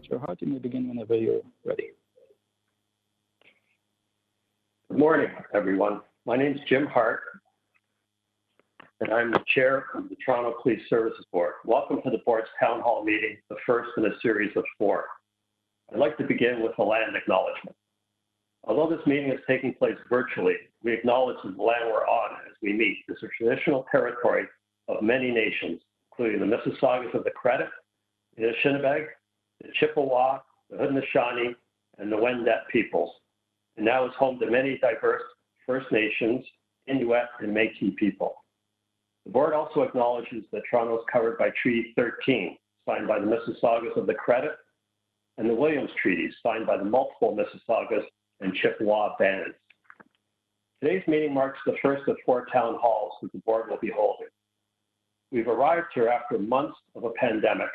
Mr. Hart, you may begin whenever you're ready. Good morning, everyone. My name is Jim Hart, and I'm the chair of the Toronto Police Services Board. Welcome to the board's town hall meeting, the first in a series of 4. I'd like to begin with a land acknowledgement. Although this meeting is taking place virtually, we acknowledge that the land we're on as we meet is the traditional territory of many nations, including the Mississaugas of the Credit, the Anishinaabe, the Chippewa, the Haudenosaunee, and the Wendat peoples, and now is home to many diverse First Nations, Inuit, and Métis people. The board also acknowledges that Toronto is covered by Treaty 13, signed by the Mississaugas of the Credit, and the Williams Treaty, signed by the multiple Mississaugas and Chippewa bands. Today's meeting marks the first of 4 town halls that the board will be holding. We've arrived here after months of a pandemic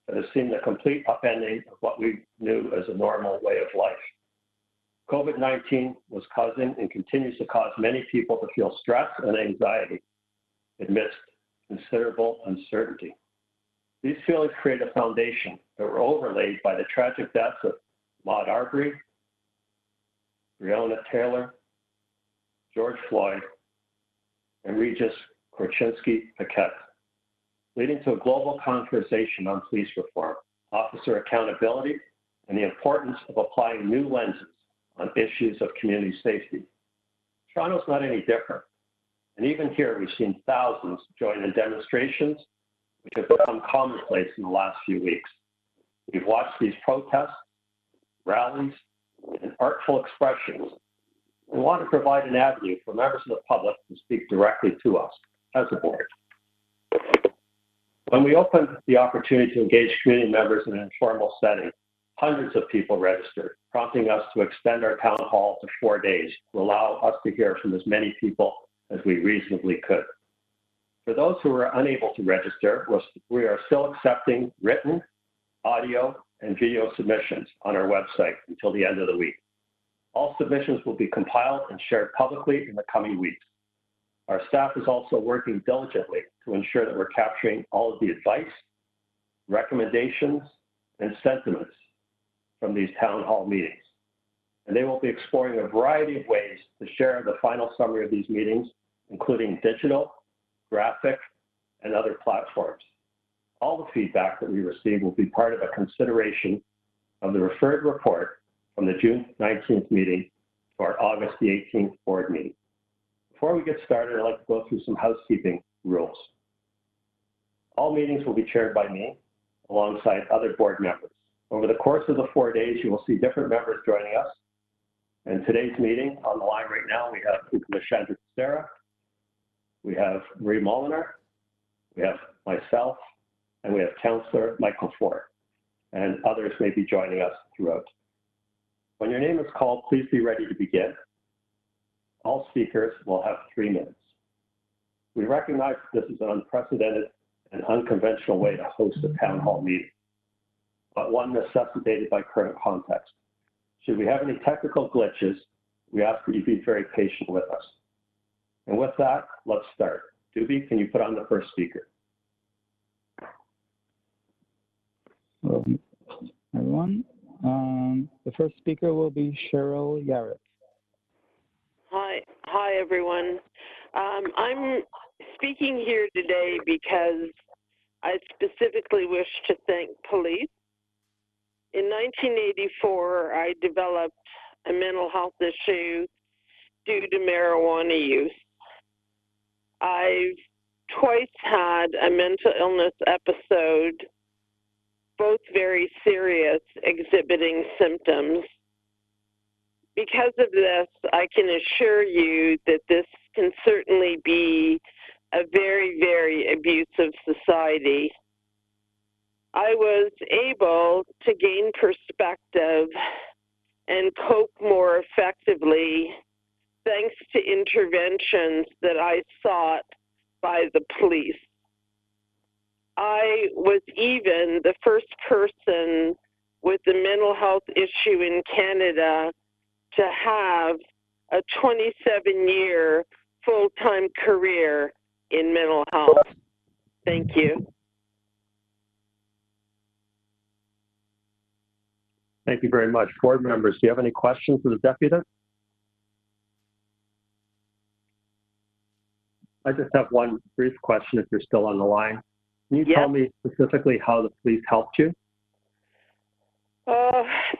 that has seen the complete upending of what we knew as a normal way of life. COVID-19 was causing and continues to cause many people to feel stress and anxiety amidst considerable uncertainty. These feelings create a foundation that were overlaid by the tragic deaths of Ahmaud Arbery, Breonna Taylor, George Floyd, and Regis Korchinski-Paquette, leading to a global conversation on police reform, officer accountability, and the importance of applying new lenses on issues of community safety. Toronto's not any different. And even here, we've seen thousands join in demonstrations, which have become commonplace in the last few weeks. We've watched these protests, rallies, and artful expressions, and want to provide an avenue for members of the public to speak directly to us as a board. When we opened the opportunity to engage community members in an informal setting, hundreds of people registered, prompting us to extend our town hall to 4 days to allow us to hear from as many people as we reasonably could. For those who were unable to register, we are still accepting written, audio, and video submissions on our website until the end of the week. All submissions will be compiled and shared publicly in the coming weeks. Our staff is also working diligently to ensure that we're capturing all of the advice, recommendations, and sentiments from these town hall meetings. And they will be exploring a variety of ways to share the final summary of these meetings, including digital, graphic, and other platforms. All the feedback that we receive will be part of a consideration of the referred report from the June 19th meeting to our August the 18th board meeting. Before we get started, I'd like to go through some housekeeping rules. All meetings will be chaired by me alongside other board members. Over the course of the 4 days, you will see different members joining us. And today's meeting, on the line right now, we have Commissioner Sarah, we have Marie Moliner, we have myself, and we have Councillor Michael Ford, and others may be joining us throughout. When your name is called, please be ready to begin. All speakers will have 3 minutes. We recognize that this is an unprecedented and unconventional way to host a town hall meeting, but one necessitated by current context. Should we have any technical glitches, we ask that you be very patient with us. And with that, let's start. Doobie, can you put on the first speaker? Everyone, the first speaker will be Cheryl Yarrett. Hi everyone. I'm speaking here today because I specifically wish to thank police. In 1984, I developed a mental health issue due to marijuana use. I've twice had a mental illness episode, both very serious, exhibiting symptoms. Because of this, I can assure you that this can certainly be a very, very abusive society. I was able to gain perspective and cope more effectively thanks to interventions that I sought by the police. I was even the first person with a mental health issue in Canada to have a 27-year full-time career in mental health. Thank you. Thank you very much. Board members, do you have any questions for the deputant? I just have one brief question if you're still on the line. Can you tell me specifically how the police helped you?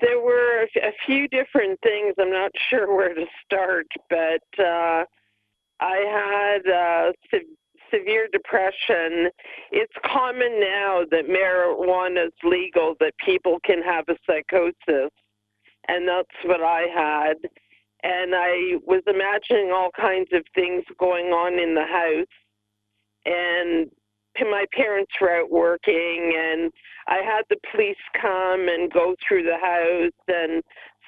There were a few different things. I'm not sure where to start, but I had severe depression. It's common now that marijuana is legal, that people can have a psychosis, and that's what I had. And I was imagining all kinds of things going on in the house, and my parents were out working, and I had the police come and go through the house and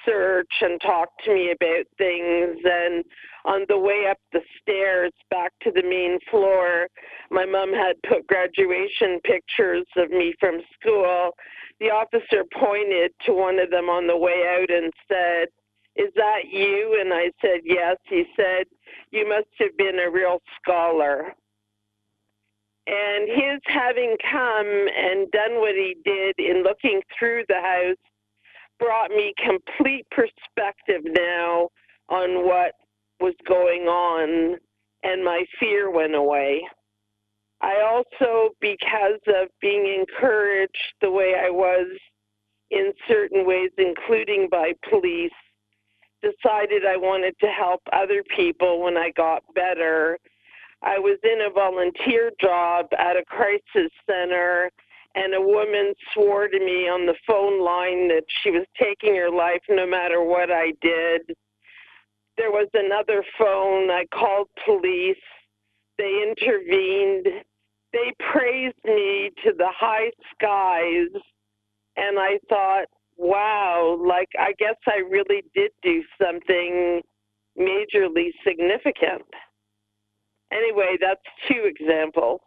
search and talk to me about things. And on the way up the stairs back to the main floor, my mom had put graduation pictures of me from school. The officer pointed to one of them on the way out and said, "Is that you?" And I said, "Yes." He said, "You must have been a real scholar." And his having come and done what he did in looking through the house brought me complete perspective now on what was going on, and my fear went away. I also, because of being encouraged the way I was in certain ways, including by police, decided I wanted to help other people when I got better. I was in a volunteer job at a crisis center, and a woman swore to me on the phone line that she was taking her life no matter what I did. There was another phone. I called police. They intervened. They praised me to the high skies, and I thought, wow, like, I guess I really did do something majorly significant. Anyway, that's two examples.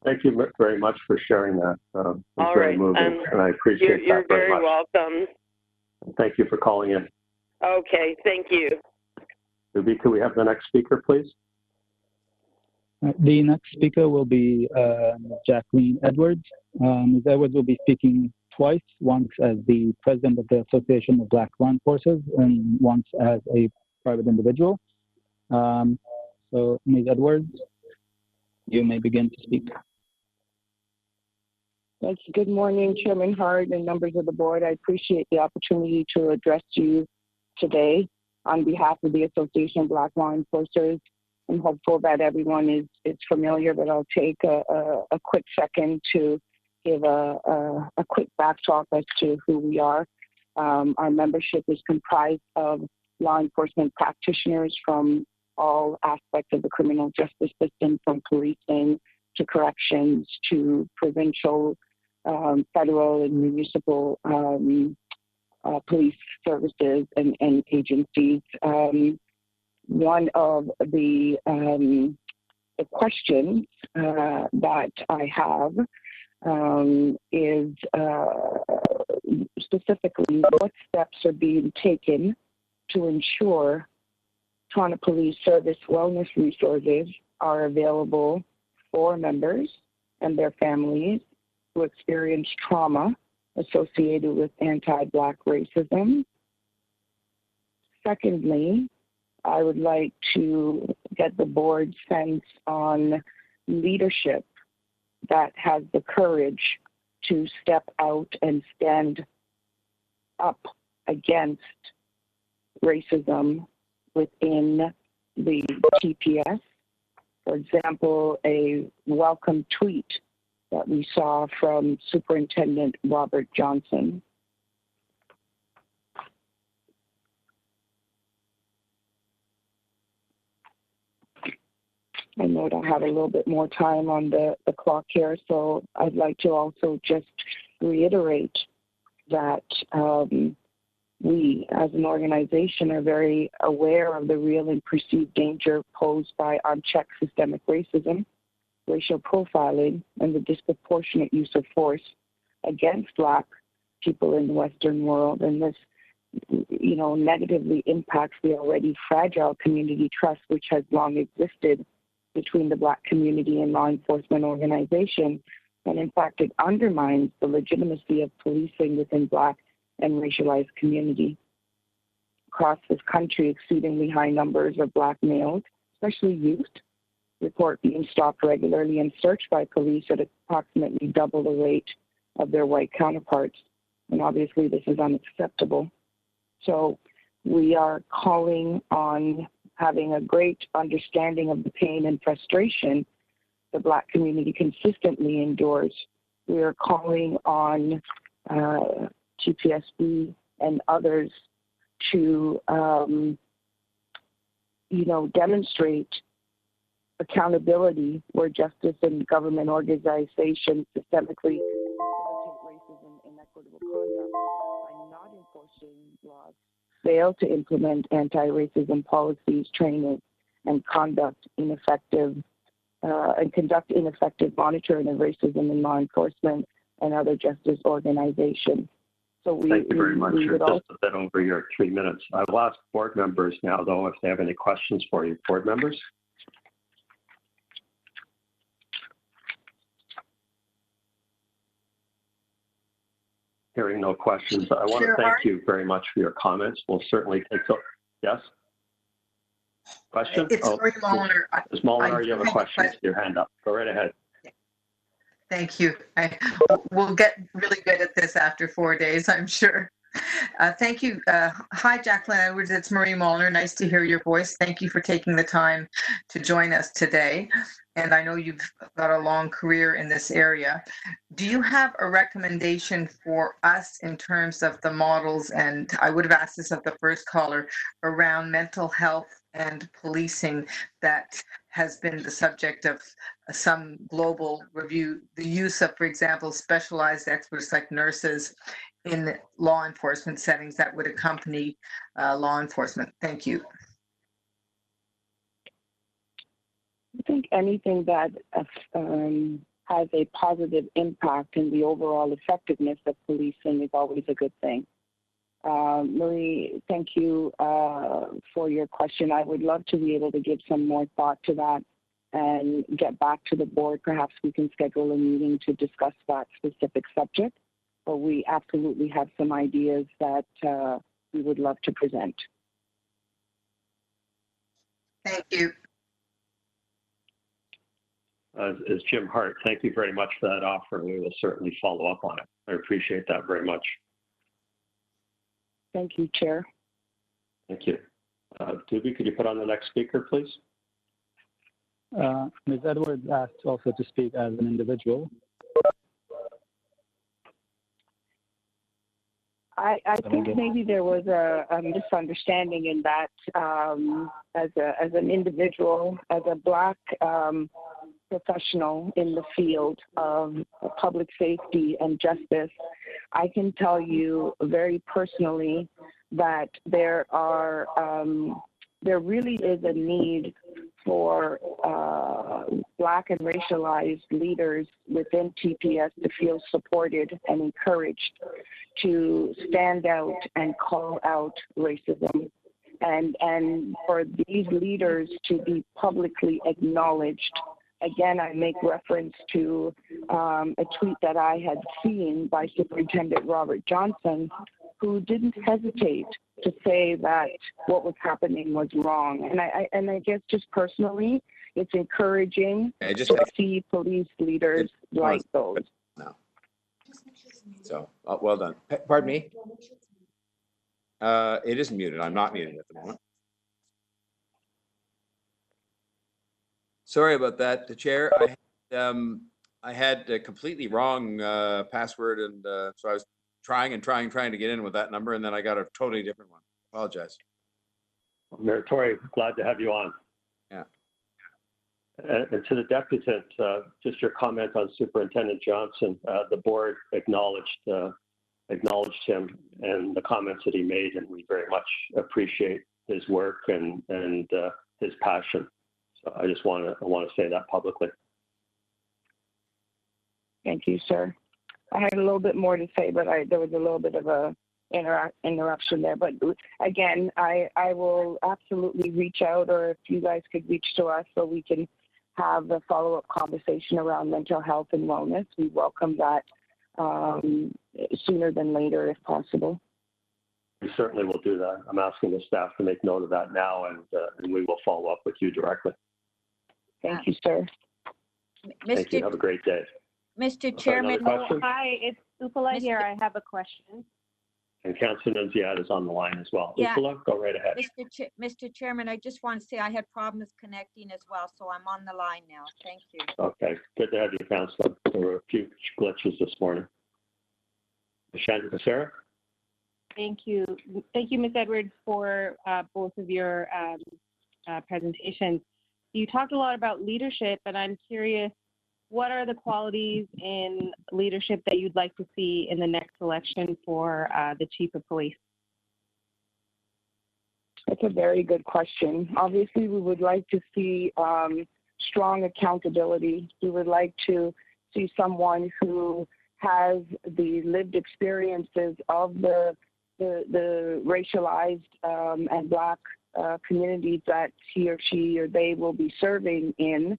Thank you very much for sharing that. It's All very right. moving, and I appreciate that You're very very much. welcome. Thank you for calling in. Okay, thank you. Ruby, could we have the next speaker, please? The next speaker will be Jacqueline Edwards. Ms. Edwards will be speaking twice, once as the president of the Association of Black Law Enforcers and once as a private individual. So, Ms. Edwards, you may begin to speak. Yes, good morning, Chairman Hart and members of the board. I appreciate the opportunity to address you today on behalf of the Association of Black Law Enforcers. I'm hopeful that everyone is familiar, but I'll take a quick second to give a quick backtalk as to who we are. Our membership is comprised of law enforcement practitioners from all aspects of the criminal justice system, from policing to corrections to provincial, federal and municipal police services and agencies. One of the questions that I have is specifically what steps are being taken to ensure Toronto Police Service wellness resources are available for members and their families who experience trauma associated with anti-Black racism. Secondly, I would like to get the board's sense on leadership that has the courage to step out and stand up against racism within the TPS. For example, a welcome tweet that we saw from Superintendent Robert Johnson. I know I have a little bit more time on the clock here, so I'd like to also just reiterate that we as an organization are very aware of the real and perceived danger posed by unchecked systemic racism, racial profiling, and the disproportionate use of force against Black people in the Western world. And this, negatively impacts the already fragile community trust which has long existed between the Black community and law enforcement organizations. And in fact, it undermines the legitimacy of policing within Black and racialized community. Across this country, exceedingly high numbers of Black males, especially youth, report being stopped regularly and searched by police at approximately double the rate of their white counterparts. And obviously this is unacceptable. So we are calling on having a great understanding of the pain and frustration the Black community consistently endures. We are calling on TPSB and others to, demonstrate accountability where justice and government organizations systemically facilitate racism and inequitable conduct by not enforcing laws, fail to implement anti-racism policies, training, and conduct ineffective monitoring of racism in law enforcement and other justice organizations. So thank you very much. You're just a bit over your 3 minutes. I will ask board members now, though, if they have any questions for you. Board members? Hearing no questions, I want to thank you very much for your comments. We'll certainly take so. Yes? Question? It's Marie Mulliner. Ms. Mulliner, you have a question with your hand up. Go right ahead. Thank you. We'll get really good at this after 4 days, I'm sure. Thank you. Hi, Jacqueline Edwards. It's Marie Mulliner. Nice to hear your voice. Thank you for taking the time to join us today. And I know you've got a long career in this area. Do you have a recommendation for us in terms of the models, and I would have asked this of the first caller, around mental health and policing that has been the subject of some global review, the use of, for example, specialized experts like nurses in law enforcement settings that would accompany law enforcement? Thank you. I think anything that has a positive impact in the overall effectiveness of policing is always a good thing. Marie, thank you for your question. I would love to be able to give some more thought to that and get back to the board. Perhaps we can schedule a meeting to discuss that specific subject, but we absolutely have some ideas that we would love to present. Thank you. As Jim Hart, thank you very much for that offer. We will certainly follow up on it. I appreciate that very much. Thank you, Chair. Thank you. Doobie, could you put on the next speaker, please? Ms. Edwards asked also to speak as an individual. I think maybe there was a misunderstanding in that as an individual, as a Black professional in the field of public safety and justice, I can tell you very personally that there really is a need for Black and racialized leaders within TPS to feel supported and encouraged to stand out and call out racism, and for these leaders to be publicly acknowledged. Again, I make reference to a tweet that I had seen by Superintendent Robert Johnson, who didn't hesitate to say that what was happening was wrong. And I guess just personally, it's encouraging to see police leaders like those. No. So, well done. Pardon me? It is muted. I'm not muted at the moment. Sorry about that, the chair. I had a completely wrong password, and so I was trying to get in with that number, and then I got a totally different one. Apologize. Mayor Tory, glad to have you on. Yeah. And to the deputant, just your comment on Superintendent Johnson. The board acknowledged him and the comments that he made, and we very much appreciate his work and his passion. So I just want to say that publicly. Thank you, sir. I had a little bit more to say, but there was a little bit of a interruption there. But again, I will absolutely reach out, or if you guys could reach to us so we can have a follow-up conversation around mental health and wellness. We welcome that sooner than later if possible. We certainly will do that. I'm asking the staff to make note of that now, and we will follow up with you directly. Thank you, sir. Thank you. Have a great day. Mr. Sorry, Chairman, another question? Hi, it's Upala here. I have a question. And Councillor Nunziata is on the line as well. Yeah. Ursula, go right ahead. Mr. Chairman, I just want to say I had problems connecting as well, so I'm on the line now. Thank you. Okay, good to have you, Councillor. There were a few glitches this morning. Shanda Becerra? Thank you. Thank you, Ms. Edwards, for both of your presentations. You talked a lot about leadership, and I'm curious, what are the qualities in leadership that you'd like to see in the next election for the chief of police? That's a very good question. Obviously, we would like to see strong accountability. We would like to see someone who has the lived experiences of the racialized and Black communities that he or she or they will be serving in.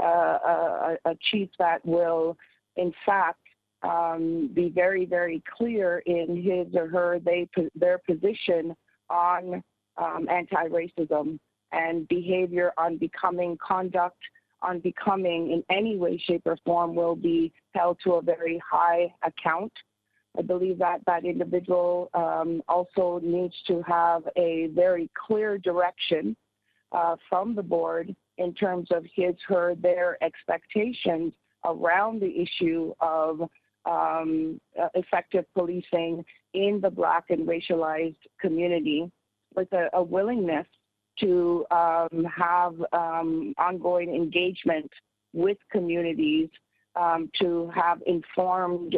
A chief that will, in fact, be very, very clear in his or her their position on anti-racism and behavior, on becoming conduct, on becoming in any way, shape, or form will be held to a very high account. I believe that that individual also needs to have a very clear direction from the board in terms of his, her, their expectations around the issue of effective policing in the Black and racialized community, with a willingness to have ongoing engagement with communities, to have informed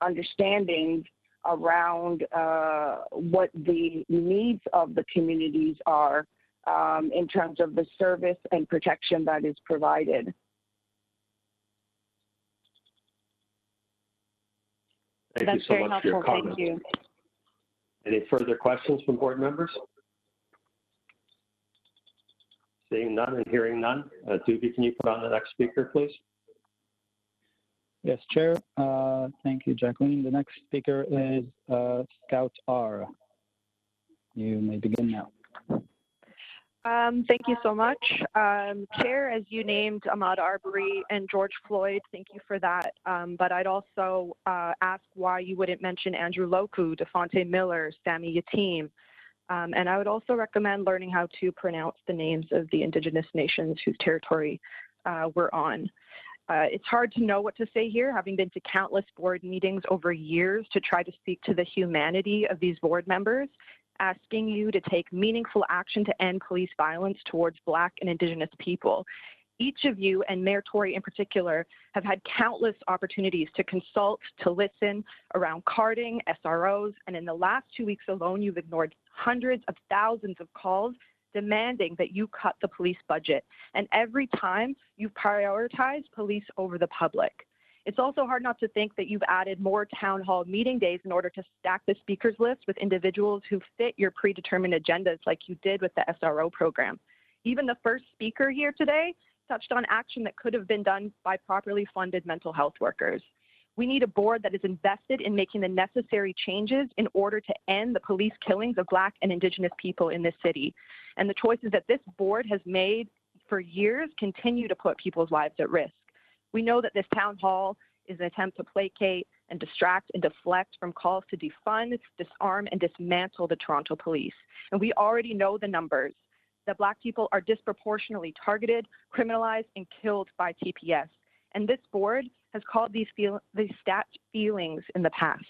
understandings around what the needs of the communities are in terms of the service and protection that is provided. Thank you so much for your comments. Thank you. Any further questions from board members? Seeing none and hearing none. Doobie, can you put on the next speaker, please? Yes, Chair. Thank you, Jacqueline. The next speaker is Scout R. You may begin now. Thank you so much. Chair, as you named Ahmaud Arbery and George Floyd, thank you for that. But I'd also ask why you wouldn't mention Andrew Loku, Defonte Miller, Sammy Yatim. And I would also recommend learning how to pronounce the names of the indigenous nations whose territory we're on. It's hard to know what to say here, having been to countless board meetings over years to try to speak to the humanity of these board members, asking you to take meaningful action to end police violence towards Black and Indigenous people. Each of you, and Mayor Tory in particular, have had countless opportunities to consult, to listen around carding, SROs, and in the last 2 weeks alone, you've ignored hundreds of thousands of calls demanding that you cut the police budget. And every time you've prioritized police over the public. It's also hard not to think that you've added more town hall meeting days in order to stack the speakers list with individuals who fit your predetermined agendas like you did with the SRO program. Even the first speaker here today touched on action that could have been done by properly funded mental health workers. We need a board that is invested in making the necessary changes in order to end the police killings of Black and Indigenous people in this city. And the choices that this board has made for years continue to put people's lives at risk. We know that this town hall is an attempt to placate and distract and deflect from calls to defund, disarm, and dismantle the Toronto police. And we already know the numbers, that Black people are disproportionately targeted, criminalized, and killed by TPS. And this board has called these stats feelings in the past.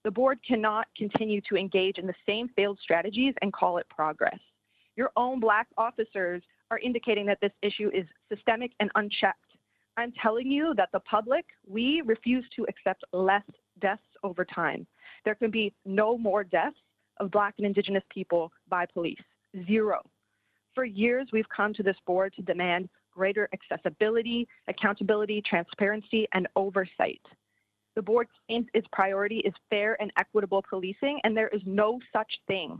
The board cannot continue to engage in the same failed strategies and call it progress. Your own Black officers are indicating that this issue is systemic and unchecked. I'm telling you that the public, we refuse to accept less deaths over time. There can be no more deaths of Black and Indigenous people by police. Zero. For years, we've come to this board to demand greater accessibility, accountability, transparency, and oversight. The board claims its priority is fair and equitable policing, and there is no such thing.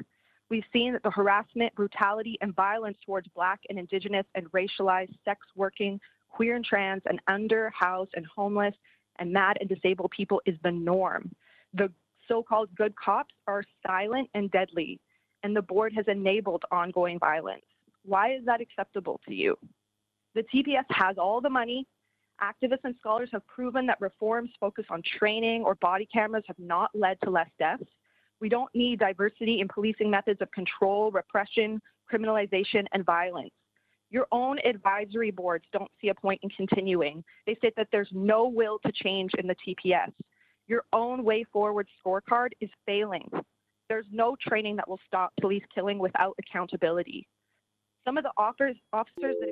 We've seen that the harassment, brutality, and violence towards Black and Indigenous and racialized, sex-working, queer and trans, and underhoused and homeless, and mad and disabled people is the norm. The so-called good cops are silent and deadly, and the board has enabled ongoing violence. Why is that acceptable to you? The TPS has all the money. Activists and scholars have proven that reforms focused on training or body cameras have not led to less deaths. We don't need diversity in policing methods of control, repression, criminalization, and violence. Your own advisory boards don't see a point in continuing. They state that there's no will to change in the TPS. Your own way forward scorecard is failing. There's no training that will stop police killing without accountability. Some of the officers that have carried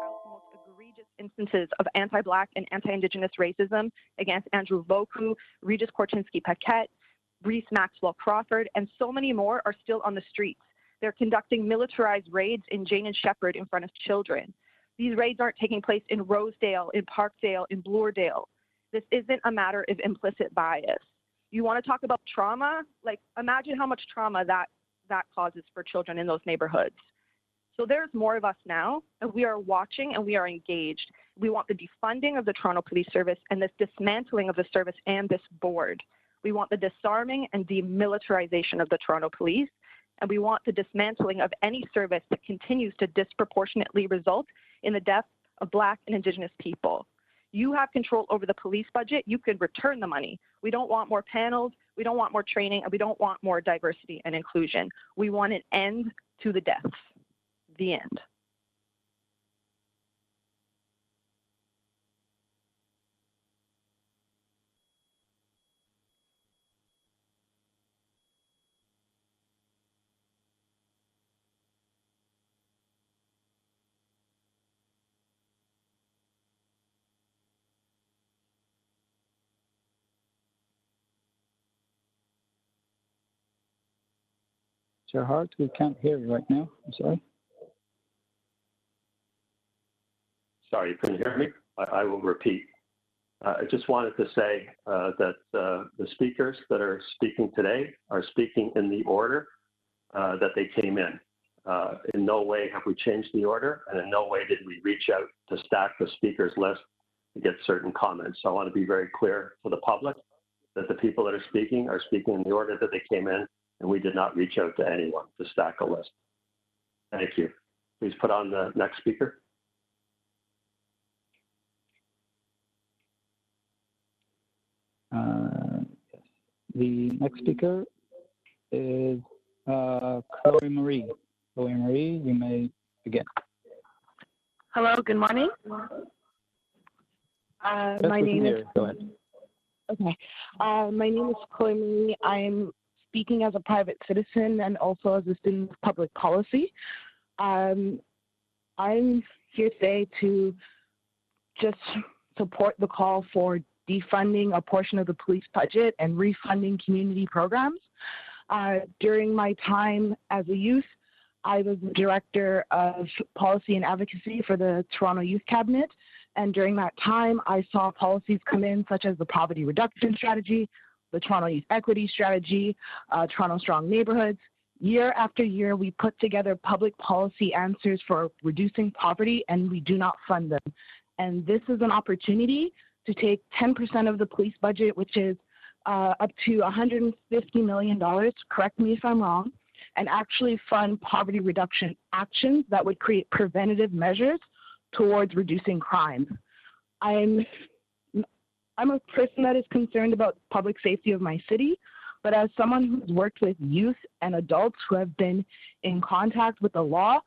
out the most egregious instances of anti-Black and anti-Indigenous racism against Andrew Loku, Regis Korchinski-Paquette, Reese Maxwell Crawford, and so many more are still on the streets. They're conducting militarized raids in Jane and Shepherd in front of children. These raids aren't taking place in Rosedale, in Parkdale, in Bloordale. This isn't a matter of implicit bias. You want to talk about trauma? Like, imagine how much trauma that causes for children in those neighborhoods. So there's more of us now, and we are watching and we are engaged. We want the defunding of the Toronto Police Service and this dismantling of the service and this board. We want the disarming and demilitarization of the Toronto Police, and we want the dismantling of any service that continues to disproportionately result in the death of Black and Indigenous people. You have control over the police budget. You can return the money. We don't want more panels. We don't want more training, and we don't want more diversity and inclusion. We want an end to the deaths. The end. Chair Hart, we can't hear you right now. I'm sorry. Sorry, you couldn't hear me. I will repeat. I just wanted to say that the speakers that are speaking today are speaking in the order that they came in. In no way have we changed the order, and in no way did we reach out to stack the speakers list to get certain comments. So I want to be very clear to the public that the people that are speaking in the order that they came in, and we did not reach out to anyone to stack a list. Thank you. Please put on the next speaker. Yes. The next speaker is Chloe Marie. Chloe Marie, you may begin. Hello, good morning. Yes, my name is. Go ahead. Okay. My name is Chloe Marie. I'm speaking as a private citizen and also as a student of public policy. I'm here today to just support the call for defunding a portion of the police budget and refunding community programs. During my time as a youth, I was the director of policy and advocacy for the Toronto Youth Cabinet. And during that time, I saw policies come in such as the poverty reduction strategy, the Toronto Youth Equity Strategy, Toronto Strong Neighborhoods. Year after year, we put together public policy answers for reducing poverty, and we do not fund them. And this is an opportunity to take 10% of the police budget, which is up to $150 million, correct me if I'm wrong, and actually fund poverty reduction actions that would create preventative measures towards reducing crime. I'm a person that is concerned about public safety of my city, but as someone who's worked with youth and adults who have been in contact with the law,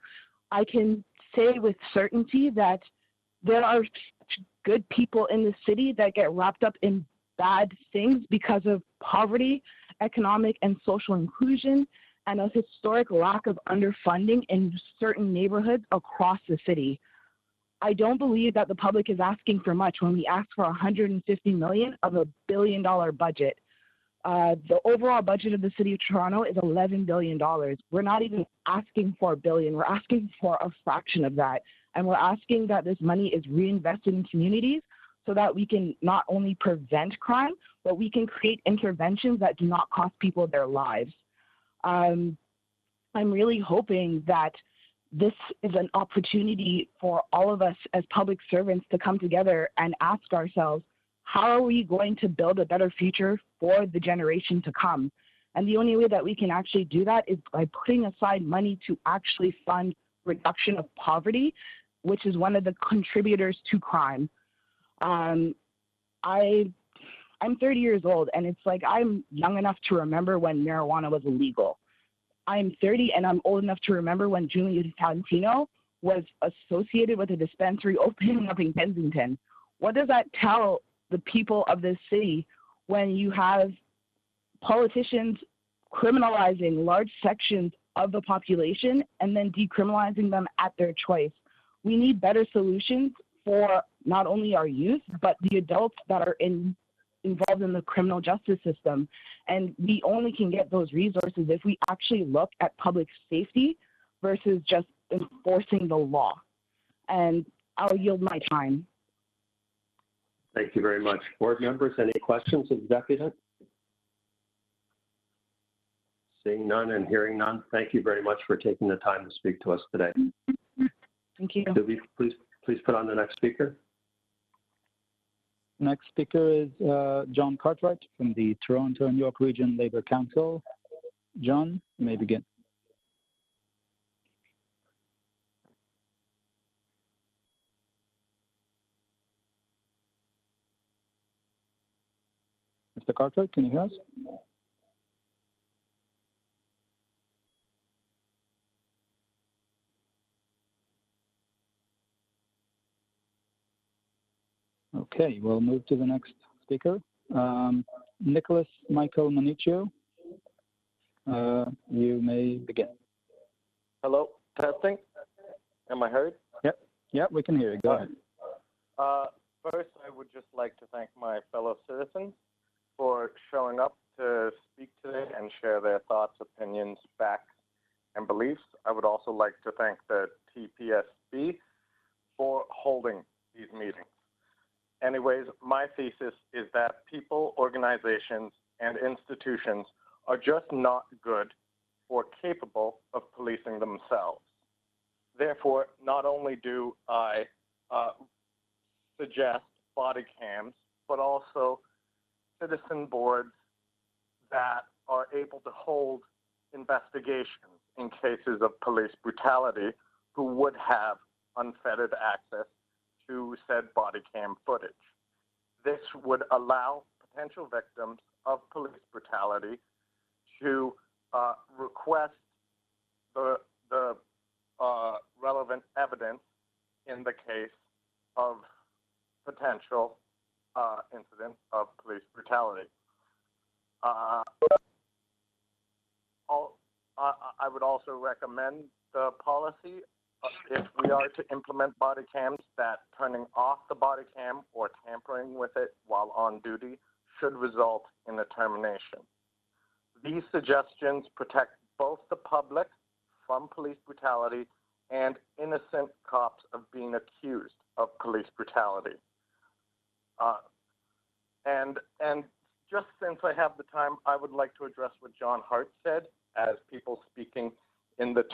I can say with certainty that there are good people in the city that get wrapped up in bad things because of poverty, economic and social inclusion, and a historic lack of underfunding in certain neighborhoods across the city. I don't believe that the public is asking for much when we ask for $150 million of a $1 billion budget. The overall budget of the city of Toronto is $11 billion. We're not even asking for $1 billion. We're asking for a fraction of that. And we're asking that this money is reinvested in communities so that we can not only prevent crime, but we can create interventions that do not cost people their lives. I'm really hoping that this is an opportunity for all of us as public servants to come together and ask ourselves, how are we going to build a better future for the generation to come? And the only way that we can actually do that is by putting aside money to actually fund reduction of poverty, which is one of the contributors to crime. I'm 30 years old, and it's like I'm young enough to remember when marijuana was illegal. I'm 30, and I'm old enough to remember when Julian Santino was associated with a dispensary opening up in Kensington. What does that tell the people of this city when you have politicians criminalizing large sections of the population and then decriminalizing them at their choice? We need better solutions for not only our youth, but the adults that are involved in the criminal justice system. And we only can get those resources if we actually look at public safety versus just enforcing the law. And I'll yield my time. Thank you very much. Board members, any questions of the deputant? Seeing none and hearing none, thank you very much for taking the time to speak to us today. Thank you. Could we please put on the next speaker? Next speaker is John Cartwright from the Toronto and York Region Labour Council. John, you may begin. Mr. Cartwright, can you hear us? Okay, we'll move to the next speaker. Nicholas Michael Monicchio, you may begin. Hello, testing. Am I heard? Yep, we can hear you. Go ahead. First, I would just like to thank my fellow citizens for showing up to speak today and share their thoughts, opinions, facts, and beliefs. I would also like to thank the TPSB for holding these meetings. Anyways, my thesis is that people, organizations, and institutions are just not good or capable of policing themselves. Therefore, not only do I suggest body cams, but also citizen boards that are able to hold investigations in cases of police brutality who would have unfettered access to said body cam footage. This would allow potential victims of police brutality to request the relevant evidence in the case of potential incidents of police brutality. I would also recommend the policy if we are to implement body cams, that turning off the body cam or tampering with it while on duty should result in a termination. These suggestions protect both the public from police brutality and innocent cops of being accused of police brutality. And just since I have the time, I would like to address what John Hart said as people speaking in the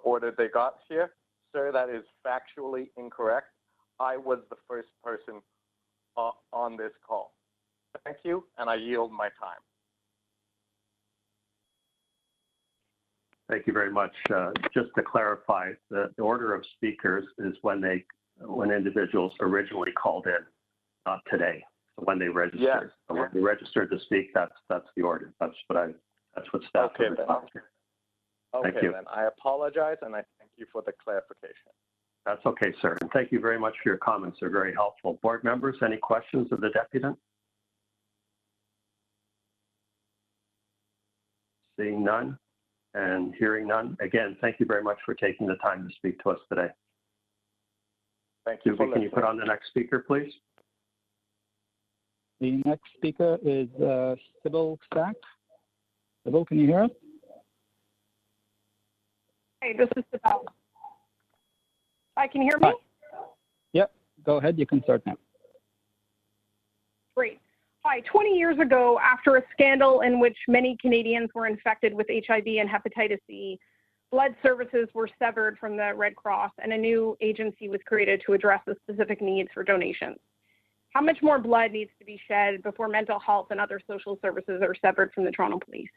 order they got here. Sir, that is factually incorrect. I was the first person on this call. Thank you, and I yield my time. Thank you very much. Just to clarify, the order of speakers is when individuals originally called in, not today. So when they registered. Yes. So when they registered to speak, that's the order. That's what staff. Okay, then. Thank you. Then I apologize, and I thank you for the clarification. That's okay, sir. And thank you very much for your comments. They're very helpful. Board members, any questions of the deputant? Seeing none and hearing none. Again, thank you very much for taking the time to speak to us today. Thank you. Can you put on the next speaker, please? The next speaker is Sybil Stack. Sybil, can you hear us? Hey, this is Sybil. Hi, can you hear me? Hi. Yep, go ahead. You can start now. Great. Hi, 20 years ago, after a scandal in which many Canadians were infected with HIV and hepatitis C, blood services were severed from the Red Cross and a new agency was created to address the specific needs for donations. How much more blood needs to be shed before mental health and other social services are severed from the Toronto Police?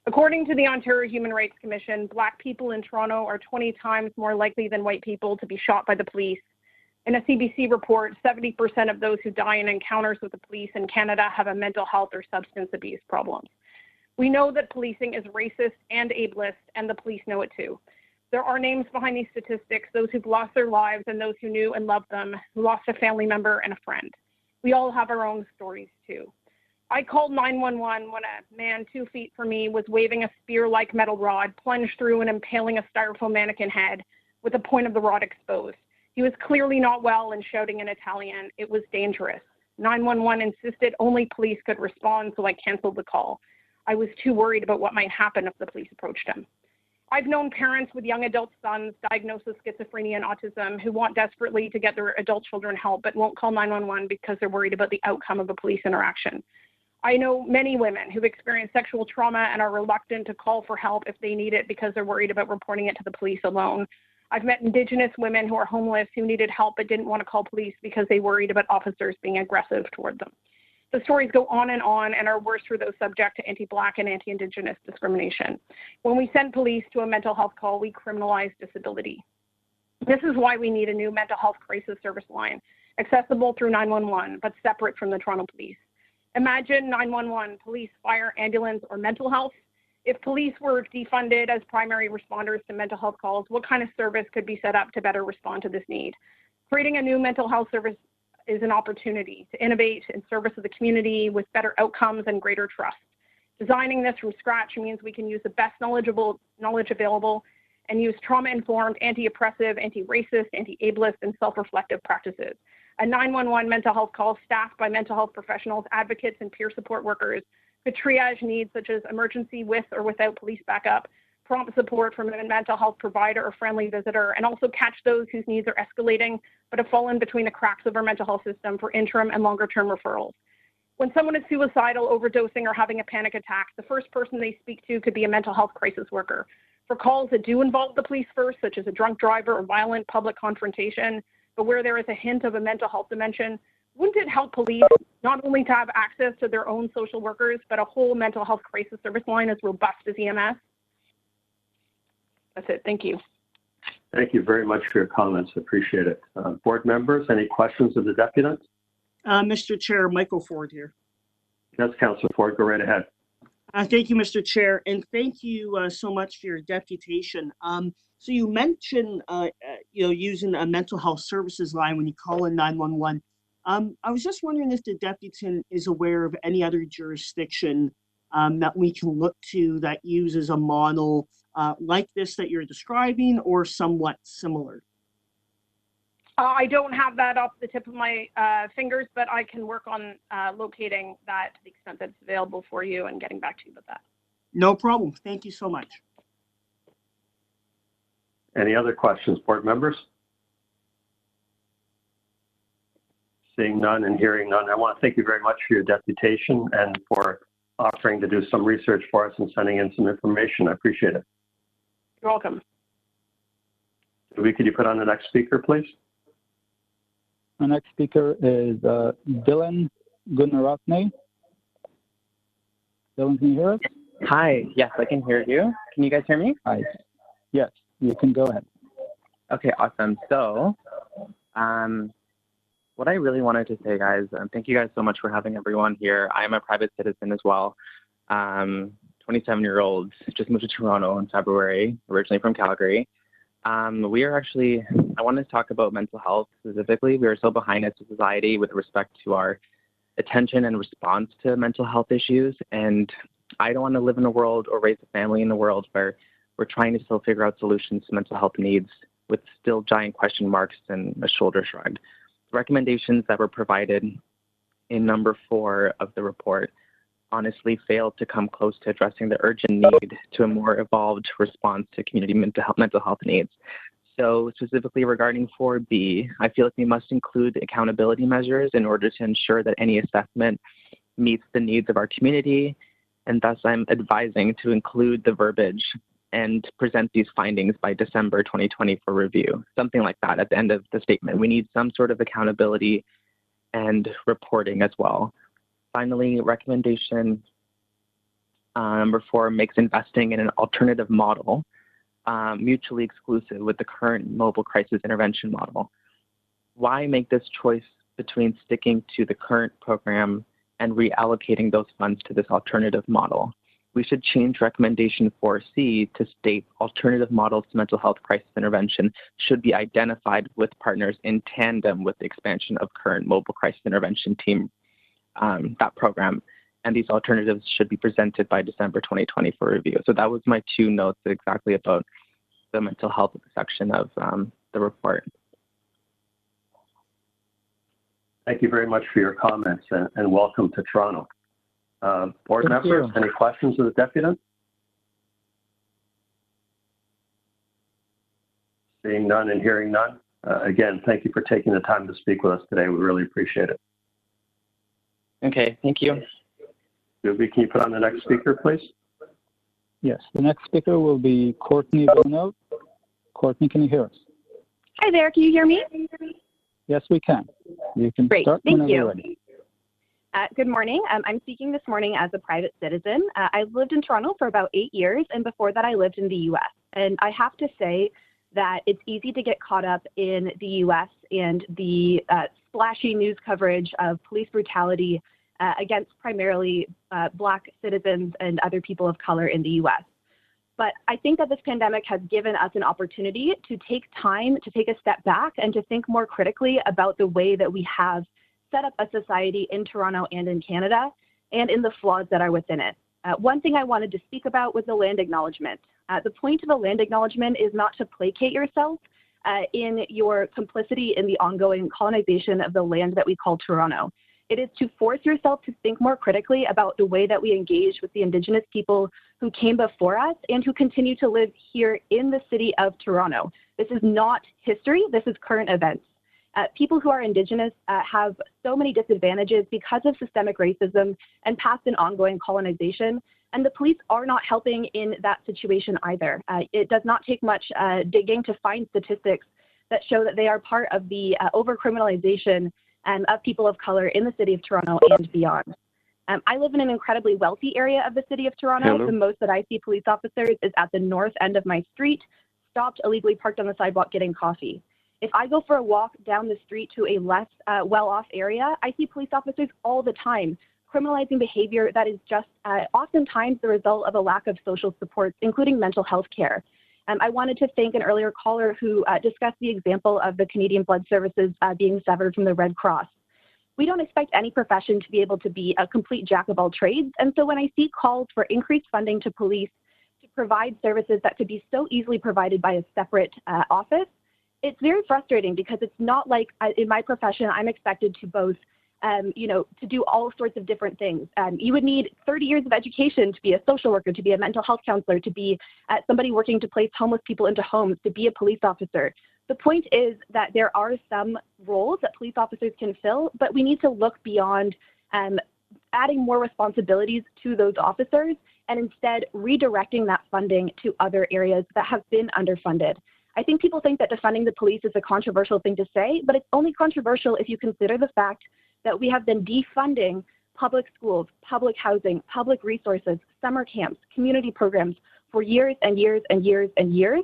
According to the Ontario Human Rights Commission, Black people in Toronto are 20 times more likely than white people to be shot by the police. In a CBC report, 70% of those who die in encounters with the police in Canada have a mental health or substance abuse problem. We know that policing is racist and ableist, and the police know it too. There are names behind these statistics, those who've lost their lives and those who knew and loved them, who lost a family member and a friend. We all have our own stories too. I called 911 when a man 2 feet from me was waving a spear-like metal rod plunged through and impaling a styrofoam mannequin head with the point of the rod exposed. He was clearly not well and shouting in Italian. It was dangerous. 911 insisted only police could respond, so I canceled the call. I was too worried about what might happen if the police approached him. I've known parents with young adult sons diagnosed with schizophrenia and autism who want desperately to get their adult children help but won't call 911 because they're worried about the outcome of a police interaction. I know many women who've experienced sexual trauma and are reluctant to call for help if they need it because they're worried about reporting it to the police alone. I've met Indigenous women who are homeless who needed help but didn't want to call police because they worried about officers being aggressive toward them. The stories go on and are worse for those subject to anti-Black and anti-Indigenous discrimination. When we send police to a mental health call, we criminalize disability. This is why we need a new mental health crisis service line, accessible through 911, but separate from the Toronto Police. Imagine 911, police, fire, ambulance, or mental health. If police were defunded as primary responders to mental health calls, what kind of service could be set up to better respond to this need? Creating a new mental health service is an opportunity to innovate in service of the community with better outcomes and greater trust. Designing this from scratch means we can use the best knowledge available and use trauma-informed, anti-oppressive, anti-racist, anti-ableist, and self-reflective practices. A 911 mental health call staffed by mental health professionals, advocates, and peer support workers could triage needs such as emergency with or without police backup, prompt support from a mental health provider or friendly visitor, and also catch those whose needs are escalating but have fallen between the cracks of our mental health system for interim and longer-term referrals. When someone is suicidal, overdosing, or having a panic attack, the first person they speak to could be a mental health crisis worker. For calls that do involve the police first, such as a drunk driver or violent public confrontation, but where there is a hint of a mental health dimension, wouldn't it help police not only to have access to their own social workers, but a whole mental health crisis service line as robust as EMS? That's it. Thank you. Thank you very much for your comments. Appreciate it. Board members, any questions of the deputant? Mr. Chair, Michael Ford here. Yes, Councillor Ford, go right ahead. Thank you, Mr. Chair, and thank you so much for your deputation. So you mentioned, using a mental health services line when you call in 911. I was just wondering if the deputant is aware of any other jurisdiction that we can look to that uses a model like this that you're describing or somewhat similar. I don't have that off the tip of my fingers, but I can work on locating that to the extent that it's available for you and getting back to you about that. No problem. Thank you so much. Any other questions, board members? Seeing none and hearing none, I want to thank you very much for your deputation and for offering to do some research for us and sending in some information. I appreciate it. You're welcome. Could you put on the next speaker, please? Our next speaker is Dylan Gunaratne. Dylan, can you hear us? Hi, yes, I can hear you. Can you guys hear me? Hi. Yes, you can go ahead. Okay, awesome. So, what I really wanted to say, guys, thank you guys so much for having everyone here. I am a private citizen as well. 27-year-old, just moved to Toronto in February, originally from Calgary. We are actually, I wanted to talk about mental health specifically. We are so behind as a society with respect to our attention and response to mental health issues. And I don't want to live in a world or raise a family in a world where we're trying to still figure out solutions to mental health needs with still giant question marks and a shoulder shrugged. The recommendations that were provided in number 4 of the report honestly failed to come close to addressing the urgent need to a more evolved response to community mental health needs. So specifically regarding 4B, I feel like we must include accountability measures in order to ensure that any assessment meets the needs of our community, and thus I'm advising to include the verbiage and present these findings by December 2020 for review, something like that at the end of the statement. We need some sort of accountability and reporting as well. Finally, recommendation number 4 makes investing in an alternative model mutually exclusive with the current mobile crisis intervention model. Why make this choice between sticking to the current program and reallocating those funds to this alternative model? We should change recommendation 4C to state alternative models to mental health crisis intervention should be identified with partners in tandem with the expansion of current mobile crisis intervention team, that program. And these alternatives should be presented by December 2020 for review. So that was my 2 notes exactly about the mental health section of the report. Thank you very much for your comments and welcome to Toronto. Board members, any questions of the deputant? Seeing none and hearing none. Again, thank you for taking the time to speak with us today. We really appreciate it. Okay, thank you. Doobie, can you put on the next speaker, please? Yes, the next speaker will be Courtney Villeneuve. Courtney, can you hear us? Hi there, can you hear me? Yes, we can. You can Great, start thank whenever you. you're ready. Good morning. I'm speaking this morning as a private citizen. I've lived in Toronto for about 8 years, and before that I lived in the U.S. And I have to say that it's easy to get caught up in the U.S. and the splashy news coverage of police brutality against primarily Black citizens and other people of color in the U.S. But I think that this pandemic has given us an opportunity to take time to take a step back and to think more critically about the way that we have set up a society in Toronto and in Canada and in the flaws that are within it. One thing I wanted to speak about was the land acknowledgement. The point of a land acknowledgement is not to placate yourself in your complicity in the ongoing colonization of the land that we call Toronto. It is to force yourself to think more critically about the way that we engage with the Indigenous people who came before us and who continue to live here in the city of Toronto. This is not history, this is current events. People who are Indigenous have so many disadvantages because of systemic racism and past and ongoing colonization, and the police are not helping in that situation either. It does not take much digging to find statistics that show that they are part of the over-criminalization of people of color in the city of Toronto and beyond. I live in an incredibly wealthy area of the city of Toronto. Hello. The most that I see police officers is at the north end of my street, stopped illegally parked on the sidewalk getting coffee. If I go for a walk down the street to a less well-off area, I see police officers all the time criminalizing behavior that is just oftentimes the result of a lack of social supports, including mental health care. I wanted to thank an earlier caller who discussed the example of the Canadian Blood Services being severed from the Red Cross. We don't expect any profession to be able to be a complete jack of all trades, and so when I see calls for increased funding to police to provide services that could be so easily provided by a separate office, it's very frustrating because it's not like in my profession I'm expected to both to do all sorts of different things. You would need 30 years of education to be a social worker, to be a mental health counselor, to be somebody working to place homeless people into homes, to be a police officer. The point is that there are some roles that police officers can fill, but we need to look beyond adding more responsibilities to those officers and instead redirecting that funding to other areas that have been underfunded. I think people think that defunding the police is a controversial thing to say, but it's only controversial if you consider the fact that we have been defunding public schools, public housing, public resources, summer camps, community programs for years and years and years and years.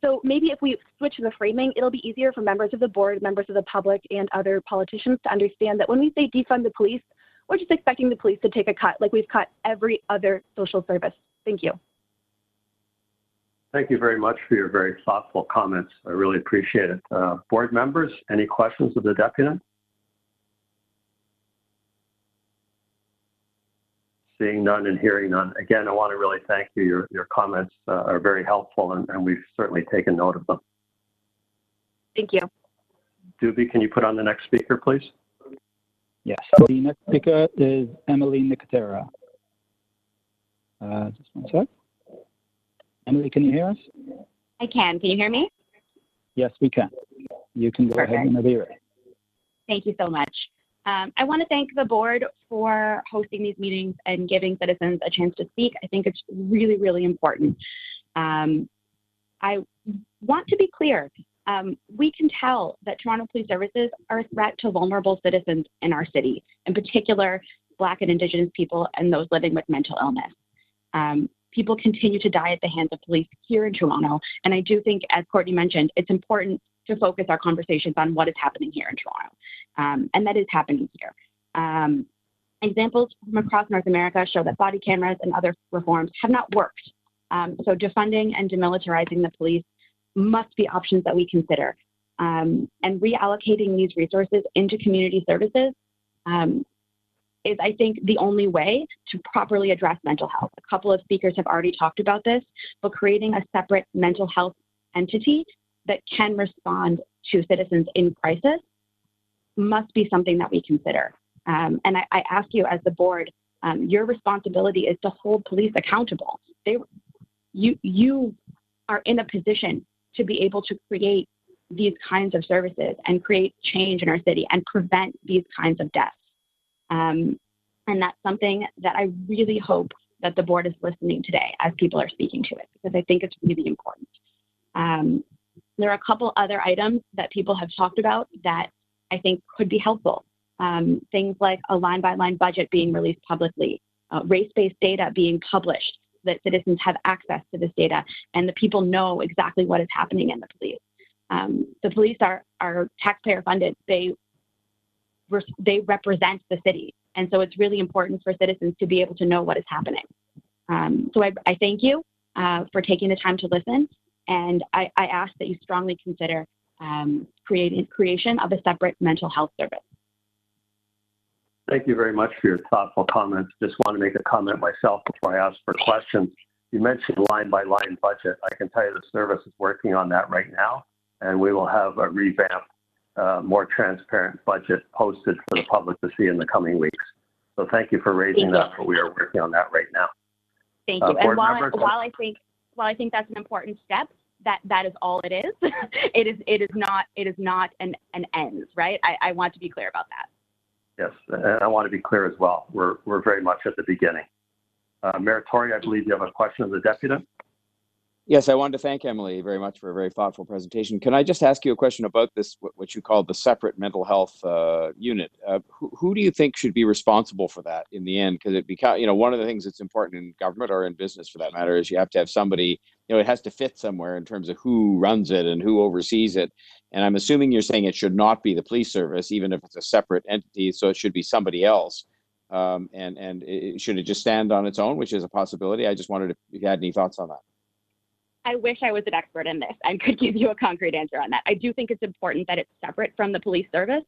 So maybe if we switch the framing, it'll be easier for members of the board, members of the public, and other politicians to understand that when we say defund the police, we're just expecting the police to take a cut like we've cut every other social service. Thank you. Thank you very much for your very thoughtful comments. I really appreciate it. Board members, any questions of the deputant? Seeing none and hearing none. Again, I want to really thank you. Your comments are very helpful, and we've certainly taken note of them. Thank you. Doobie, can you put on the next speaker, please? Yes. The next speaker is Emily Nicotera. Just one sec. Emily, can you hear us? I can. Can you hear me? Yes, we can. You can go ahead whenever you're ready. Thank you so much. I want to thank the board for hosting these meetings and giving citizens a chance to speak. I think it's really, really important. I want to be clear. we can tell that Toronto Police Services are a threat to vulnerable citizens in our city, in particular, Black and Indigenous people and those living with mental illness. People continue to die at the hands of police here in Toronto, and I do think, as Courtney mentioned, it's important to focus our conversations on what is happening here in Toronto, and that is happening here. Examples from across North America show that body cameras and other reforms have not worked. So defunding and demilitarizing the police must be options that we consider. And reallocating these resources into community services is, I think, the only way to properly address mental health. A couple of speakers have already talked about this, but creating a separate mental health entity that can respond to citizens in crisis must be something that we consider. And I ask you as the board, your responsibility is to hold police accountable. You are in a position to be able to create these kinds of services and create change in our city and prevent these kinds of deaths. And that's something that I really hope that the board is listening today as people are speaking to it, because I think it's really important. There are a couple other items that people have talked about that I think could be helpful. Things like a line-by-line budget being released publicly, race-based data being published, so that citizens have access to this data and the people know exactly what is happening in the police. The police are taxpayer funded. They represent the city. And so it's really important for citizens to be able to know what is happening. So I thank you for taking the time to listen. And I ask that you strongly consider creation of a separate mental health service. Thank you very much for your thoughtful comments. Just want to make a comment myself before I ask for questions. You mentioned line-by-line budget. I can tell you the service is working on that right now, and we will have a revamped, more transparent budget posted for the public to see in the coming weeks. So thank you for raising that, but we are working on that right now. Thank you. And while I think that's an important step, that is all it is. it is not an end, right? I want to be clear about that. Yes, and I want to be clear as well. We're very much at the beginning. Mayor Tory, I believe you have a question of the deputy. Yes, I wanted to thank Emily very much for a very thoughtful presentation. Can I just ask you a question about this, what you call the separate mental health unit? Who do you think should be responsible for that in the end? Because it becomes, one of the things that's important in government or in business for that matter is you have to have somebody, it has to fit somewhere in terms of who runs it and who oversees it. And I'm assuming you're saying it should not be the police service, even if it's a separate entity, so it should be somebody else. Should it just stand on its own, which is a possibility? I just wondered if you had any thoughts on that. I wish I was an expert in this and could give you a concrete answer on that. I do think it's important that it's separate from the police service,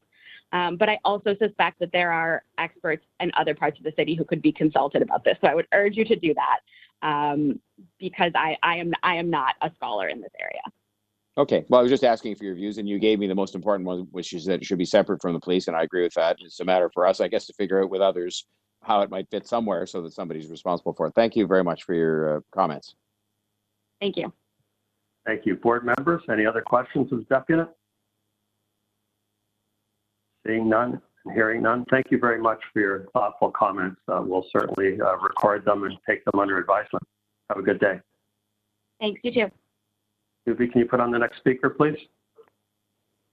but I also suspect that there are experts in other parts of the city who could be consulted about this. So I would urge you to do that because I am not a scholar in this area. Okay, well, I was just asking for your views, and you gave me the most important one, which is that it should be separate from the police, and I agree with that. It's a matter for us, I guess, to figure out with others how it might fit somewhere so that somebody's responsible for it. Thank you very much for your comments. Thank you. Thank you. Board members, any other questions of the deputy? Seeing none and hearing none, thank you very much for your thoughtful comments. We'll certainly record them and take them under advisement. Have a good day. Thanks, you too. Ubi, can you put on the next speaker, please?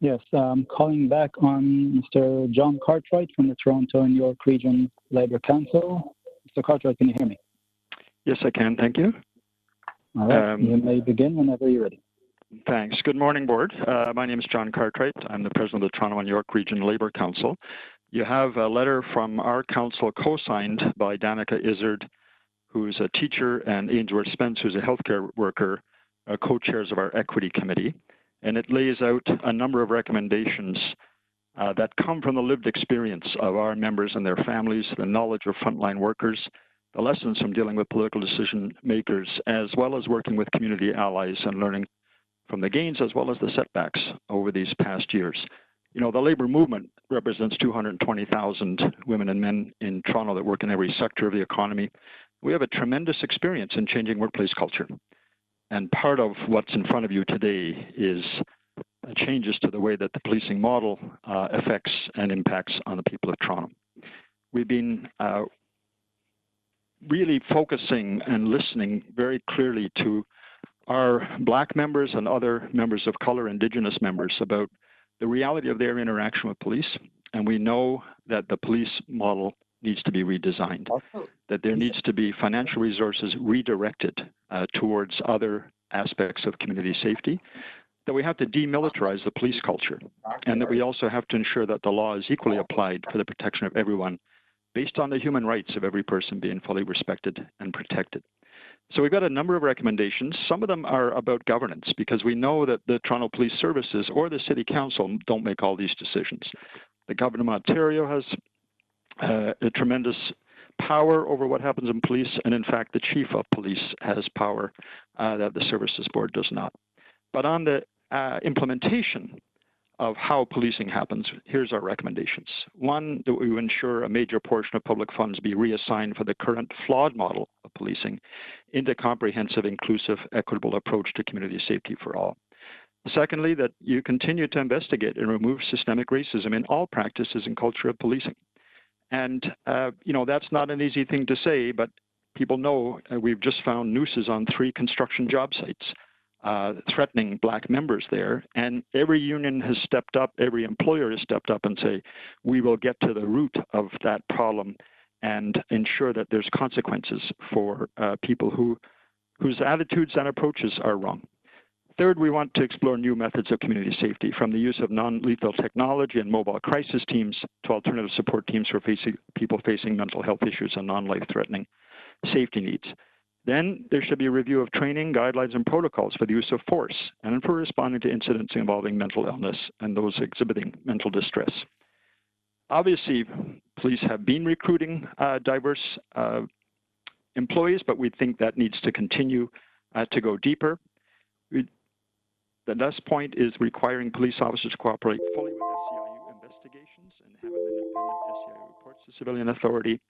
Yes, calling back on Mr. John Cartwright from the Toronto and York Region Labour Council. Mr. Cartwright, can you hear me? Yes, I can. Thank you. All right, you may begin whenever you're ready. Thanks. Good morning, Board. My name is John Cartwright. I'm the President of the Toronto and York Region Labour Council. You have a letter from our council co-signed by Danica Izzard, who's a teacher, and Ainsworth Spence, who's a healthcare worker, co-chairs of our Equity Committee. And it lays out a number of recommendations that come from the lived experience of our members and their families, the knowledge of frontline workers, the lessons from dealing with political decision makers, as well as working with community allies and learning from the gains as well as the setbacks over these past years. The labor movement represents 220,000 women and men in Toronto that work in every sector of the economy. We have a tremendous experience in changing workplace culture. And part of what's in front of you today is changes to the way that the policing model affects and impacts on the people of Toronto. We've been really focusing and listening very clearly to are Black members and other members of color, Indigenous members, about the reality of their interaction with police. And we know that the police model needs to be redesigned, that there needs to be financial resources redirected towards other aspects of community safety, that we have to demilitarize the police culture, and that we also have to ensure that the law is equally applied for the protection of everyone based on the human rights of every person being fully respected and protected. So we've got a number of recommendations. Some of them are about governance, because we know that the Toronto Police Services or the City Council don't make all these decisions. The Government of Ontario has a tremendous power over what happens in police, and in fact, the Chief of Police has power that the Services Board does not. But on the implementation of how policing happens, here's our recommendations. One, that we ensure a major portion of public funds be reassigned for the current flawed model of policing into a comprehensive, inclusive, equitable approach to community safety for all. Secondly, that you continue to investigate and remove systemic racism in all practices and culture of policing. And, you know, that's not an easy thing to say, but people know we've just found nooses on 3 construction job sites threatening Black members there. And every union has stepped up, every employer has stepped up and say, we will get to the root of that problem and ensure that there's consequences for people whose attitudes and approaches are wrong. Third, we want to explore new methods of community safety, from the use of non-lethal technology and mobile crisis teams to alternative support teams for people facing mental health issues and non-life-threatening safety needs. Then there should be a review of training, guidelines, and protocols for the use of force and for responding to incidents involving mental illness and those exhibiting mental distress. Obviously, police have been recruiting diverse employees, but we think that needs to continue to go deeper. The last point is requiring police officers to cooperate fully with SCIU investigations and have an independent SCIU reports to civilian authority.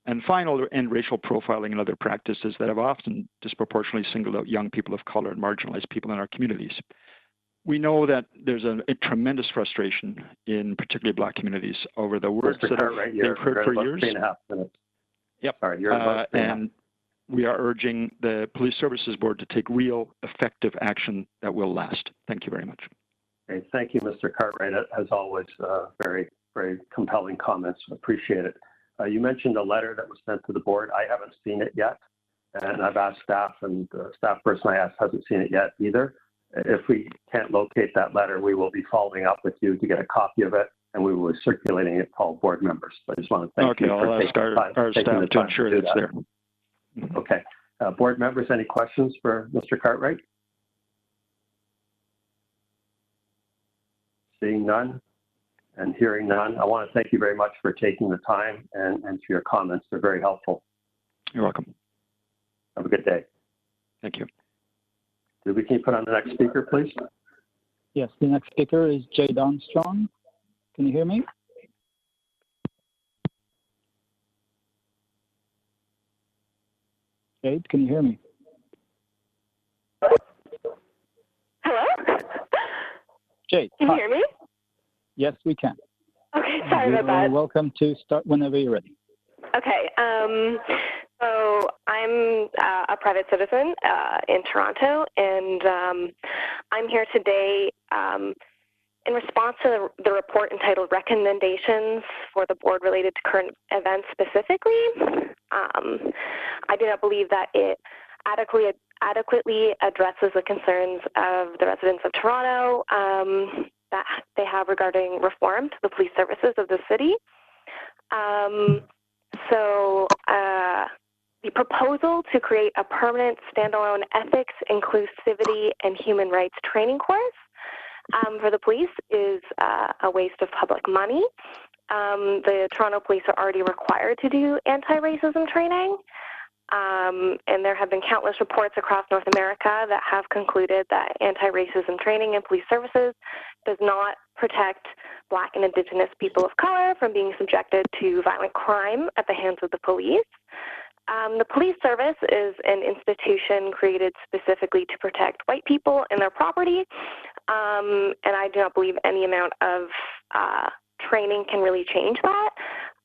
And final, end racial profiling and other practices that have often disproportionately singled out young people of color and marginalized people in our communities. We know that there's a tremendous frustration in particularly Black communities over the words that they've heard for years. 3.5 minutes. Yep. Sorry, you're about and we are urging the Police Services Board to take real, effective action that will last. Thank you very much. Okay, thank you, Mr. Cartwright. As always, very, very compelling comments. Appreciate it. You mentioned a letter that was sent to the board. I haven't seen it yet, and I've asked staff, and the staff person I asked hasn't seen it yet either. If we can't locate that letter, we will be following up with you to get a copy of it, and we will be circulating it to all board members. So I just want to thank you for taking the time. Our staff to ensure that it's there. Okay. Board members, any questions for Mr. Cartwright? Seeing none and hearing none, I want to thank you very much for taking the time and for your comments. They're very helpful. You're welcome. Have a good day. Thank you. Can you put on the next speaker, please? Yes, the next speaker is Jade Armstrong. Can you hear me? Jade, can you hear me? Hello? Jade, can you hear me? Yes, we can. Okay, sorry about that. Welcome to start whenever you're ready. Okay, so I'm a private citizen in Toronto, and I'm here today in response to the report entitled Recommendations for the Board Related to Current Events Specifically. I do not believe that it adequately addresses the concerns of the residents of Toronto that they have regarding reform to the police services of the city. The proposal to create a permanent standalone ethics, inclusivity, and human rights training course for the police is a waste of public money. The Toronto Police are already required to do anti-racism training, and there have been countless reports across North America that have concluded that anti-racism training in police services does not protect Black and Indigenous people of color from being subjected to violent crime at the hands of the police. The police service is an institution created specifically to protect white people and their property, and I do not believe any amount of training can really change that.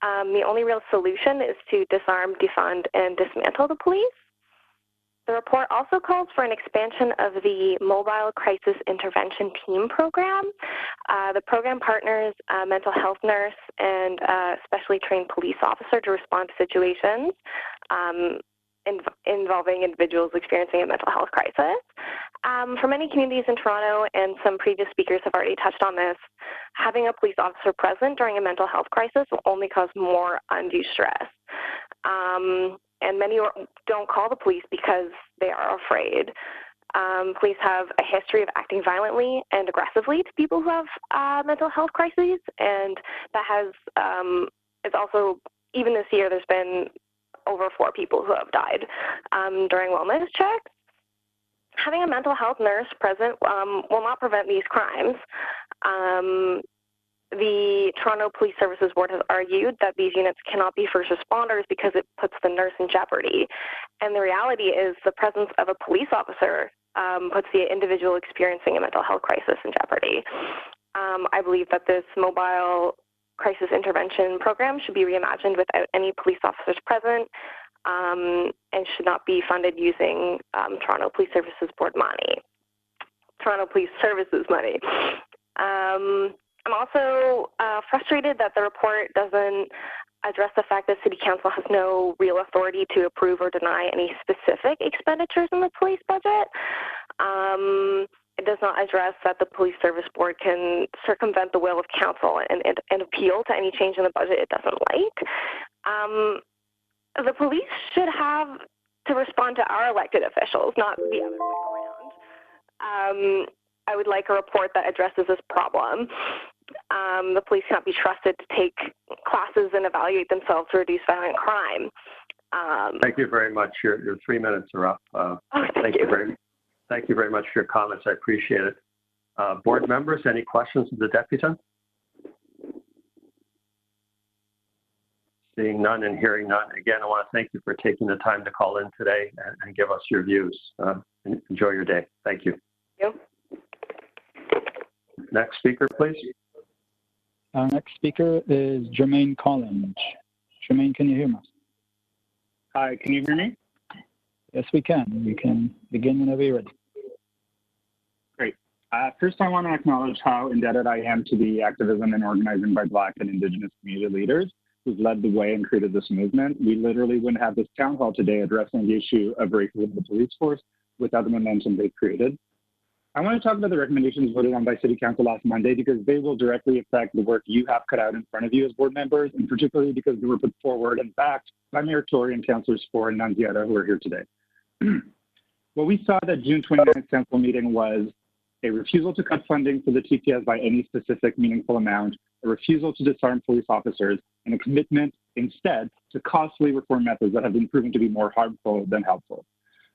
The only real solution is to disarm, defund, and dismantle the police. The report also calls for an expansion of the Mobile Crisis Intervention Team program. The program partners a mental health nurse and a specially trained police officer to respond to situations involving individuals experiencing a mental health crisis. For many communities in Toronto, and some previous speakers have already touched on this, having a police officer present during a mental health crisis will only cause more undue stress. And many don't call the police because they are afraid. Police have a history of acting violently and aggressively to people who have mental health crises, and that has, it's also, even this year, there's been over 4 people who have died during wellness checks. Having a mental health nurse present will not prevent these crimes. The Toronto Police Services Board has argued that these units cannot be first responders because it puts the nurse in jeopardy. And the reality is the presence of a police officer puts the individual experiencing a mental health crisis in jeopardy. I believe that this mobile crisis intervention program should be reimagined without any police officers present and should not be funded using Toronto Police Services Board money, Toronto Police Services money. I'm also frustrated that the report doesn't address the fact that City Council has no real authority to approve or deny any specific expenditures in the police budget. It does not address that the Police Service Board can circumvent the will of Council and appeal to any change in the budget it doesn't like. The police should have to respond to our elected officials, not the other way around. I would like a report that addresses this problem. The police cannot be trusted to take classes and evaluate themselves to reduce violent crime. Thank you very much. Your 3 minutes are up. Thank you very much for your comments. I appreciate it. Board members, any questions of the deputy? Seeing none and hearing none, again, I want to thank you for taking the time to call in today and give us your views. Enjoy your day. Thank you. Thank you. Next speaker, please. Our next speaker is Jermaine Collins. Jermaine, can you hear us? Hi, can you hear me? Yes, we can. You can begin whenever you're ready. Great. First, I want to acknowledge how indebted I am to the activism and organizing by Black and Indigenous community leaders who've led the way and created this movement. We literally wouldn't have this town hall today addressing the issue of racism in the police force without the momentum they've created. I want to talk about the recommendations voted on by City Council last Monday because they will directly affect the work you have cut out in front of you as board members, and particularly because they were put forward and backed by Mayor Tory and Councillors Spore and Nunziata, who are here today. What we saw at that June 29th Council meeting was a refusal to cut funding for the TPS by any specific meaningful amount, a refusal to disarm police officers, and a commitment instead to costly reform methods that have been proven to be more harmful than helpful.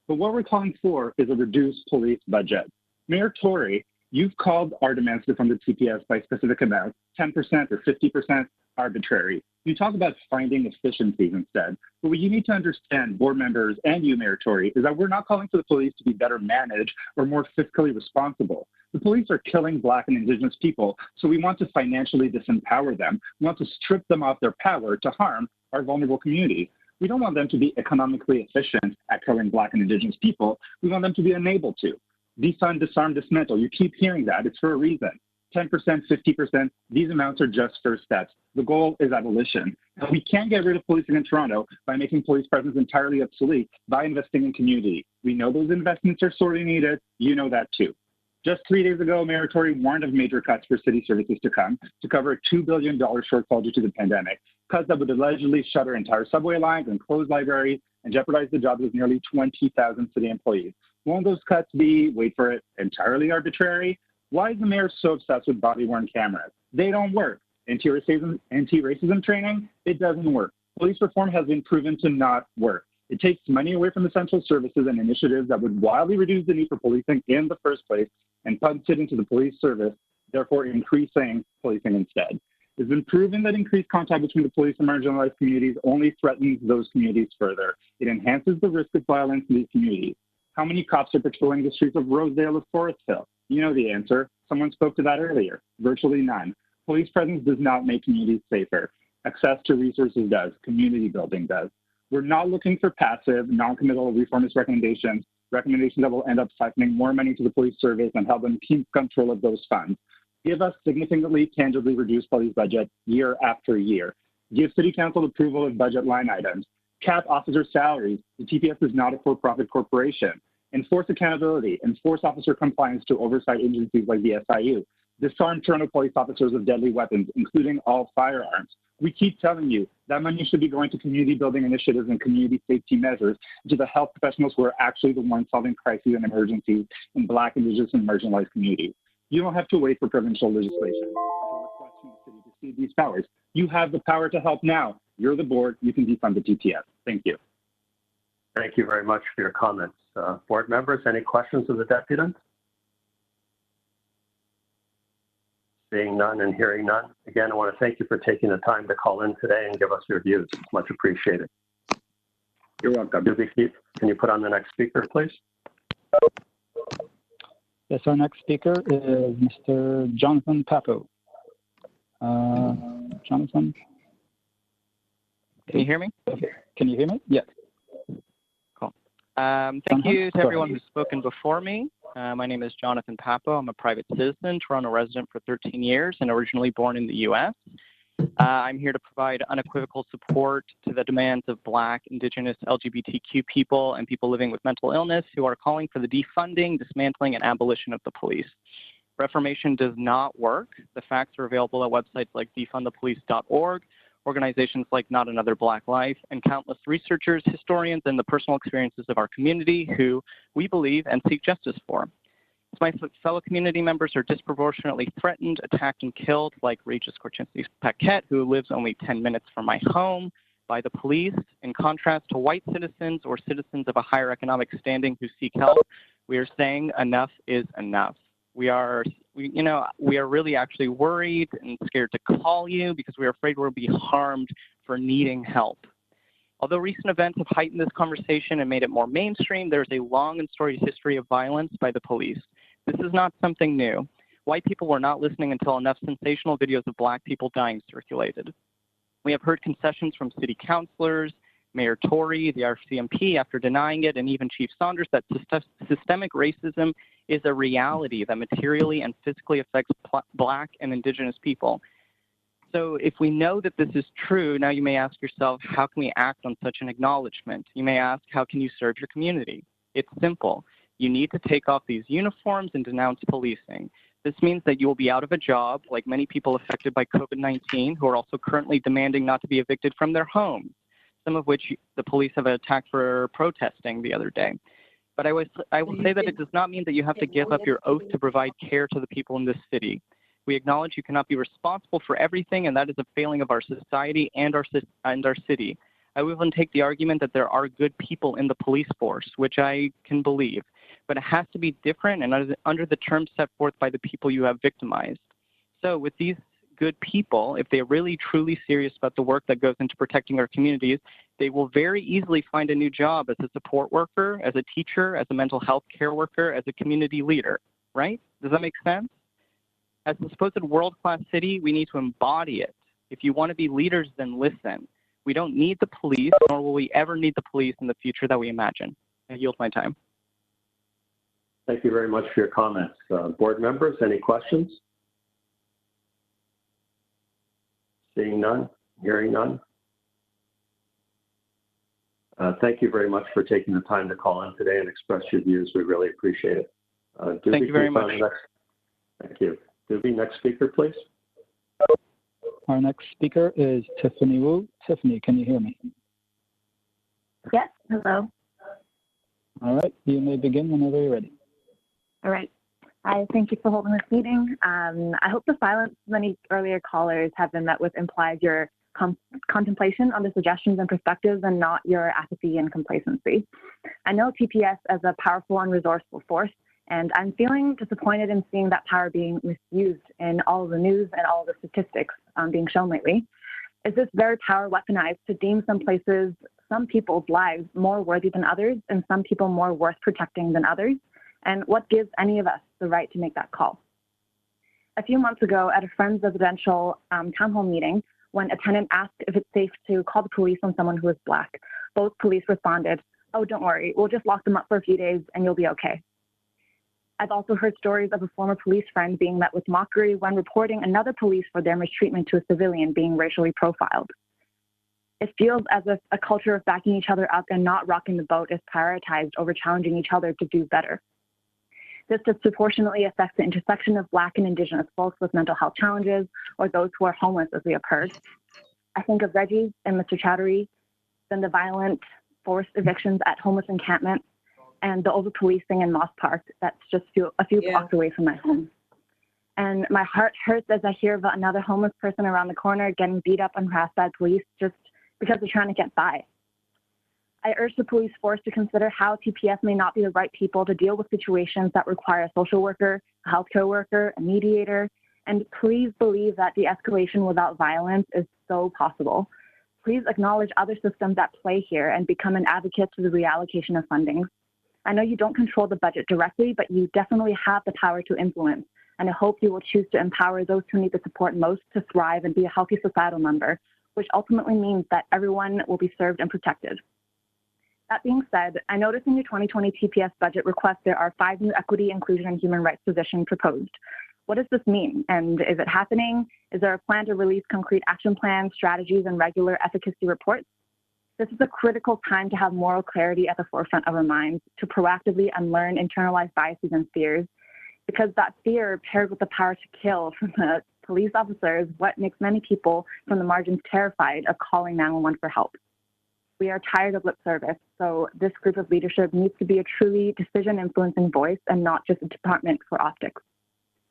But what we're calling for is a reduced police budget. Mayor Tory, you've called our demands to fund the TPS by specific amounts, 10% or 50% arbitrary. You talk about finding efficiencies instead. But what you need to understand, board members and you, Mayor Tory, is that we're not calling for the police to be better managed or more fiscally responsible. The police are killing Black and Indigenous people, so we want to financially disempower them. We want to strip them of their power to harm our vulnerable communities. We don't want them to be economically efficient at killing Black and Indigenous people. We want them to be unable to. Defund, disarm, dismantle. You keep hearing that. It's for a reason. 10%, 50%, these amounts are just first steps. The goal is abolition. And we can't get rid of policing in Toronto by making police presence entirely obsolete by investing in community. We know those investments are sorely needed. You know that too. Just 3 days ago, Mayor Tory warned of major cuts for city services to come to cover a $2 billion shortfall due to the pandemic. Cuts that would allegedly shutter entire subway lines and close libraries and jeopardize the jobs of nearly 20,000 city employees. Won't those cuts be, wait for it, entirely arbitrary? Why is the mayor so obsessed with body-worn cameras? They don't work. Anti-racism training, it doesn't work. Police reform has been proven to not work. It takes money away from essential services and initiatives that would wildly reduce the need for policing in the first place and pumps it into the police service, therefore increasing policing instead. It's been proven that increased contact between the police and marginalized communities only threatens those communities further. It enhances the risk of violence in these communities. How many cops are patrolling the streets of Rosedale or Forest Hill? You know the answer. Someone spoke to that earlier. Virtually none. Police presence does not make communities safer. Access to resources does. Community building does. We're not looking for passive, non-committal reformist recommendations that will end up siphoning more money to the police service and help them keep control of those funds. Give us significantly, tangibly reduced police budget year after year. Give City Council approval of budget line items. Cap officer salaries. The TPS is not a for-profit corporation. Enforce accountability. Enforce officer compliance to oversight agencies like the SIU. Disarm Toronto police officers of deadly weapons, including all firearms. We keep telling you that money should be going to community building initiatives and community safety measures, to the health professionals who are actually the ones solving crises and emergencies in Black, Indigenous, and marginalized communities. You don't have to wait for provincial legislation or request from the city to cede these powers. You have the power to help now. You're the board. You can defund the TPS. Thank you. Thank you very much for your comments. Board members, any questions of the deputant? Seeing none and hearing none. Again, I want to thank you for taking the time to call in today and give us your views. It's much appreciated. You're welcome. Doobie, can you put on the next speaker, please? Yes, our next speaker is Mr. Jonathan Papo. Jonathan? Can you hear me? Okay. Can you hear me? Yes. Cool. Thank you to everyone who's spoken before me. My name is Jonathan Papo. I'm a private citizen, Toronto resident for 13 years, and originally born in the U.S. I'm here to provide unequivocal support to the demands of Black, Indigenous, LGBTQ people, and people living with mental illness who are calling for the defunding, dismantling, and abolition of the police. Reformation does not work. The facts are available at websites like defundthepolice.org, organizations like Not Another Black Life, and countless researchers, historians, and the personal experiences of our community who we believe and seek justice for. My fellow community members are disproportionately threatened, attacked, and killed, like Regis Korchinski-Paquette, who lives only 10 minutes from my home, by the police, in contrast to white citizens or citizens of a higher economic standing who seek help. We are saying enough is enough. We are really actually worried and scared to call you because we are afraid we'll be harmed for needing help. Although recent events have heightened this conversation and made it more mainstream, there's a long and storied history of violence by the police. This is not something new. White people were not listening until enough sensational videos of Black people dying circulated. We have heard concessions from city councilors, Mayor Tory, the RCMP, after denying it, and even Chief Saunders, that systemic racism is a reality that materially and physically affects Black and Indigenous people. So if we know that this is true, now you may ask yourself, how can we act on such an acknowledgement? You may ask, how can you serve your community? It's simple. You need to take off these uniforms and denounce policing. This means that you will be out of a job, like many people affected by COVID-19, who are also currently demanding not to be evicted from their homes, some of which the police have attacked for protesting the other day. But I will say that it does not mean that you have to give up your oath to provide care to the people in this city. We acknowledge you cannot be responsible for everything, and that is a failing of our society and our city. I will even take the argument that there are good people in the police force, which I can believe, but it has to be different and under the terms set forth by the people you have victimized. So with these good people, if they're really truly serious about the work that goes into protecting our communities, they will very easily find a new job as a support worker, as a teacher, as a mental health care worker, as a community leader, right? Does that make sense? As the supposed world-class city, we need to embody it. If you want to be leaders, then listen. We don't need the police, nor will we ever need the police in the future that we imagine. I yield my time. Thank you very much for your comments. Board members, any questions? Seeing none, hearing none. Thank you very much for taking the time to call in today and express your views. We really appreciate it. Thank you very much. Thank you. Doobie, next speaker, please. Our next speaker is Tiffany Wu. Tiffany, can you hear me? Yes, hello. All right, you may begin whenever you're ready. All right. I thank you for holding this meeting. I hope the silence of many earlier callers have been met with implies your contemplation on the suggestions and perspectives and not your apathy and complacency. I know TPS as a powerful and resourceful force, and I'm feeling disappointed in seeing that power being misused in all of the news and all of the statistics being shown lately. Is this very power weaponized to deem some places, some people's lives more worthy than others, and some people more worth protecting than others? And what gives any of us the right to make that call? A few months ago at a friend's residential town hall meeting, when a tenant asked if it's safe to call the police on someone who is Black, both police responded, "Oh, don't worry, we'll just lock them up for a few days and you'll be okay." I've also heard stories of a former police friend being met with mockery when reporting another police for their mistreatment to a civilian being racially profiled. It feels as if a culture of backing each other up and not rocking the boat is prioritized over challenging each other to do better. This disproportionately affects the intersection of Black and Indigenous folks with mental health challenges or those who are homeless, as we have heard. I think of Reggie and Mr. Chowdhury, then the violent forced evictions at homeless encampments, and the over-policing in Moss Park that's just a few blocks away from my home. And my heart hurts as I hear about another homeless person around the corner getting beat up and harassed by police just because they're trying to get by. I urge the police force to consider how TPS may not be the right people to deal with situations that require a social worker, a healthcare worker, a mediator, and please believe that de-escalation without violence is so possible. Please acknowledge other systems at play here and become an advocate for the reallocation of funding. I know you don't control the budget directly, but you definitely have the power to influence, and I hope you will choose to empower those who need the support most to thrive and be a healthy societal member, which ultimately means that everyone will be served and protected. That being said, I noticed in your 2020 TPS budget request there are 5 new equity, inclusion, and human rights positions proposed. What does this mean? And is it happening? Is there a plan to release concrete action plans, strategies, and regular efficacy reports? This is a critical time to have moral clarity at the forefront of our minds, to proactively unlearn internalized biases and fears, because that fear paired with the power to kill from the police officers, what makes many people from the margins terrified of calling 911 for help. We are tired of lip service, so this group of leadership needs to be a truly decision-influencing voice and not just a department for optics.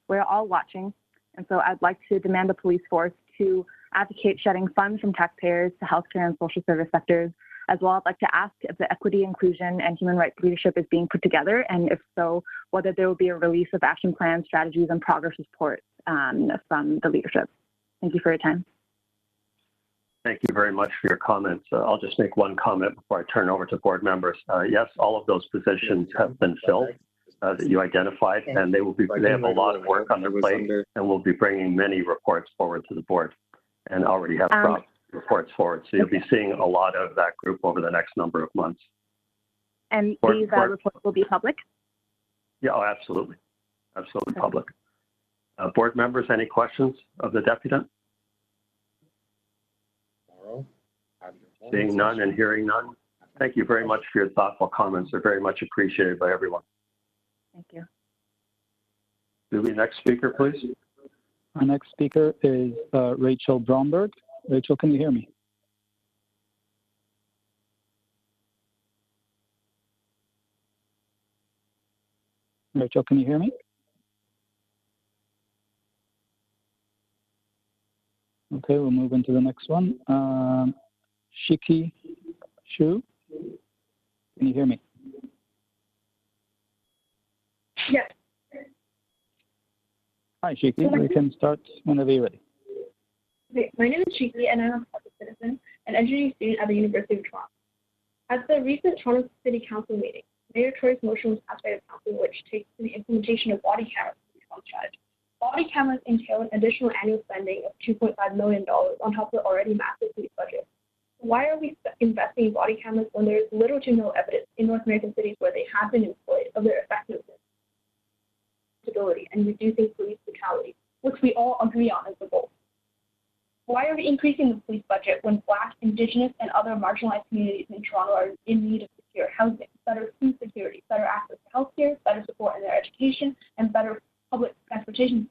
We're all watching, and so I'd like to demand the police force to advocate shedding funds from taxpayers to healthcare and social service sectors. As well, I'd like to ask if the equity, inclusion, and human rights leadership is being put together, and if so, whether there will be a release of action plans, strategies, and progress reports from the leadership. Thank you for your time. Thank you very much for your comments. I'll just make one comment before I turn over to board members. Yes, all of those positions have been filled that you identified, and they have a lot of work on their plate, and we'll be bringing many reports forward to the board, and already have reports forward. So you'll be seeing a lot of that group over the next number of months. And these reports will be public? Yeah, oh, absolutely. Absolutely public. Board members, any questions of the deputant? Seeing none and hearing none. Thank you very much for your thoughtful comments. They're very much appreciated by everyone. Thank you. Julie, next speaker, please. Our next speaker is Rachel Bromberg. Rachel, can you hear me? Rachel, can you hear me? Okay, we'll move into the next one. Shiki Shu, can you hear me? Yes. Hi, Shiki. We can start whenever you're ready. Okay, my name is Shiki, and I'm a public citizen and engineering student at the University of Toronto. At the recent Toronto City Council meeting, Mayor Tory's motion was passed by the council, which takes to the implementation of body cameras in response strategy. Body cameras entail an additional annual spending of $2.5 million on top of the already massive police budget. Why are we investing in body cameras when there is little to no evidence in North American cities where they have been employed of their effectiveness, stability, and reducing police brutality, which we all agree on as the goal? Why are we increasing the police budget when Black, Indigenous, and other marginalized communities in Toronto are in need of secure housing, better food security, better access to healthcare, better support in their education, and better public transportation systems?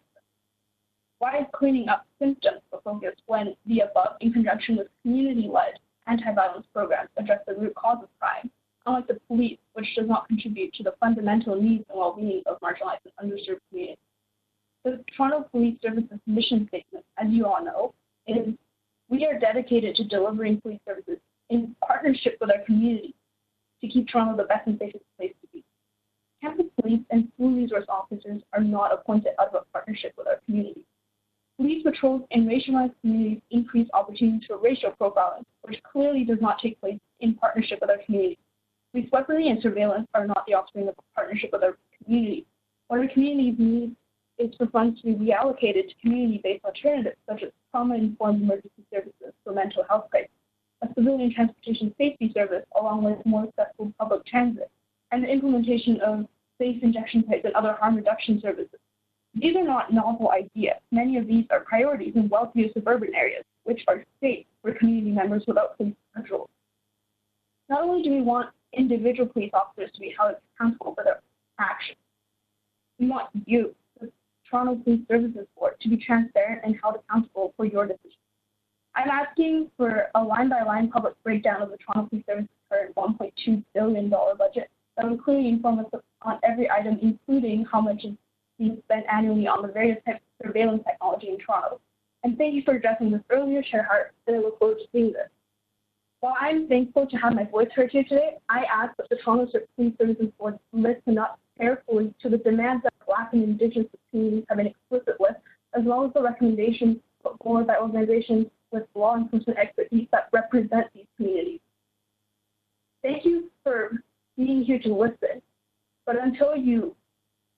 Why is cleaning up symptoms the focus when the above, in conjunction with community-led anti-violence programs, address the root cause of crime, unlike the police, which does not contribute to the fundamental needs and well-being of marginalized and underserved communities? The Toronto Police Services mission statement, as you all know, is we are dedicated to delivering police services in partnership with our community to keep Toronto the best and safest place to be. Campus police and school resource officers are not appointed out of a partnership with our community. Police patrols in racialized communities increase opportunities for racial profiling, which clearly does not take place in partnership with our community. Police weaponry and surveillance are not the offspring of a partnership with our community. What our communities need is for funds to be reallocated to community-based alternatives, such as trauma-informed emergency services for mental health crises, a civilian transportation safety service along with more accessible public transit, and the implementation of safe injection sites and other harm reduction services. These are not novel ideas. Many of these are priorities in wealthier suburban areas, which are safe for community members without police control. Not only do we want individual police officers to be held accountable for their actions, we want you, the Toronto Police Services Board, to be transparent and held accountable for your decisions. I'm asking for a line-by-line public breakdown of the Toronto Police Services current $1.2 billion budget that will clearly inform us on every item, including how much is being spent annually on the various types of surveillance technology in Toronto. And thank you for addressing this earlier, Chair Hart, and I look forward to seeing this. While I'm thankful to have my voice heard here today, I ask that the Toronto Police Services Board listen up carefully to the demands that Black and Indigenous communities have been explicit with, as well as the recommendations put forward by organizations with law enforcement expertise that represent these communities. Thank you for being here to listen, but until you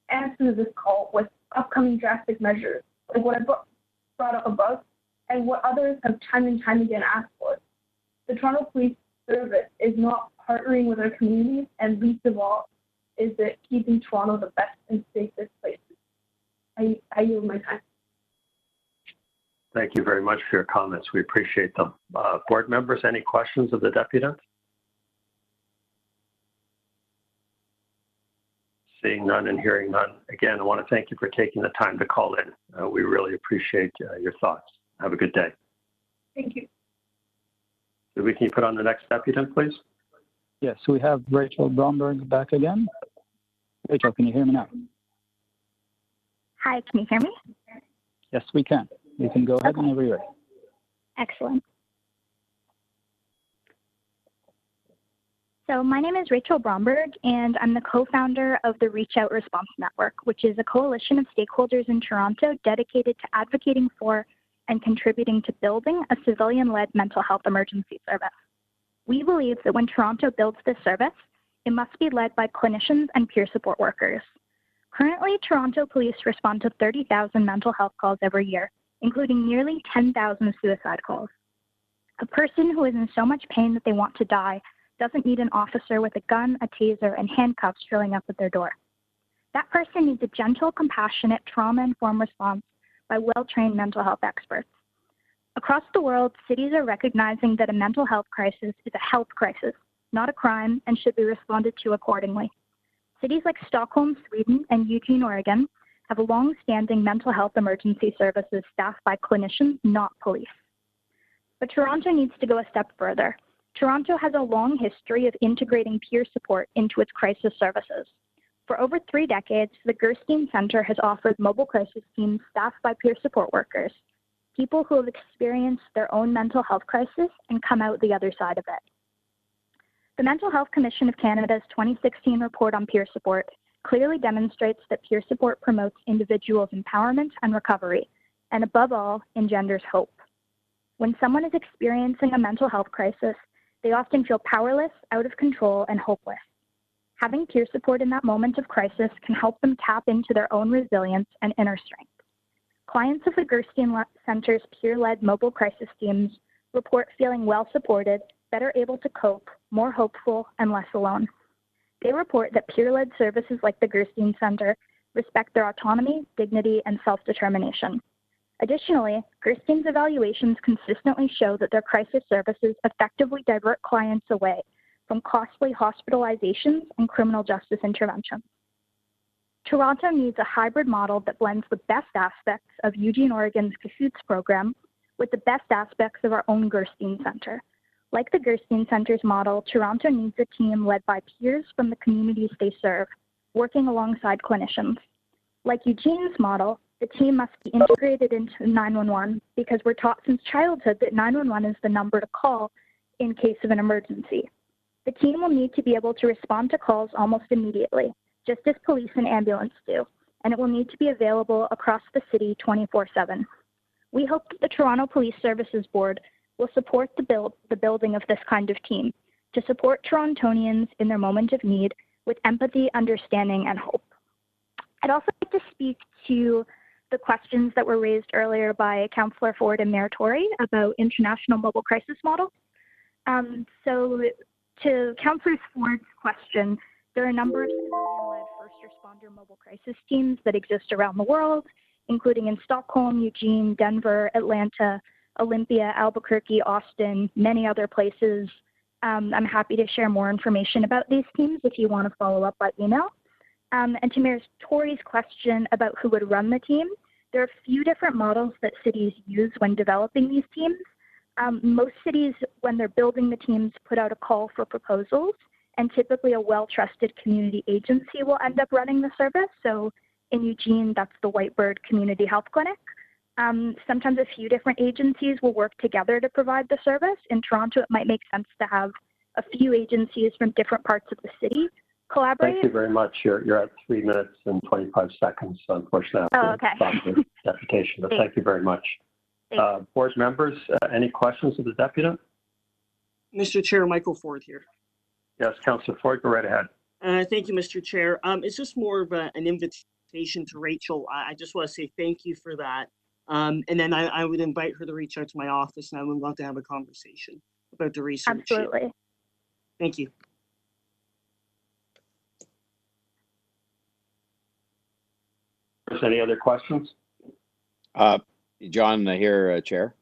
answer this call with upcoming drastic measures, like what I brought up above, and what others have time and time again asked for, the Toronto Police Service is not partnering with our communities, and least of all, is it keeping Toronto the best and safest place. I yield my time. Thank you very much for your comments. We appreciate them. Board members, any questions of the deputant? Seeing none and hearing none, again, I want to thank you for taking the time to call in. We really appreciate your thoughts. Have a good day. Thank you. Can you put on the next deputant, please? Yes, we have Rachel Bromberg back again. Rachel, can you hear me now? Hi, can you hear me? Yes, we can. You can go ahead whenever you're ready. Excellent. So my name is Rachel Bromberg, and I'm the co-founder of the Reach Out Response Network, which is a coalition of stakeholders in Toronto dedicated to advocating for and contributing to building a civilian-led mental health emergency service. We believe that when Toronto builds this service, it must be led by clinicians and peer support workers. Currently, Toronto police respond to 30,000 mental health calls every year, including nearly 10,000 suicide calls. A person who is in so much pain that they want to die doesn't need an officer with a gun, a taser, and handcuffs showing up at their door. That person needs a gentle, compassionate, trauma-informed response by well-trained mental health experts. Across the world, cities are recognizing that a mental health crisis is a health crisis, not a crime, and should be responded to accordingly. Cities like Stockholm, Sweden, and Eugene, Oregon have long-standing mental health emergency services staffed by clinicians, not police. But Toronto needs to go a step further. Toronto has a long history of integrating peer support into its crisis services. For over 3 decades, the Gerstein Center has offered mobile crisis teams staffed by peer support workers, people who have experienced their own mental health crisis and come out the other side of it. The Mental Health Commission of Canada's 2016 report on peer support clearly demonstrates that peer support promotes individuals' empowerment and recovery, and above all, engenders hope. When someone is experiencing a mental health crisis, they often feel powerless, out of control, and hopeless. Having peer support in that moment of crisis can help them tap into their own resilience and inner strength. Clients of the Gerstein Center's peer-led mobile crisis teams report feeling well supported, better able to cope, more hopeful, and less alone. They report that peer-led services like the Gerstein Center respect their autonomy, dignity, and self-determination. Additionally, Gerstein's evaluations consistently show that their crisis services effectively divert clients away from costly hospitalizations and criminal justice interventions. Toronto needs a hybrid model that blends the best aspects of Eugene, Oregon's CAHOOTS program with the best aspects of our own Gerstein Center. Like the Gerstein Center's model, Toronto needs a team led by peers from the communities they serve, working alongside clinicians. Like Eugene's model, the team must be integrated into 911 because we're taught since childhood that 911 is the number to call in case of an emergency. The team will need to be able to respond to calls almost immediately, just as police and ambulance do, and it will need to be available across the city 24/7. We hope that the Toronto Police Services Board will support the building of this kind of team to support Torontonians in their moment of need with empathy, understanding, and hope. I'd also like to speak to the questions that were raised earlier by Councillor Ford and Mayor Tory about international mobile crisis models. So to Councillor Ford's question, there are a number of civilian-led first responder mobile crisis teams that exist around the world, including in Stockholm, Eugene, Denver, Atlanta, Olympia, Albuquerque, Austin, many other places. I'm happy to share more information about these teams if you want to follow up by email. And to Mayor Tory's question about who would run the team, there are a few different models that cities use when developing these teams. Most cities, when they're building the teams, put out a call for proposals, and typically a well-trusted community agency will end up running the service. So in Eugene, that's the Whitebird Community Health Clinic. Sometimes a few different agencies will work together to provide the service. In Toronto, it might make sense to have a few agencies from different parts of the city collaborate. Thank you very much. You're at 3 minutes and 25 seconds, unfortunately. Oh, okay. Stop the deputation, but thank you very much. Board members, any questions of the deputant? Mr. Chair, Michael Ford here. Yes, Councillor Ford, go right ahead. Thank you, Mr. Chair. It's just more of an invitation to Rachel. I just want to say thank you for that. And then I would invite her to reach out to my office, and I would love to have a conversation about the research. Absolutely. Thank you. Any other questions? John here, Chair.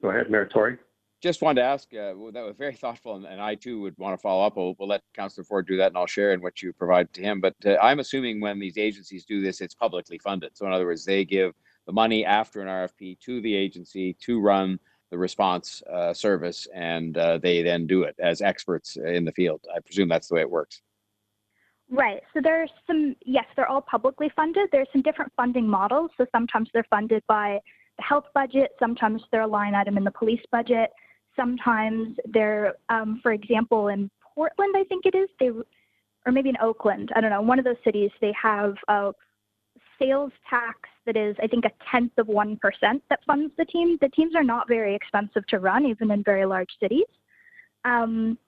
Go ahead, Mayor Tory. Just wanted to ask, that was very thoughtful, and I too would want to follow up. We'll let Councillor Ford do that, and I'll share in what you provide to him. But I'm assuming when these agencies do this, it's publicly funded. So in other words, they give the money after an RFP to the agency to run the response service, and they then do it as experts in the field. I presume that's the way it works. Right. So there's some, yes, they're all publicly funded. There's some different funding models. So sometimes they're funded by the health budget. Sometimes they're a line item in the police budget. Sometimes they're, for example, in Portland, I think it is, or maybe in Oakland, I don't know, one of those cities, they have a sales tax that is, I think, 0.1% that funds the team. The teams are not very expensive to run, even in very large cities. And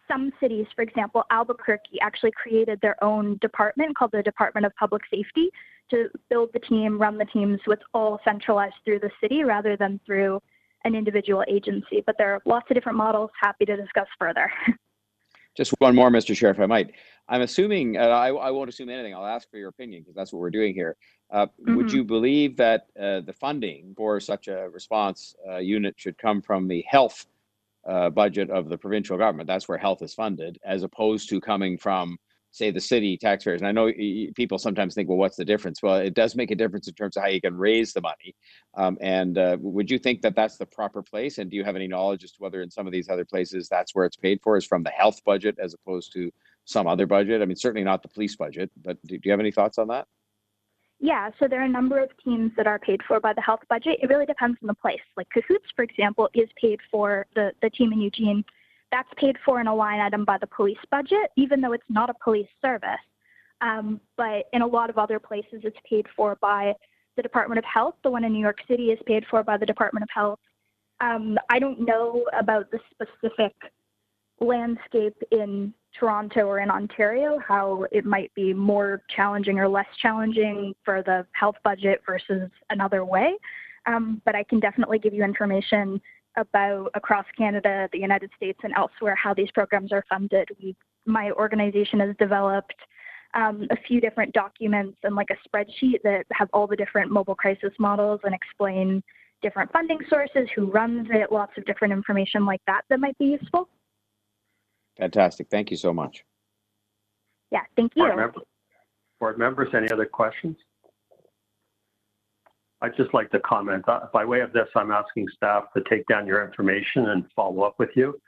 some cities, for example, Albuquerque actually created their own department called the Department of Public Safety to build the team, run the teams, so it's all centralized through the city rather than through an individual agency. But there are lots of different models. Happy to discuss further. Just one more, Mr. Chair, if I might. I'm assuming, I won't assume anything. I'll ask for your opinion because that's what we're doing here. Would you believe that the funding for such a response unit should come from the health budget of the provincial government? That's where health is funded, as opposed to coming from, say, the city taxpayers. And I know people sometimes think, well, what's the difference? Well, it does make a difference in terms of how you can raise the money. Would you think that that's the proper place? And do you have any knowledge as to whether in some of these other places that's where it's paid for, is from the health budget as opposed to some other budget? I mean, certainly not the police budget, but do you have any thoughts on that? Yeah, so there are a number of teams that are paid for by the health budget. It really depends on the place. Like Cahoots, for example, is paid for, the team in Eugene, that's paid for in a line item by the police budget, even though it's not a police service. But in a lot of other places, it's paid for by the Department of Health. The one in New York City is paid for by the Department of Health. I don't know about the specific landscape in Toronto or in Ontario, how it might be more challenging or less challenging for the health budget versus another way. But I can definitely give you information about across Canada, the United States, and elsewhere how these programs are funded. My organization has developed a few different documents and like a spreadsheet that have all the different mobile crisis models and explain different funding sources, who runs it, lots of different information like that that might be useful. Fantastic. Thank you so much. Yeah, thank you. Board members, any other questions? I'd just like to comment. By way of this, I'm asking staff to take down your information and follow up with you.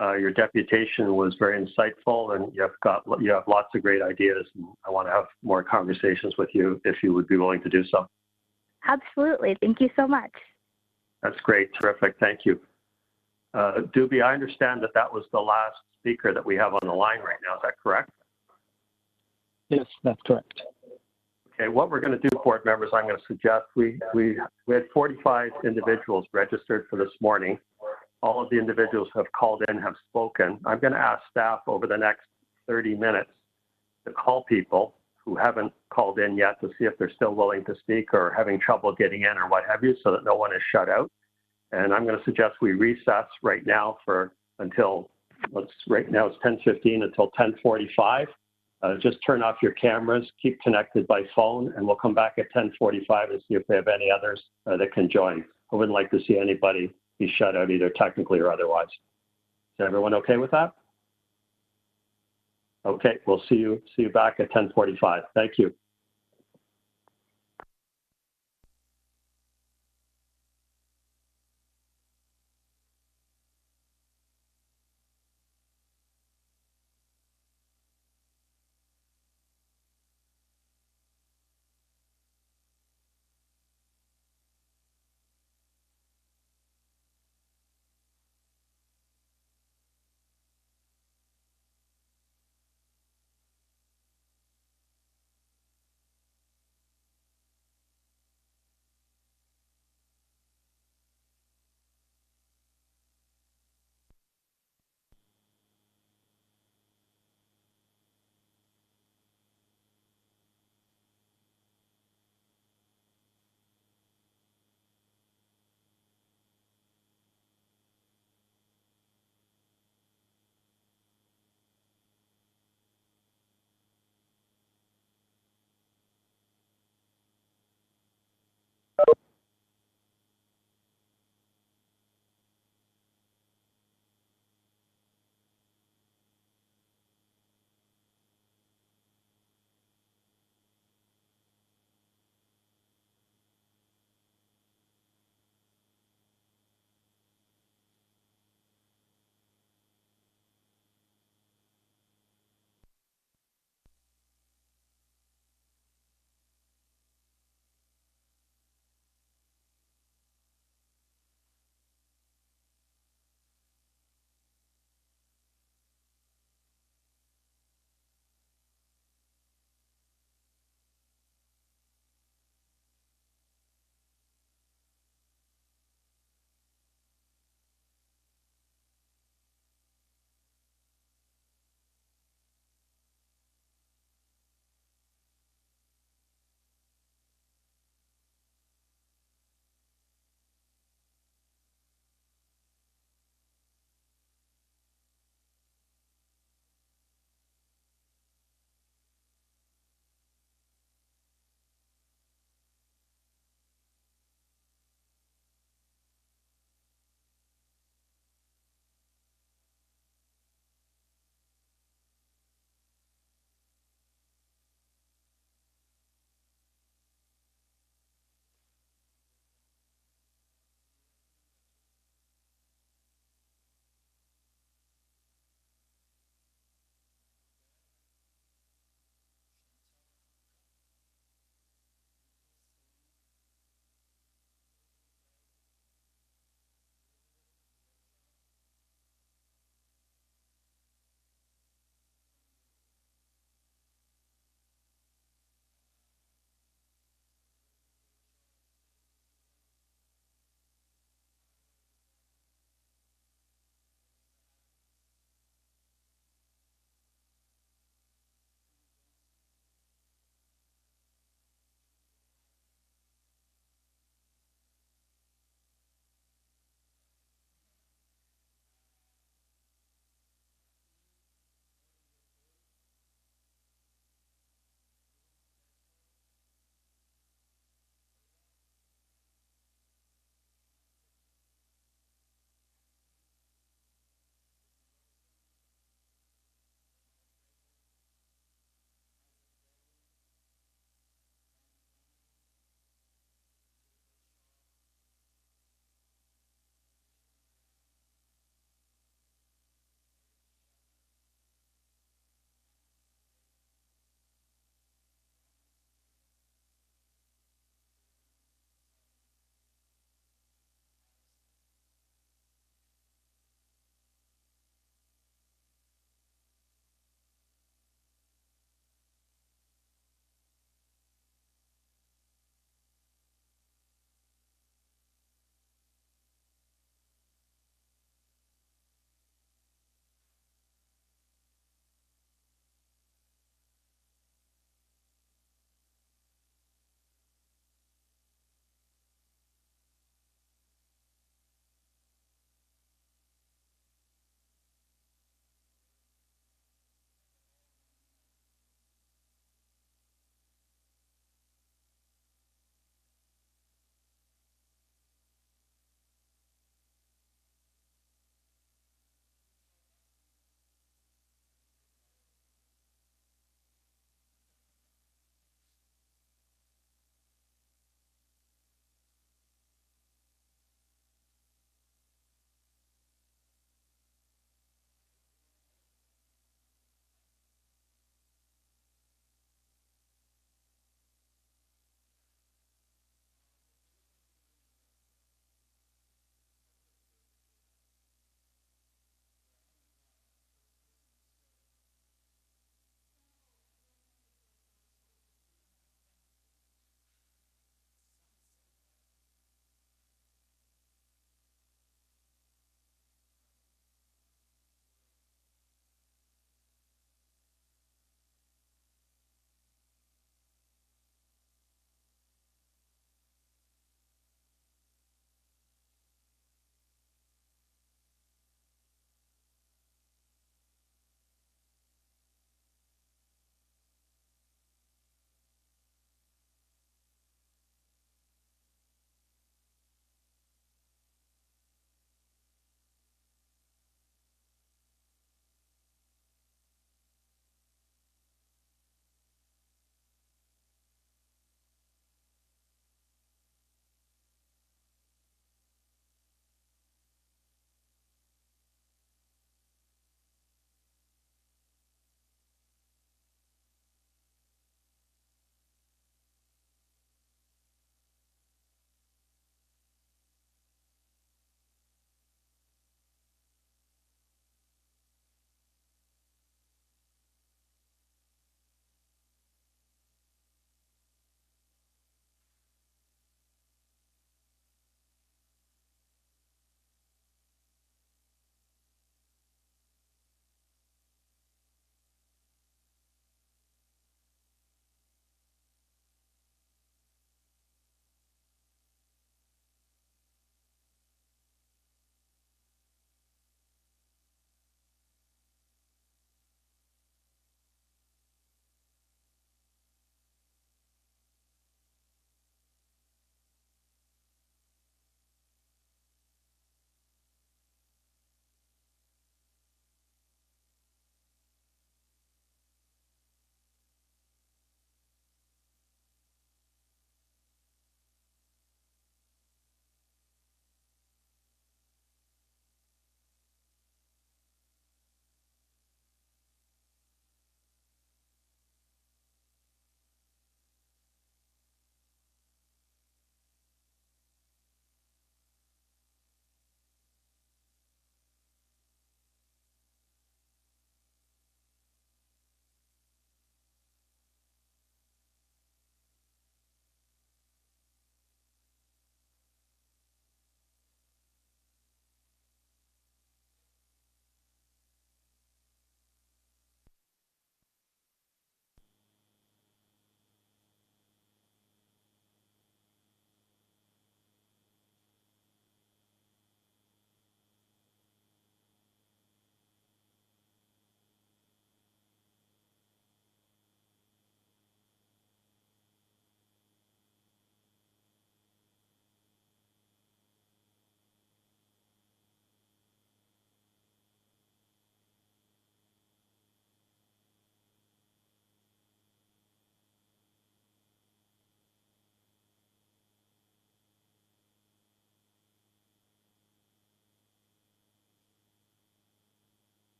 Your deputation was very insightful, and you have lots of great ideas, and I want to have more conversations with you if you would be willing to do so. Absolutely. Thank you so much. That's great. Terrific. Thank you. Doobie, I understand that that was the last speaker that we have on the line right now. Is that correct? Yes, that's correct. Okay, what we're going to do, board members, I'm going to suggest we had 45 individuals registered for this morning. All of the individuals who have called in have spoken. I'm going to ask staff over the next 30 minutes to call people who haven't called in yet to see if they're still willing to speak or having trouble getting in or what have you, so that no one is shut out. And I'm going to suggest we recess right now until, right now it's 10:15 until 10:45. Just turn off your cameras, keep connected by phone, and we'll come back at 10:45 and see if we have any others that can join. I wouldn't like to see anybody be shut out either technically or otherwise. Is everyone okay with that? Okay, we'll see you back at 10:45. Thank you.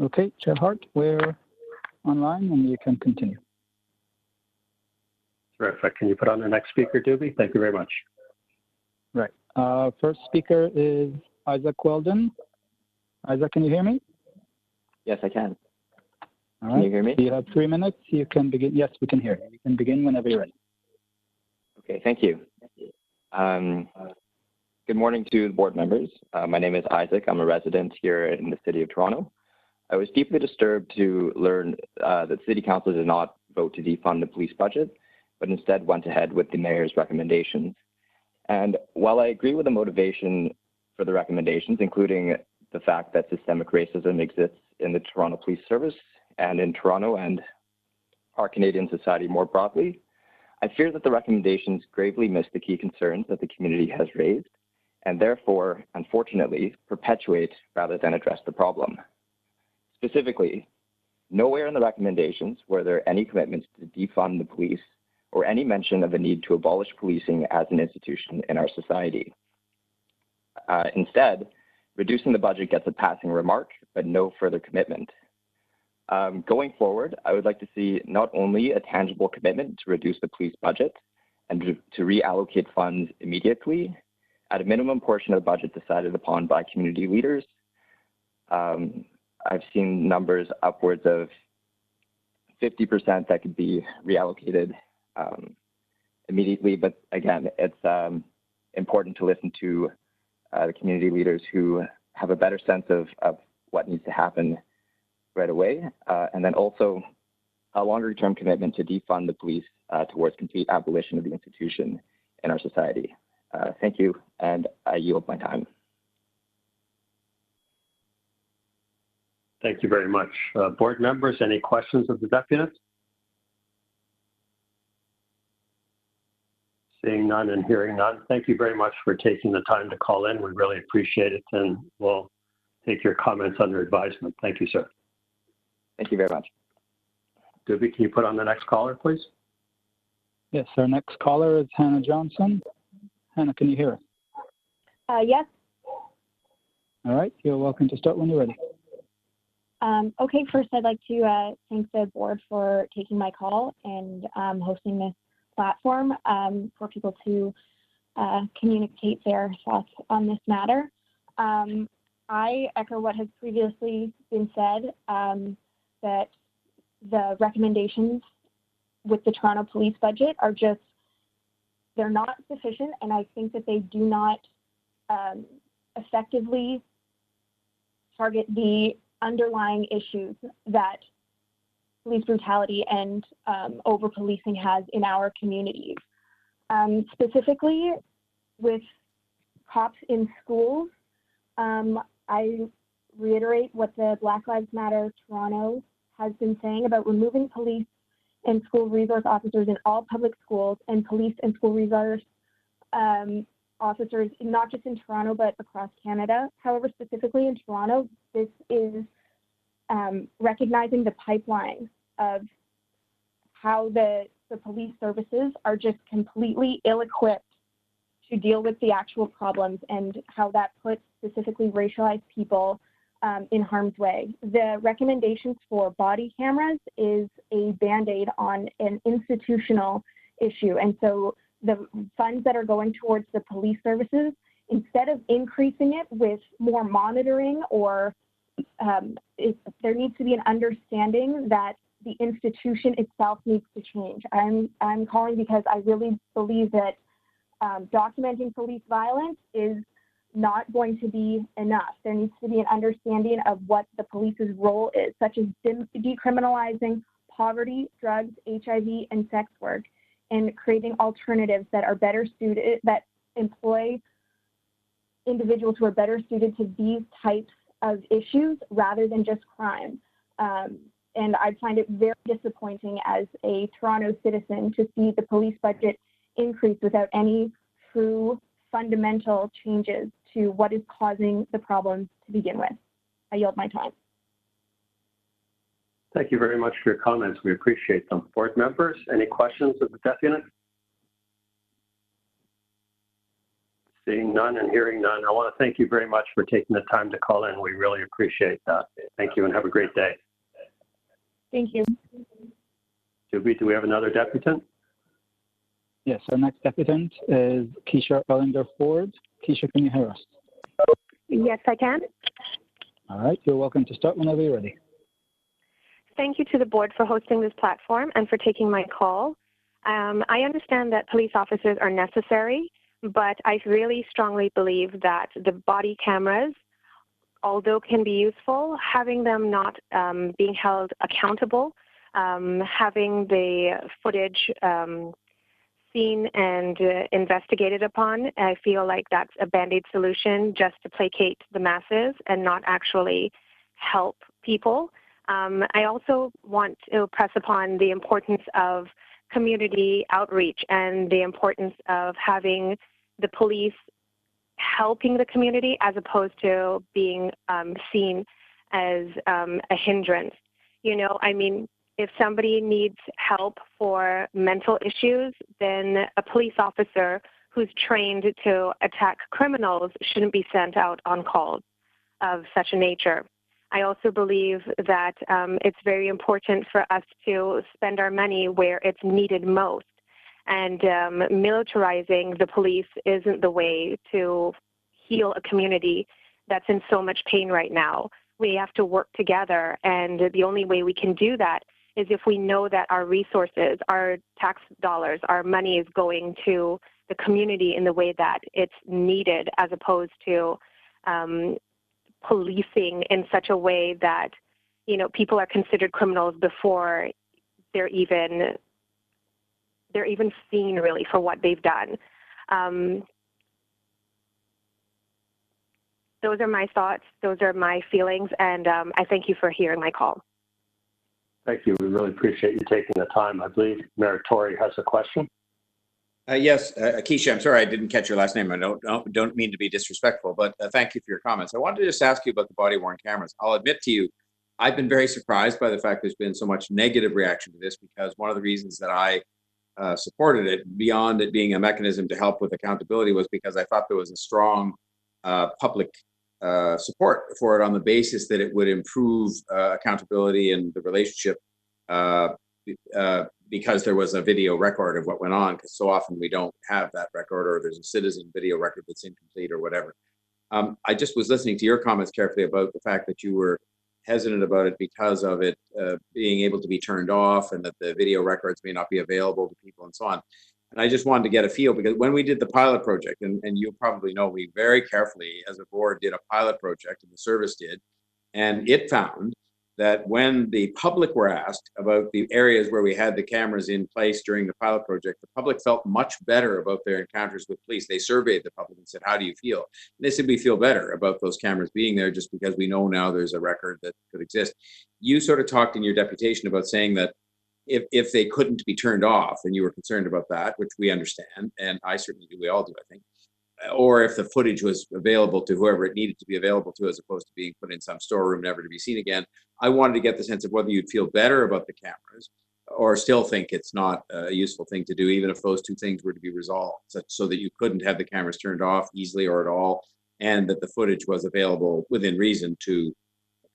Okay, Chair Hart, we're online and you can continue. Terrific. Can you put on the next speaker, Doobie? Thank you very much. Right. First speaker is Isaac Weldon. Isaac, can you hear me? Yes, I can. All right. Can you hear me? You have 3 minutes. You can begin. Yes, we can hear you. You can begin whenever you're ready. Okay, thank you. Good morning to the board members. My name is Isaac. I'm a resident here in the City of Toronto. I was deeply disturbed to learn that City Council did not vote to defund the police budget, but instead went ahead with the Mayor's recommendations. And while I agree with the motivation for the recommendations, including the fact that systemic racism exists in the Toronto Police Service and in Toronto and our Canadian society more broadly, I fear that the recommendations gravely miss the key concerns that the community has raised and therefore, unfortunately, perpetuate rather than address the problem. Specifically, nowhere in the recommendations were there any commitments to defund the police or any mention of a need to abolish policing as an institution in our society. Instead, reducing the budget gets a passing remark, but no further commitment. Going forward, I would like to see not only a tangible commitment to reduce the police budget and to reallocate funds immediately, at a minimum portion of the budget decided upon by community leaders. I've seen numbers upwards of 50% that could be reallocated immediately, but again, it's important to listen to the community leaders who have a better sense of what needs to happen right away, and then also a longer-term commitment to defund the police towards complete abolition of the institution in our society. Thank you, and I yield my time. Thank you very much. Board members, any questions of the deputies? Seeing none and hearing none, thank you very much for taking the time to call in. We really appreciate it, and we'll take your comments under advisement. Thank you, sir. Thank you very much. Doobie, can you put on the next caller, please? Yes, our next caller is Hannah Johnson. Hannah, can you hear us? Yes. All right, you're welcome to start when you're ready. Okay, first I'd like to thank the board for taking my call and hosting this platform for people to communicate their thoughts on this matter. I echo what has previously been said, that the recommendations with the Toronto police budget are just, they're not sufficient, and I think that they do not effectively target the underlying issues that police brutality and over-policing has in our communities. Specifically with cops in schools, I reiterate what the Black Lives Matter Toronto has been saying about removing police and school resource officers in all public schools and police and school resource officers, not just in Toronto, but across Canada. However, specifically in Toronto, this is recognizing the pipeline of how the police services are just completely ill-equipped to deal with the actual problems and how that puts specifically racialized people in harm's way. The recommendations for body cameras is a Band-Aid on an institutional issue. And so the funds that are going towards the police services, instead of increasing it with more monitoring or there needs to be an understanding that the institution itself needs to change. I'm calling because I really believe that documenting police violence is not going to be enough. There needs to be an understanding of what the police's role is, such as decriminalizing poverty, drugs, HIV, and sex work, and creating alternatives that are better suited, that employ individuals who are better suited to these types of issues rather than just crime. And I find it very disappointing as a Toronto citizen to see the police budget increase without any true fundamental changes to what is causing the problems to begin with. I yield my time. Thank you very much for your comments. We appreciate them. Board members, any questions of the deputy? Seeing none and hearing none, I want to thank you very much for taking the time to call in. We really appreciate that. Thank you and have a great day. Thank you. Juby, do we have another deputant? Yes, our next deputant is Keisha Erlinger Ford. Keisha, can you hear us? Yes, I can. All right, you're welcome to start whenever you're ready. Thank you to the board for hosting this platform and for taking my call. I understand that police officers are necessary, but I really strongly believe that the body cameras, although can be useful, having them not being held accountable, having the footage seen and investigated upon, I feel like that's a Band-Aid solution just to placate the masses and not actually help people. I also want to press upon the importance of community outreach and the importance of having the police helping the community as opposed to being seen as a hindrance. You know, I mean, if somebody needs help for mental issues, then a police officer who's trained to attack criminals shouldn't be sent out on calls of such a nature. I also believe that it's very important for us to spend our money where it's needed most. And militarizing the police isn't the way to heal a community that's in so much pain right now. We have to work together, and the only way we can do that is if we know that our resources, our tax dollars, our money is going to the community in the way that it's needed, as opposed to policing in such a way that, you know, people are considered criminals before they're even seen really for what they've done. Those are my thoughts. Those are my feelings. And I thank you for hearing my call. Thank you. We really appreciate you taking the time. I believe Mayor Tory has a question. Yes, Keisha, I'm sorry I didn't catch your last name. I don't mean to be disrespectful, but thank you for your comments. I wanted to just ask you about the body-worn cameras. I'll admit to you, I've been very surprised by the fact there's been so much negative reaction to this, because one of the reasons that I supported it, beyond it being a mechanism to help with accountability, was because I thought there was a strong public support for it on the basis that it would improve accountability and the relationship because there was a video record of what went on, because so often we don't have that record, or there's a citizen video record that's incomplete or whatever. I just was listening to your comments carefully about the fact that you were hesitant about it because of it being able to be turned off, and that the video records may not be available to people and so on. And I just wanted to get a feel, because when we did the pilot project, and you probably know, we very carefully as a board did a pilot project, and the service did, and it found that when the public were asked about the areas where we had the cameras in place during the pilot project, the public felt much better about their encounters with police. They surveyed the public and said, how do you feel? And they said, we feel better about those cameras being there, just because we know now there's a record that could exist. You sort of talked in your deputation about saying that if they couldn't be turned off, and you were concerned about that, which we understand, and I certainly do, we all do, I think, or if the footage was available to whoever it needed to be available to, as opposed to being put in some storeroom never to be seen again. I wanted to get the sense of whether you'd feel better about the cameras, or still think it's not a useful thing to do, even if those two things were to be resolved, so that you couldn't have the cameras turned off easily or at all, and that the footage was available within reason to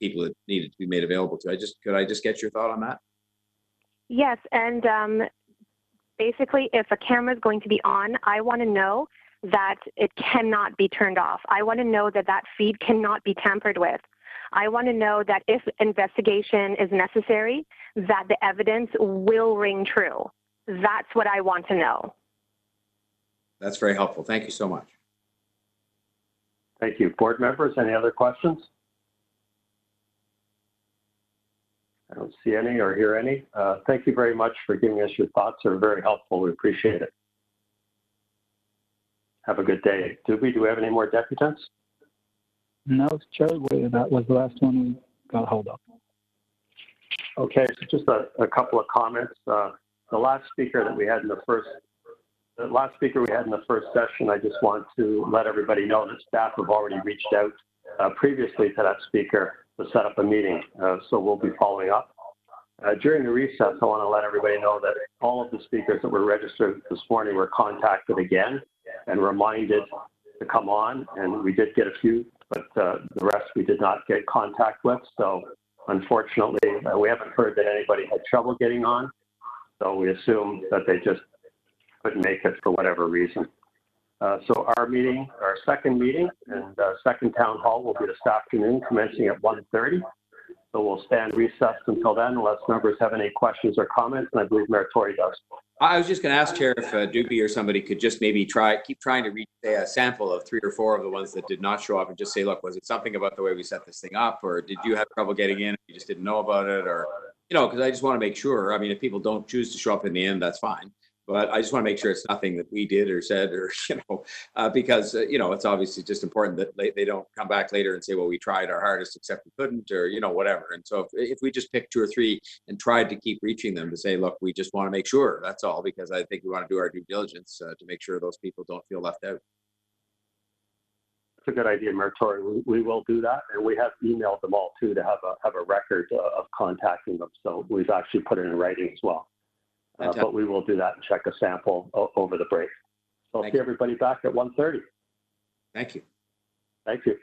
people it needed to be made available to. Could I just get your thought on that? Yes, and basically, if a camera is going to be on, I want to know that it cannot be turned off. I want to know that that feed cannot be tampered with. I want to know that if investigation is necessary, that the evidence will ring true. That's what I want to know. That's very helpful. Thank you so much. Thank you. Board members, any other questions? I don't see any or hear any. Thank you very much for giving us your thoughts. They're very helpful. We appreciate it. Have a good day. Doobie, do we have any more deputants? No, Chair, that was the last one we got hold of. Okay, so just a couple of comments. The last speaker we had in the first session, I just want to let everybody know that staff have already reached out previously to that speaker to set up a meeting. So we'll be following up. During the recess, I want to let everybody know that all of the speakers that were registered this morning were contacted again and reminded to come on, and we did get a few, but the rest we did not get contact with. So unfortunately, we haven't heard that anybody had trouble getting on. So we assume that they just couldn't make it for whatever reason. So our meeting, our second meeting and second town hall will be this afternoon, commencing at 1:30. So we'll stand recessed until then, unless members have any questions or comments, and I believe Mayor Tory does. I was just going to ask, Chair, if Doobie or somebody could just maybe keep trying to reach a sample of 3 or 4 of the ones that did not show up, and just say, look, was it something about the way we set this thing up, or did you have trouble getting in? You just didn't know about it, or, you know, because I just want to make sure. I mean, if people don't choose to show up in the end, that's fine. But I just want to make sure it's nothing that we did or said, or, you know, because, you know, it's obviously just important that they don't come back later and say, well, we tried our hardest, except we couldn't, or, you know, whatever. And so if we just picked 2 or 3 and tried to keep reaching them to say, look, we just want to make sure, that's all, because I think we want to do our due diligence to make sure those people don't feel left out. It's a good idea, Mayor Tory. We will do that, and we have emailed them all too to have a record of contacting them. So we've actually put it in writing as well. But we will do that and check a sample over the break. So I'll see everybody back at 1:30. Thank you. Thank you.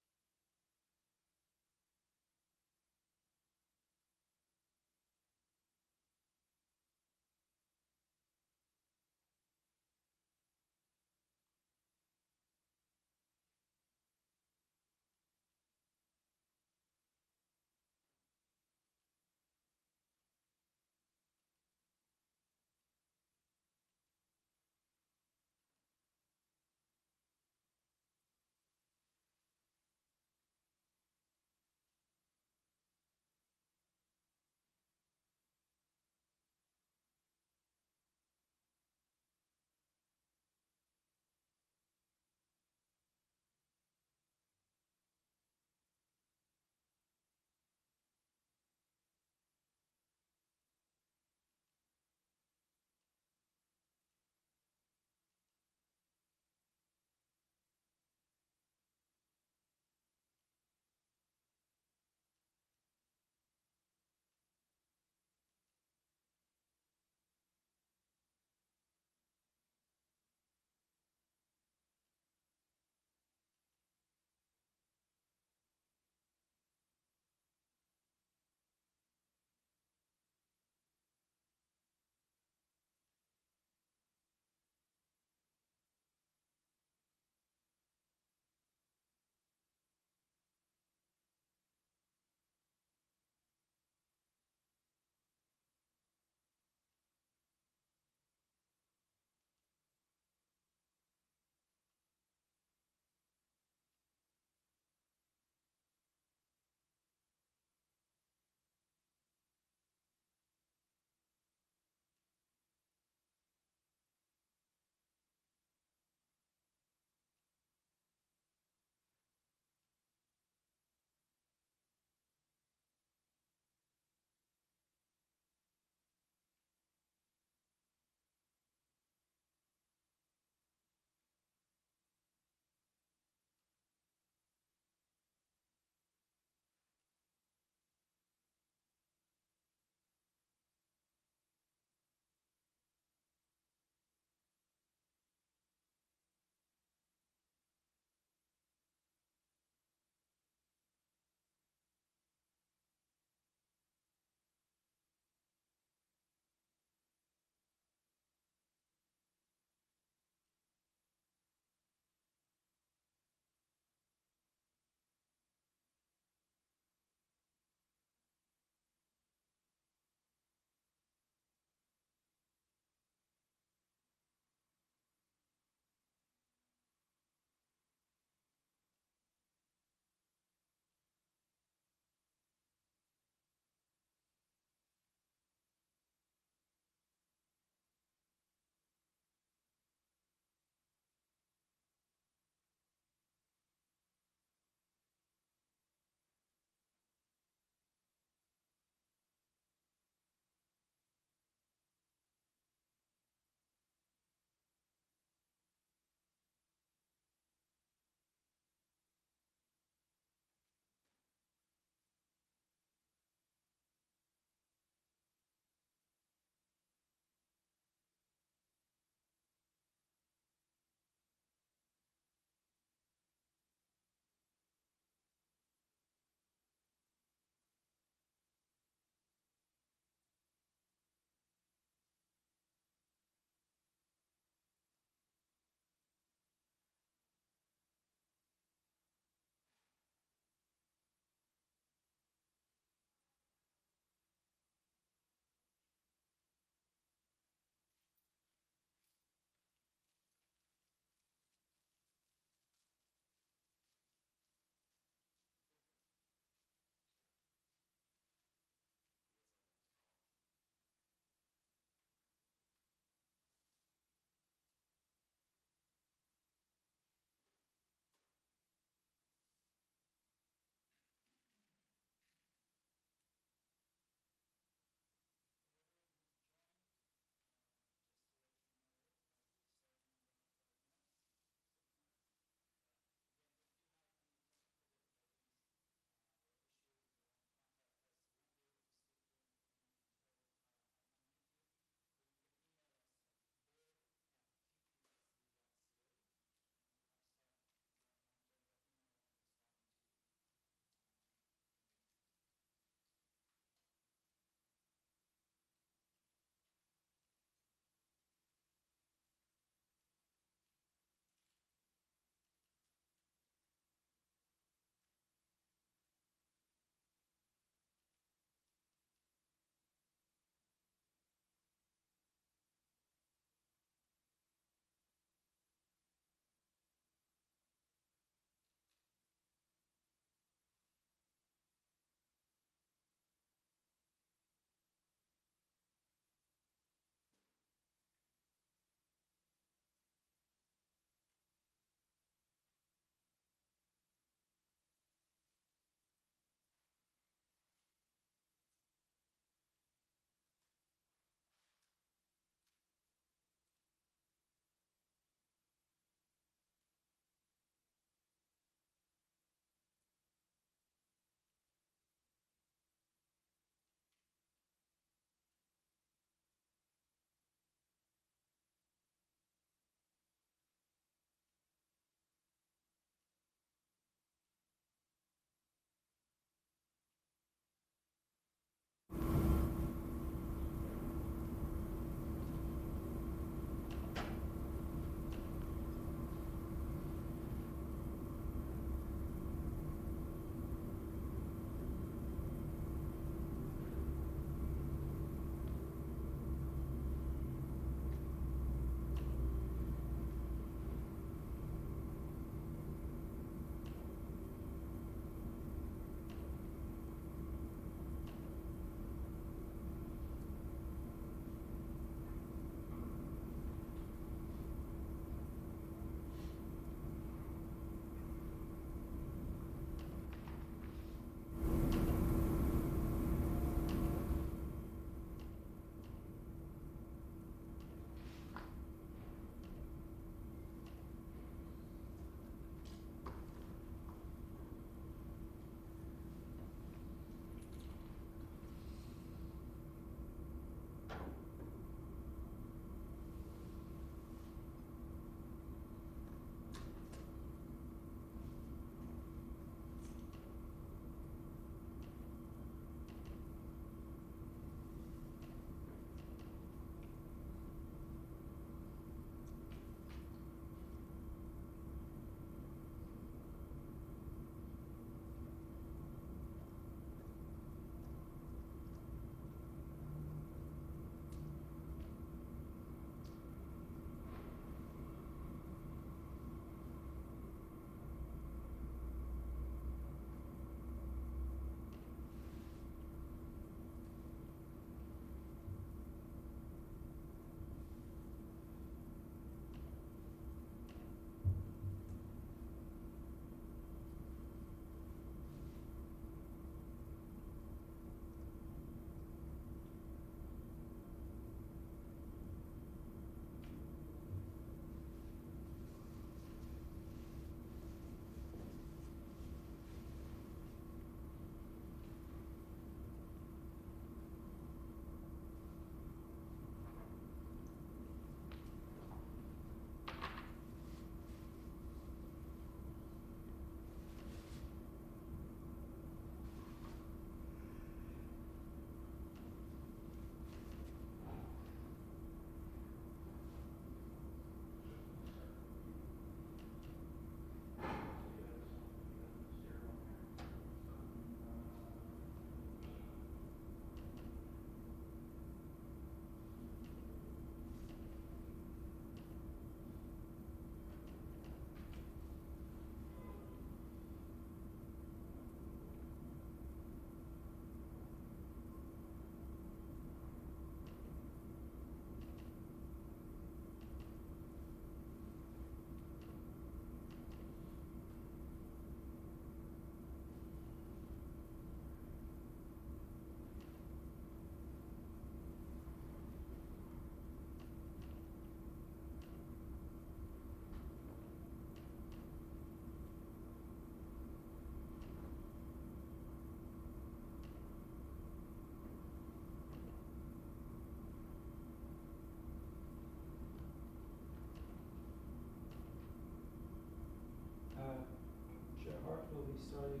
starting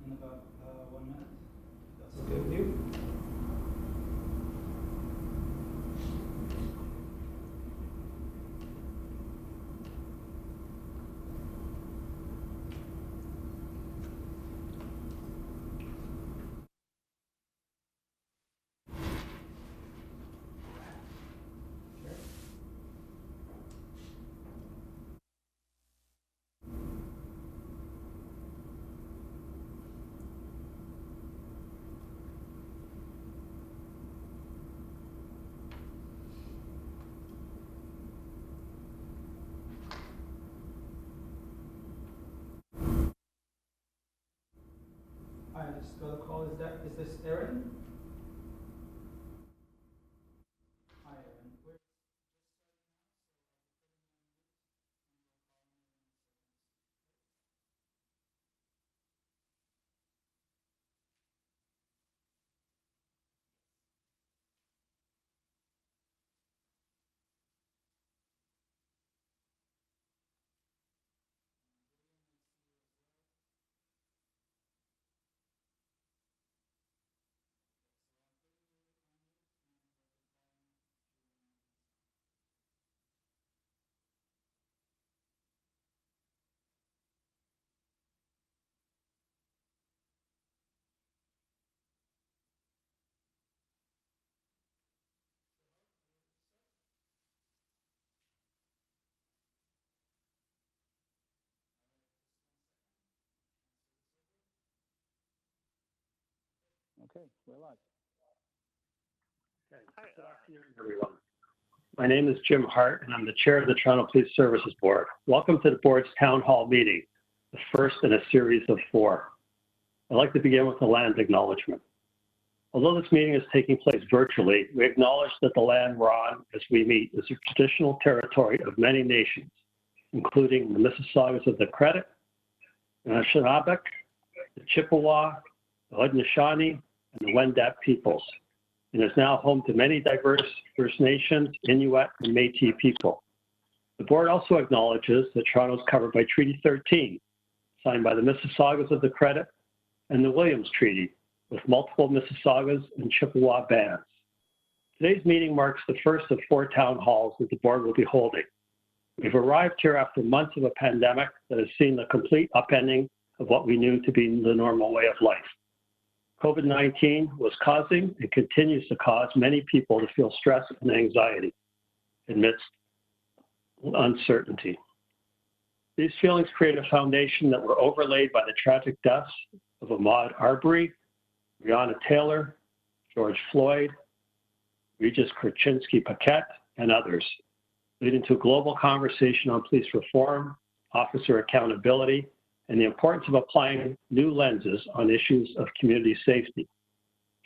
in about 1 minute. That's okay with you? I just got a call. Is this Aaron? Hi, Aaron. Okay, we're live. Okay. Good afternoon, everyone. My name is Jim Hart, and I'm the chair of the Toronto Police Services Board. Welcome to the board's town hall meeting, the first in a series of 4. I'd like to begin with the land acknowledgement. Although this meeting is taking place virtually, we acknowledge that the land we're on as we meet is the traditional territory of many nations, including the Mississaugas of the Credit, the Anishinaabe, the Chippewa, the Haudenosaunee, and the Wendat peoples, and is now home to many diverse First Nations, Inuit, and Métis people. The board also acknowledges that Toronto is covered by Treaty 13, signed by the Mississaugas of the Credit and the Williams Treaty, with multiple Mississaugas and Chippewa bands. Today's meeting marks the first of 4 town halls that the board will be holding. We've arrived here after months of a pandemic that has seen the complete upending of what we knew to be the normal way of life. COVID-19 was causing and continues to cause many people to feel stress and anxiety amidst uncertainty. These feelings create a foundation that were overlaid by the tragic deaths of Ahmaud Arbery, Breonna Taylor, George Floyd, Regis Korchinski-Paquette, and others, leading to a global conversation on police reform, officer accountability, and the importance of applying new lenses on issues of community safety.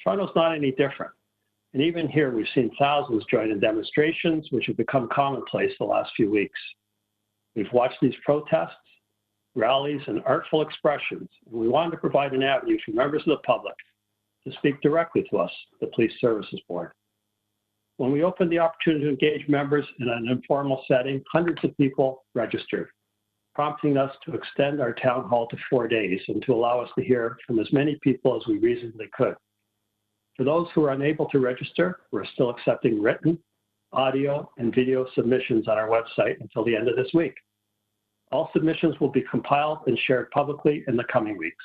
Toronto's not any different. And even here, we've seen thousands join in demonstrations, which have become commonplace the last few weeks. We've watched these protests, rallies, and artful expressions, and we wanted to provide an avenue for members of the public to speak directly to us, the Police Services Board. When we opened the opportunity to engage members in an informal setting, hundreds of people registered, prompting us to extend our town hall to 4 days and to allow us to hear from as many people as we reasonably could. For those who are unable to register, we're still accepting written, audio, and video submissions on our website until the end of this week. All submissions will be compiled and shared publicly in the coming weeks.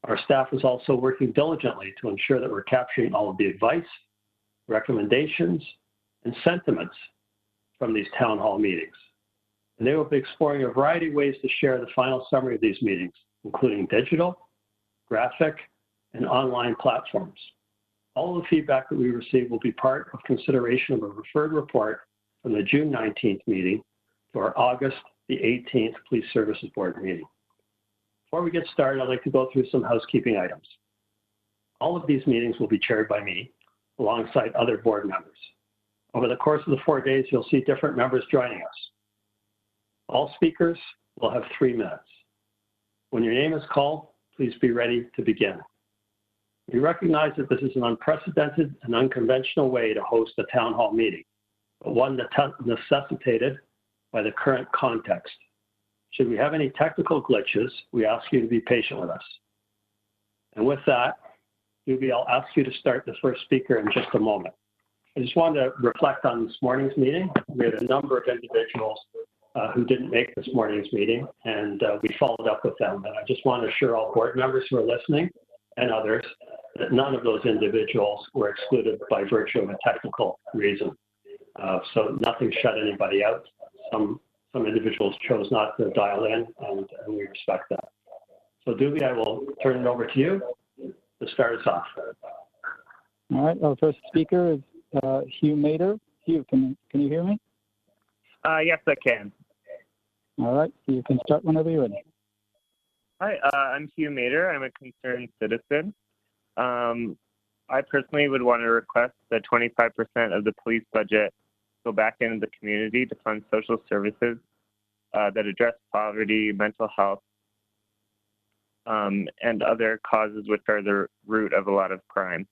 Our staff is also working diligently to ensure that we're capturing all of the advice, recommendations, and sentiments from these town hall meetings. And they will be exploring a variety of ways to share the final summary of these meetings, including digital, graphic, and online platforms. All of the feedback that we receive will be part of consideration of a referred report from the June 19th meeting to our August the 18th Police Services Board meeting. Before we get started, I'd like to go through some housekeeping items. All of these meetings will be chaired by me, alongside other board members. Over the course of the 4 days, you'll see different members joining us. All speakers will have 3 minutes. When your name is called, please be ready to begin. We recognize that this is an unprecedented and unconventional way to host a town hall meeting, but one that necessitated by the current context. Should we have any technical glitches, we ask you to be patient with us. And with that, Doobie, I'll ask you to start the first speaker in just a moment. I just wanted to reflect on this morning's meeting. We had a number of individuals who didn't make this morning's meeting, and we followed up with them. And I just want to assure all board members who are listening and others that none of those individuals were excluded by virtue of a technical reason. So nothing shut anybody out. Some individuals chose not to dial in, and we respect that. So Doobie, I will turn it over to you to start us off. All right, our first speaker is Hugh Mader. Hugh, can you hear me? Yes, I can. All right, so you can start whenever you're ready. Hi, I'm Hugh Mader. I'm a concerned citizen. I personally would want to request that 25% of the police budget go back into the community to fund social services that address poverty, mental health, and other causes which are the root of a lot of crime.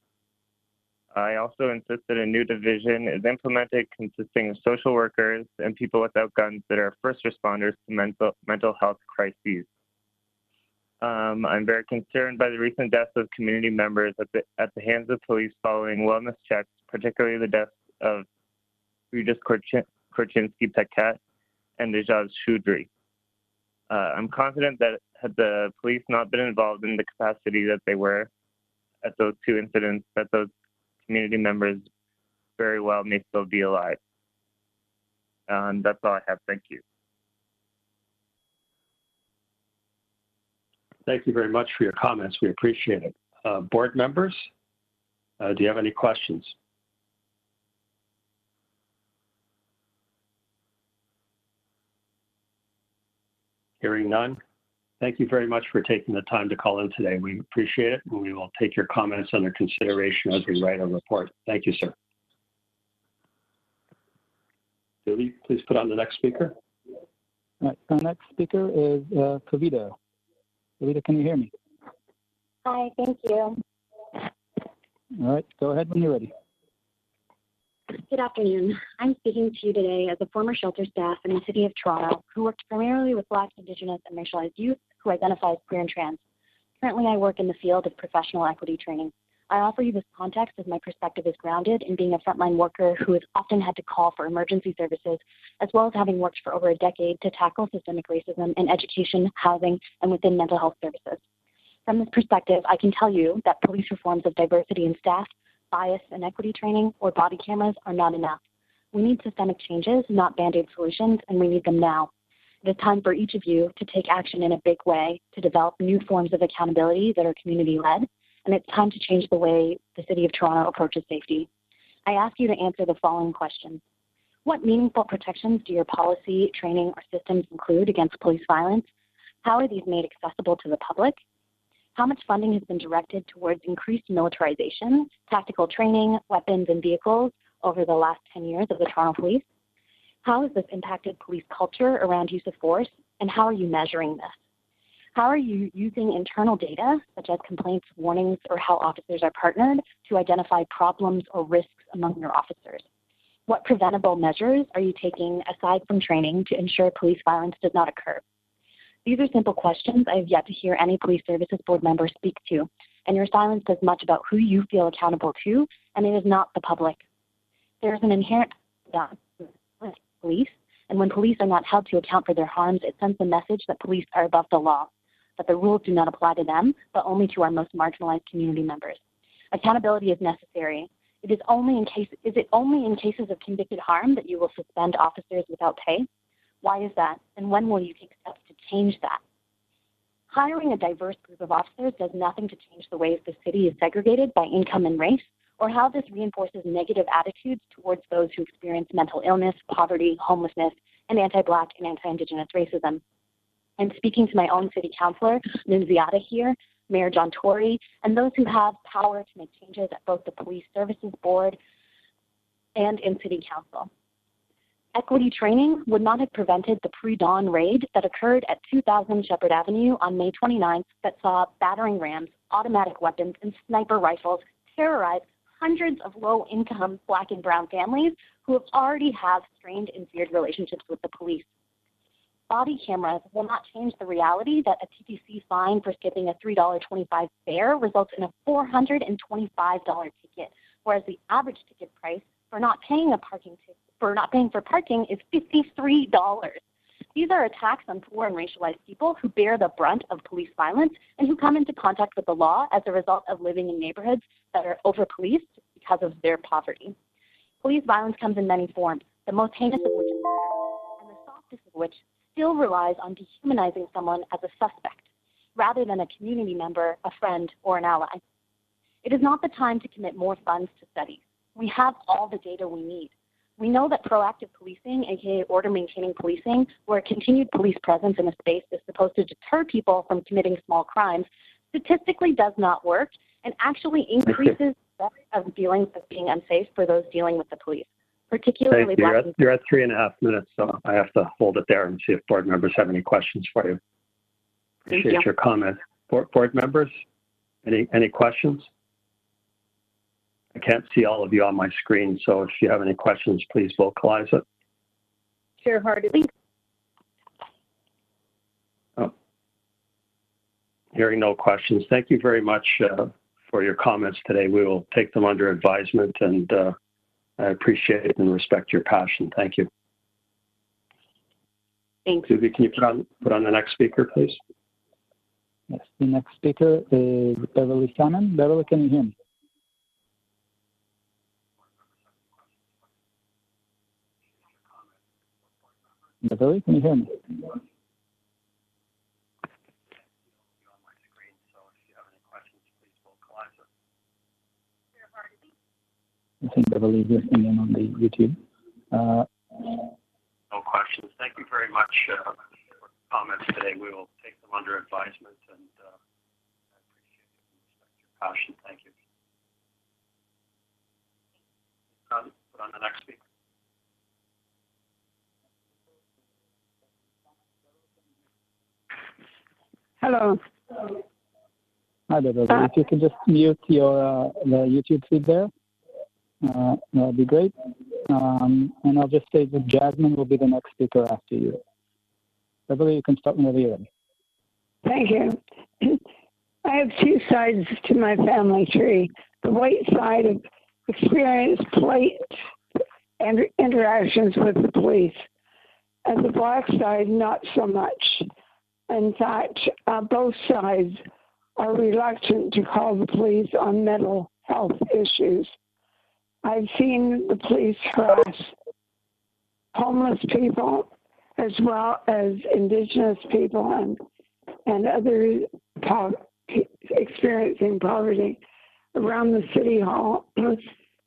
I also insist that a new division is implemented consisting of social workers and people without guns that are first responders to mental health crises. I'm very concerned by the recent deaths of community members at the hands of police following wellness checks, particularly the deaths of Regis Korchinski-Paquette and Nejaz Choudhury. I'm confident that had the police not been involved in the capacity that they were at those two incidents, that those community members very well may still be alive. And that's all I have. Thank you. Thank you very much for your comments. We appreciate it. Board members, do you have any questions? Hearing none. Thank you very much for taking the time to call in today. We appreciate it, and we will take your comments under consideration as we write our report. Thank you, sir. Doobie, please put on the next speaker. All right, our next speaker is Kavita. Kavita, can you hear me? Hi, thank you. All right, go ahead when you're ready. Good afternoon. I'm speaking to you today as a former shelter staff in the city of Toronto who worked primarily with Black, Indigenous, and racialized youth who identify as queer and trans. Currently, I work in the field of professional equity training. I offer you this context as my perspective is grounded in being a frontline worker who has often had to call for emergency services, as well as having worked for over a decade to tackle systemic racism in education, housing, and within mental health services. From this perspective, I can tell you that police reforms of diversity in staff, bias and equity training, or body cameras are not enough. We need systemic changes, not Band-Aid solutions, and we need them now. It is time for each of you to take action in a big way to develop new forms of accountability that are community-led, and it's time to change the way the City of Toronto approaches safety. I ask you to answer the following questions. What meaningful protections do your policy, training, or systems include against police violence? How are these made accessible to the public? How much funding has been directed towards increased militarization, tactical training, weapons, and vehicles over the last 10 years of the Toronto Police? How has this impacted police culture around use of force, and how are you measuring this? How are you using internal data, such as complaints, warnings, or how officers are partnered, to identify problems or risks among your officers? What preventable measures are you taking aside from training to ensure police violence does not occur? These are simple questions I have yet to hear any police services board member speak to, and your silence says much about who you feel accountable to, and it is not the public. There is an inherent police, and when police are not held to account for their harms, it sends the message that police are above the law, that the rules do not apply to them, but only to our most marginalized community members. Accountability is necessary. Is it only in cases of convicted harm that you will suspend officers without pay? Why is that? And when will you take steps to change that? Hiring a diverse group of officers does nothing to change the ways the city is segregated by income and race, or how this reinforces negative attitudes towards those who experience mental illness, poverty, homelessness, and anti-Black and anti-Indigenous racism. I'm speaking to my own city councilor, Nunziata here, Mayor John Tory, and those who have power to make changes at both the Police Services Board and in City Council. Equity training would not have prevented the pre-dawn raid that occurred at 2000 Shepherd Avenue on May 29th that saw battering rams, automatic weapons, and sniper rifles terrorize hundreds of low-income Black and brown families who already have strained and feared relationships with the police. Body cameras will not change the reality that a TTC fine for skipping a $3.25 fare results in a $425 ticket, whereas the average ticket price for not paying for parking is $53. These are attacks on poor and racialized people who bear the brunt of police violence and who come into contact with the law as a result of living in neighborhoods that are over-policed because of their poverty. Police violence comes in many forms, the most heinous of which is murder, and the softest of which still relies on dehumanizing someone as a suspect, rather than a community member, a friend, or an ally. It is not the time to commit more funds to studies. We have all the data we need. We know that proactive policing, aka order-maintaining policing, where continued police presence in a space is supposed to deter people from committing small crimes, statistically does not work and actually increases the risk of feelings of being unsafe for those dealing with the police, particularly Black people. You're at 3.5 minutes, so I have to hold it there and see if board members have any questions for you. Appreciate your comment. Board members, any questions? I can't see all of you on my screen, so if you have any questions, please vocalize it. Chair Hardy. Oh. Hearing no questions. Thank you very much for your comments today. We will take them under advisement, and I appreciate and respect your passion. Thank you. Thanks. Susie, can you put on the next speaker, please? Yes, the next speaker is Beverly Salmon. Beverly, can you hear me? Beverly, can you hear me? I think Beverly is listening on the YouTube. No questions. Thank you very much for comments today. We will take them under advisement, and I appreciate and respect your passion. Thank you. Put on the next speaker. Hello. Hi there, Beverly. If you could just mute your the YouTube feed there, that would be great. And I'll just say that Jasmine will be the next speaker after you. Beverly, you can start whenever you're ready. Thank you. I have two sides to my family tree. The white side of experienced plate and interactions with the police, and the black side, not so much. In fact, both sides are reluctant to call the police on mental health issues. I've seen the police harass homeless people as well as Indigenous people and others experiencing poverty around the city hall.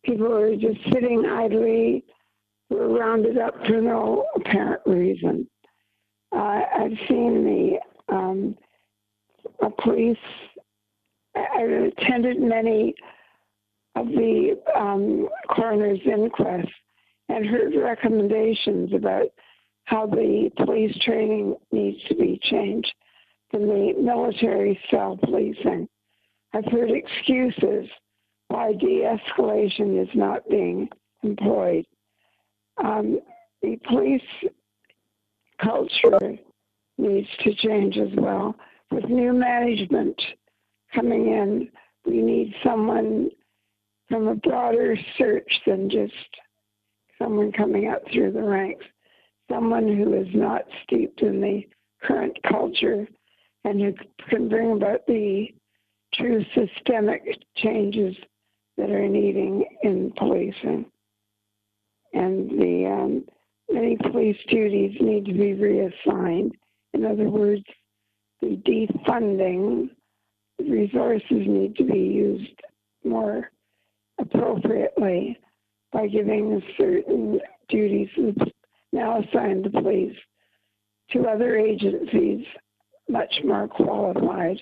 People are just sitting idly, were rounded up for no apparent reason. I've seen the police. I've attended many of the coroner's inquests and heard recommendations about how the police training needs to be changed from the military-style policing. I've heard excuses why de-escalation is not being employed. The police culture needs to change as well. With new management coming in, we need someone from a broader search than just someone coming up through the ranks, someone who is not steeped in the current culture and who can bring about the true systemic changes that are needing in policing. And the many police duties need to be reassigned. In other words, the defunding resources need to be used more appropriately by giving certain duties now assigned to police to other agencies much more qualified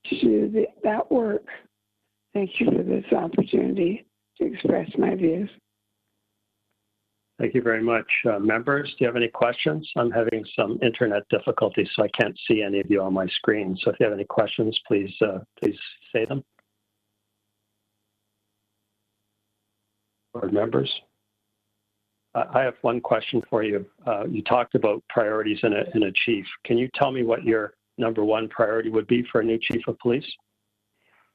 to do that work. Thank you for this opportunity to express my views. Thank you very much. Members, do you have any questions? I'm having some internet difficulties, so I can't see any of you on my screen. So if you have any questions, please say them. Board members? I have one question for you. You talked about priorities in a chief. Can you tell me what your number one priority would be for a new chief of police?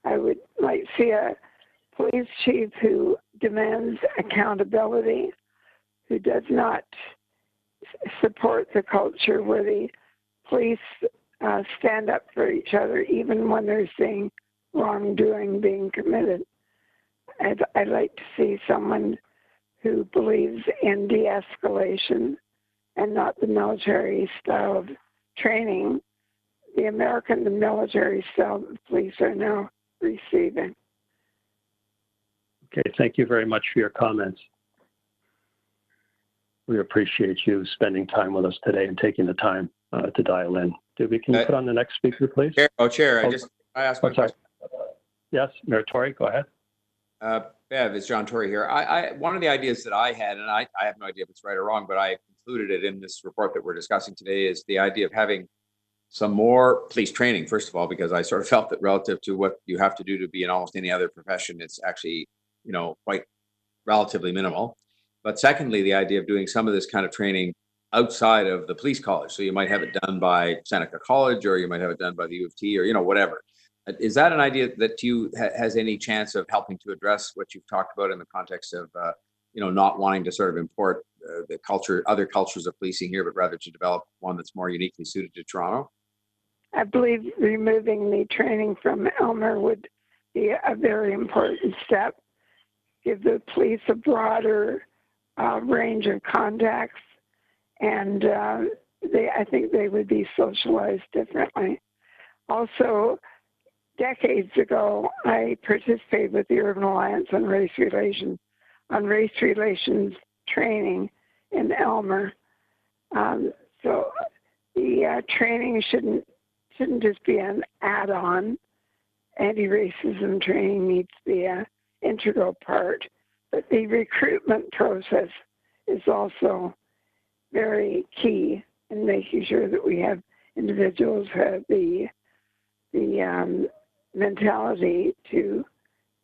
I would like to see a police chief who demands accountability, who does not support the culture where the police stand up for each other, even when they're seeing wrongdoing being committed. I'd like to see someone who believes in de-escalation and not the military style of training, the military style that the police are now receiving. Okay, thank you very much for your comments. We appreciate you spending time with us today and taking the time to dial in. Can you put on the next speaker, please? Chair, I asked one question. Yes, Mayor Tory, go ahead. Bev, it's John Tory here. One of the ideas that I had, and I have no idea if it's right or wrong, but I included it in this report that we're discussing today, is the idea of having some more police training, first of all, because I sort of felt that relative to what you have to do to be in almost any other profession, it's actually, quite relatively minimal. But secondly, the idea of doing some of this kind of training outside of the police college. So you might have it done by Seneca College, or you might have it done by the U of T, or, whatever. Is that an idea that you has any chance of helping to address what you've talked about in the context of, not wanting to sort of import the culture, other cultures of policing here, but rather to develop one that's more uniquely suited to Toronto? I believe removing the training from Elmer would be a very important step. Give the police a broader range of contacts, and I think they would be socialized differently. Also, decades ago, I participated with the Urban Alliance on Race Relations training in Elmer. So the training shouldn't just be an add-on. Anti-racism training needs to be an integral part. But the recruitment process is also very key in making sure that we have individuals who have the mentality to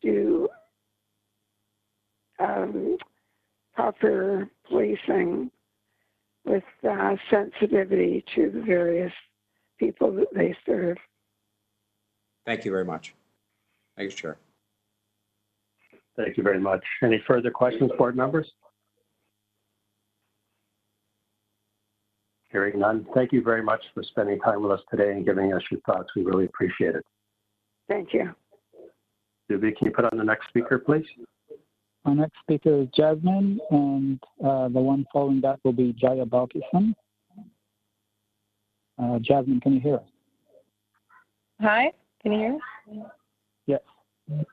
do proper policing with sensitivity to the various people that they serve. Thank you very much. Thanks, Chair. Thank you very much. Any further questions, board members? Hearing none. Thank you very much for spending time with us today and giving us your thoughts. We really appreciate it. Thank you. Juby, can you put on the next speaker, please? Our next speaker is Jasmine, and the one following that will be Jaya Balkishan. Jasmine, can you hear us? Hi, can you hear us? Yes.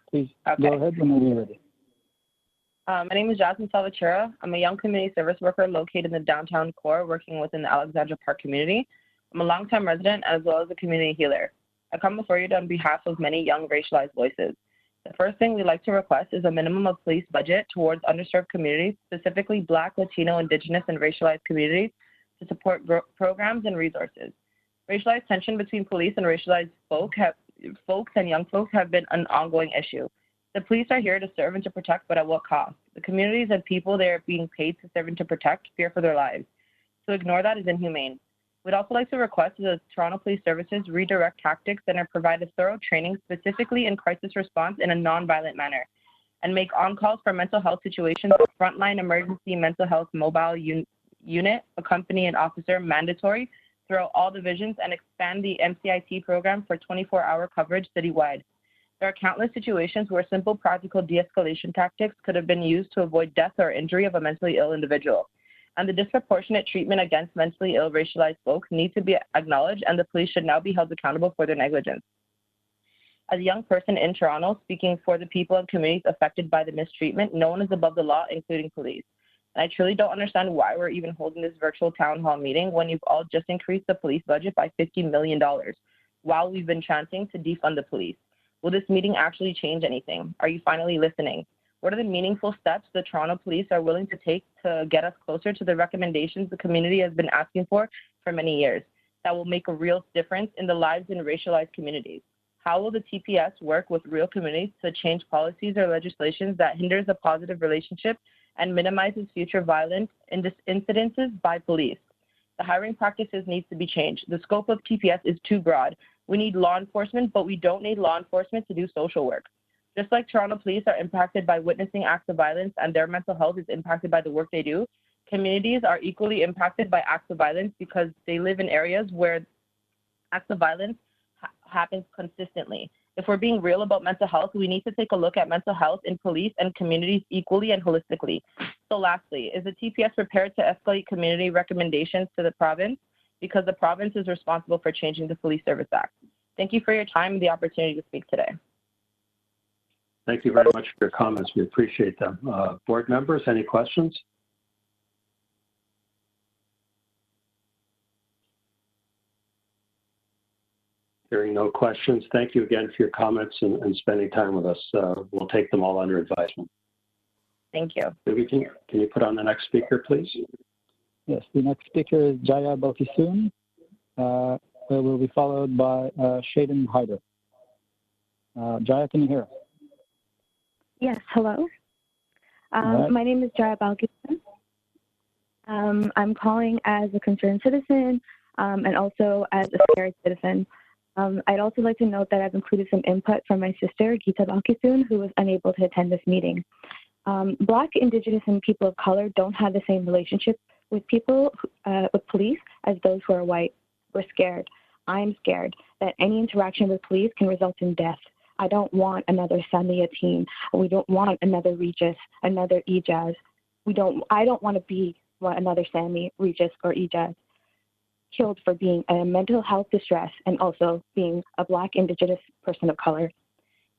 Please Okay. go ahead whenever you're ready. My name is Jasmine Salvatierra. I'm a young community service worker located in the downtown core, working within the Alexandra Park community. I'm a longtime resident as well as a community healer. I come before you on behalf of many young racialized voices. The first thing we'd like to request is a minimum of police budget towards underserved communities, specifically Black, Latino, Indigenous, and racialized communities, to support programs and resources. Racialized tension between police and racialized folks and young folks have been an ongoing issue. The police are here to serve and to protect, but at what cost? The communities and people they are being paid to serve and to protect fear for their lives. To ignore that is inhumane. We'd also like to request that the Toronto Police Services redirect tactics and provide a thorough training specifically in crisis response in a non-violent manner, and make on-calls for mental health situations with frontline emergency mental health mobile unit, accompany an officer mandatory throughout all divisions, and expand the MCIT program for 24-hour coverage citywide. There are countless situations where simple practical de-escalation tactics could have been used to avoid death or injury of a mentally ill individual. And the disproportionate treatment against mentally ill racialized folks need to be acknowledged, and the police should now be held accountable for their negligence. As a young person in Toronto, speaking for the people and communities affected by the mistreatment, no one is above the law, including police. And I truly don't understand why we're even holding this virtual town hall meeting when you've all just increased the police budget by $50 million while we've been chanting to defund the police. Will this meeting actually change anything? Are you finally listening? What are the meaningful steps the Toronto police are willing to take to get us closer to the recommendations the community has been asking for many years that will make a real difference in the lives in racialized communities? How will the TPS work with real communities to change policies or legislations that hinders a positive relationship and minimizes future violence incidences by police. The hiring practices needs to be changed. The scope of TPS is too broad. We need law enforcement, but we don't need law enforcement to do social work. Just like Toronto police are impacted by witnessing acts of violence and their mental health is impacted by the work they do, communities are equally impacted by acts of violence because they live in areas where acts of violence happens consistently. If we're being real about mental health, we need to take a look at mental health in police and communities equally and holistically. So lastly, is the TPS prepared to escalate community recommendations to the province? Because the province is responsible for changing the Police Service Act. Thank you for your time and the opportunity to speak today. Thank you very much for your comments. We appreciate them. Board members, any questions? Hearing no questions, thank you again for your comments and spending time with us. We'll take them all under advisement. Thank you. Maybe can you put on the next speaker, please? Yes, the next speaker is Jaya Balkisoon. It will be followed by Shaden Hyder. Jaya, can you hear us? Yes, hello. Right. My name is Jaya Balkisoon. I'm calling as a concerned citizen and also as a scared citizen. I'd also like to note that I've included some input from my sister, Geeta Balkisoon, who was unable to attend this meeting. Black, Indigenous, and people of color don't have the same relationship with with police as those who are white. We're scared. I'm scared that any interaction with police can result in death. I don't want another Samia team. We don't want another Regis, another Ijaz. I don't want to be another Sammy, Regis, or Ijaz killed for being a mental health distress and also being a Black, Indigenous person of color.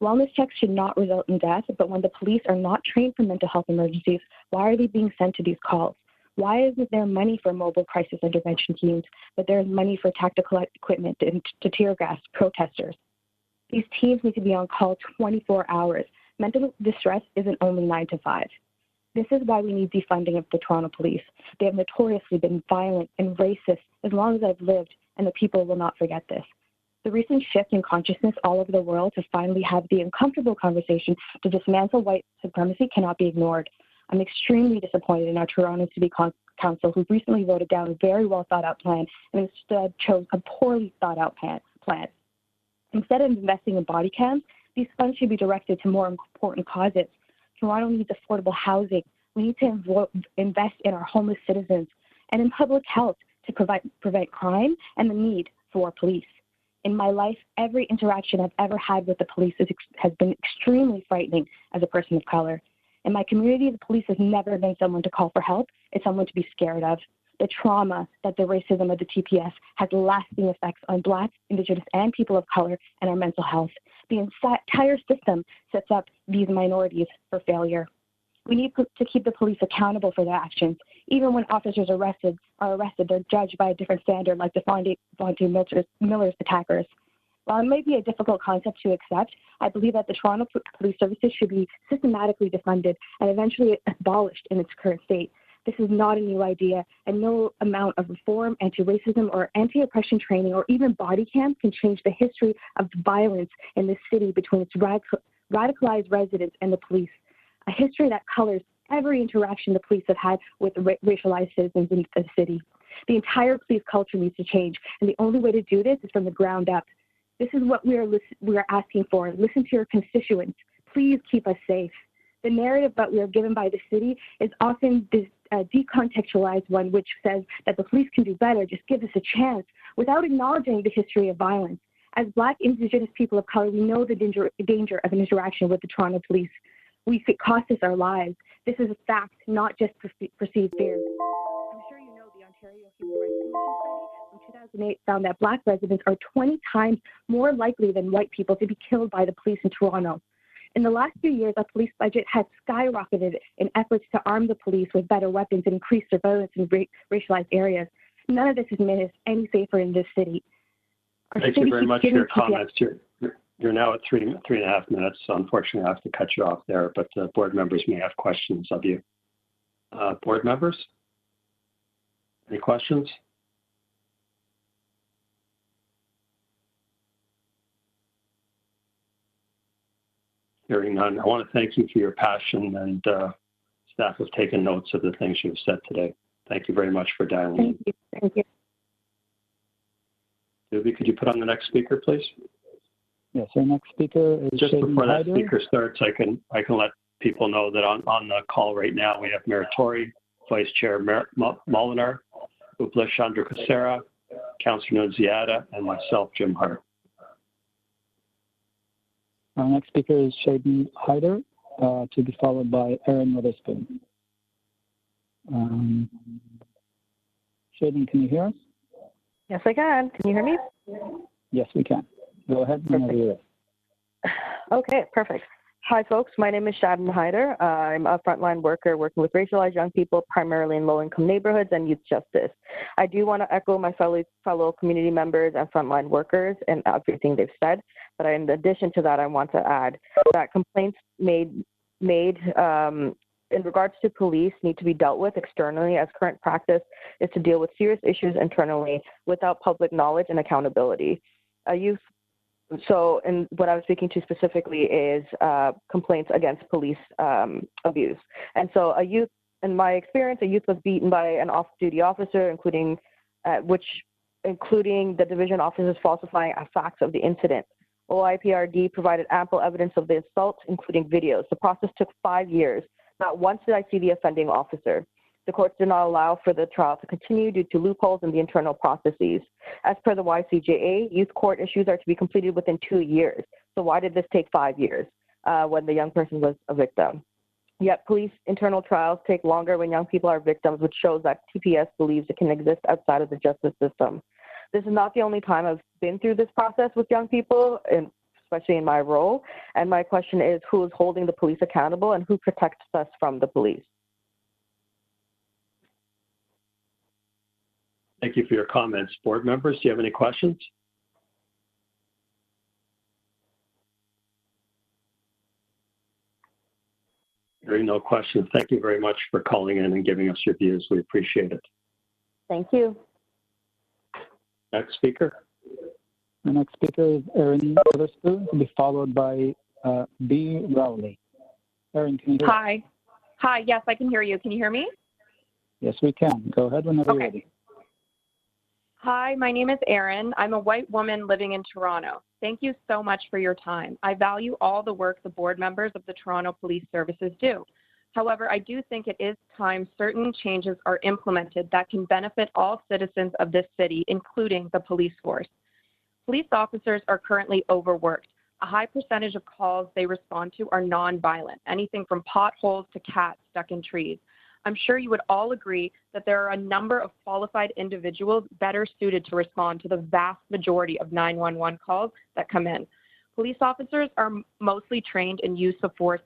Wellness checks should not result in death, but when the police are not trained for mental health emergencies, why are they being sent to these calls? Why isn't there money for mobile crisis intervention teams, but there's money for tactical equipment to tear gas protesters? These teams need to be on call 24 hours. Mental distress isn't only 9 to 5. This is why we need defunding of the Toronto Police. They have notoriously been violent and racist as long as I've lived, and the people will not forget this. The recent shift in consciousness all over the world to finally have the uncomfortable conversation to dismantle white supremacy cannot be ignored. I'm extremely disappointed in our Toronto City Council, who recently voted down a very well thought out plan and instead chose a poorly thought out plan. Instead of investing in body cams, these funds should be directed to more important causes. Toronto needs affordable housing. We need to invest in our homeless citizens and in public health to prevent crime and the need for police. In my life, every interaction I've ever had with the police has been extremely frightening as a person of color. In my community, the police has never been someone to call for help. It's someone to be scared of. The trauma that the racism of the TPS has lasting effects on Black, Indigenous, and people of color and our mental health. The entire system sets up these minorities for failure. We need to keep the police accountable for their actions. Even when officers are arrested, they're judged by a different standard, like Devontae Miller's attackers. While it may be a difficult concept to accept, I believe that the Toronto Police Services should be systematically defunded and eventually abolished in its current state. This is not a new idea, and no amount of reform, anti-racism, or anti-oppression training, or even body cams can change the history of violence in this city between its radicalized residents and the police, a history that colors every interaction the police have had with racialized citizens in the city. The entire police culture needs to change, and the only way to do this is from the ground up. This is what we are asking for. Listen to your constituents. Please keep us safe. The narrative that we are given by the city is often a decontextualized one, which says that the police can do better, just give us a chance, without acknowledging the history of violence. As Black, Indigenous people of color, we know the danger of an interaction with the Toronto Police. It costs us our lives. This is a fact, not just perceived fears. I'm sure you know the Ontario Human Rights Commission study from 2008 found that Black residents are 20 times more likely than white people to be killed by the police in Toronto. In the last few years, our police budget has skyrocketed in efforts to arm the police with better weapons and increase surveillance in racialized areas. None of this has made us any safer in this city. Thank you very much for your comments. You're now at 3.5 minutes. So unfortunately, I have to cut you off there, but board members may have questions of you. Board members, any questions? Hearing none, I want to thank you for your passion and Staff have taken notes of the things you've said today. Thank you very much for dialing in. Thank you. Thank you. Doobie, could you put on the next speaker, please? Yes, our nenext speaker is Just Shaden before that Hyder. speaker starts, I can let people know that on the call right now, we have Mayor Tory, Vice Chair Molinar, Upla Chandrasekaran, Councillor Nunziata, and myself, Jim Hart. Our next speaker is Shaden Hyder, to be followed by Aaron Witherspoon. Shaden, can you hear us? Yes, I can. Can you hear me? Yes, we can. Go ahead whenever you're ready. Okay, perfect. Hi, folks. My name is Shaden Hyder. I'm a frontline worker working with racialized young people, primarily in low-income neighborhoods and youth justice. I do want to echo my fellow community members and frontline workers and everything they've said, but in addition to that, I want to add that complaints made in regards to police need to be dealt with externally, as current practice is to deal with serious issues internally without public knowledge and accountability. So, and what I was speaking to specifically is complaints against police abuse. And so in my experience, a youth was beaten by an off-duty officer, including the division officers falsifying facts of the incident. OIPRD provided ample evidence of the assault, including videos. The process took 5 years. Not once did I see the offending officer. The courts did not allow for the trial to continue due to loopholes in the internal processes. As per the YCJA, youth court issues are to be completed within 2 years. So why did this take 5 years when the young person was a victim? Yet police internal trials take longer when young people are victims, which shows that TPS believes it can exist outside of the justice system. This is not the only time I've been through this process with young people, especially in my role. And my question is, who is holding the police accountable and who protects us from the police? Thank you for your comments. Board members, do you have any questions? Hearing no questions, thank you very much for calling in and giving us your views. We appreciate it. Thank you. Next speaker. The next speaker is Aaron Witherspoon, to be followed by B. Rowley. Aaron, can you hear Hi. Hi, yes, I can hear you. Can you hear me? Yes, we can. Go ahead whenever you're ready. Hi, my name is Erin. I'm a white woman living in Toronto. Thank you so much for your time. I value all the work the board members of the Toronto Police Services do. However, I do think it is time certain changes are implemented that can benefit all citizens of this city, including the police force. Police officers are currently overworked. A high percentage of calls they respond to are nonviolent, anything from potholes to cats stuck in trees. I'm sure you would all agree that there are a number of qualified individuals better suited to respond to the vast majority of 911 calls that come in. Police officers are mostly trained in use of force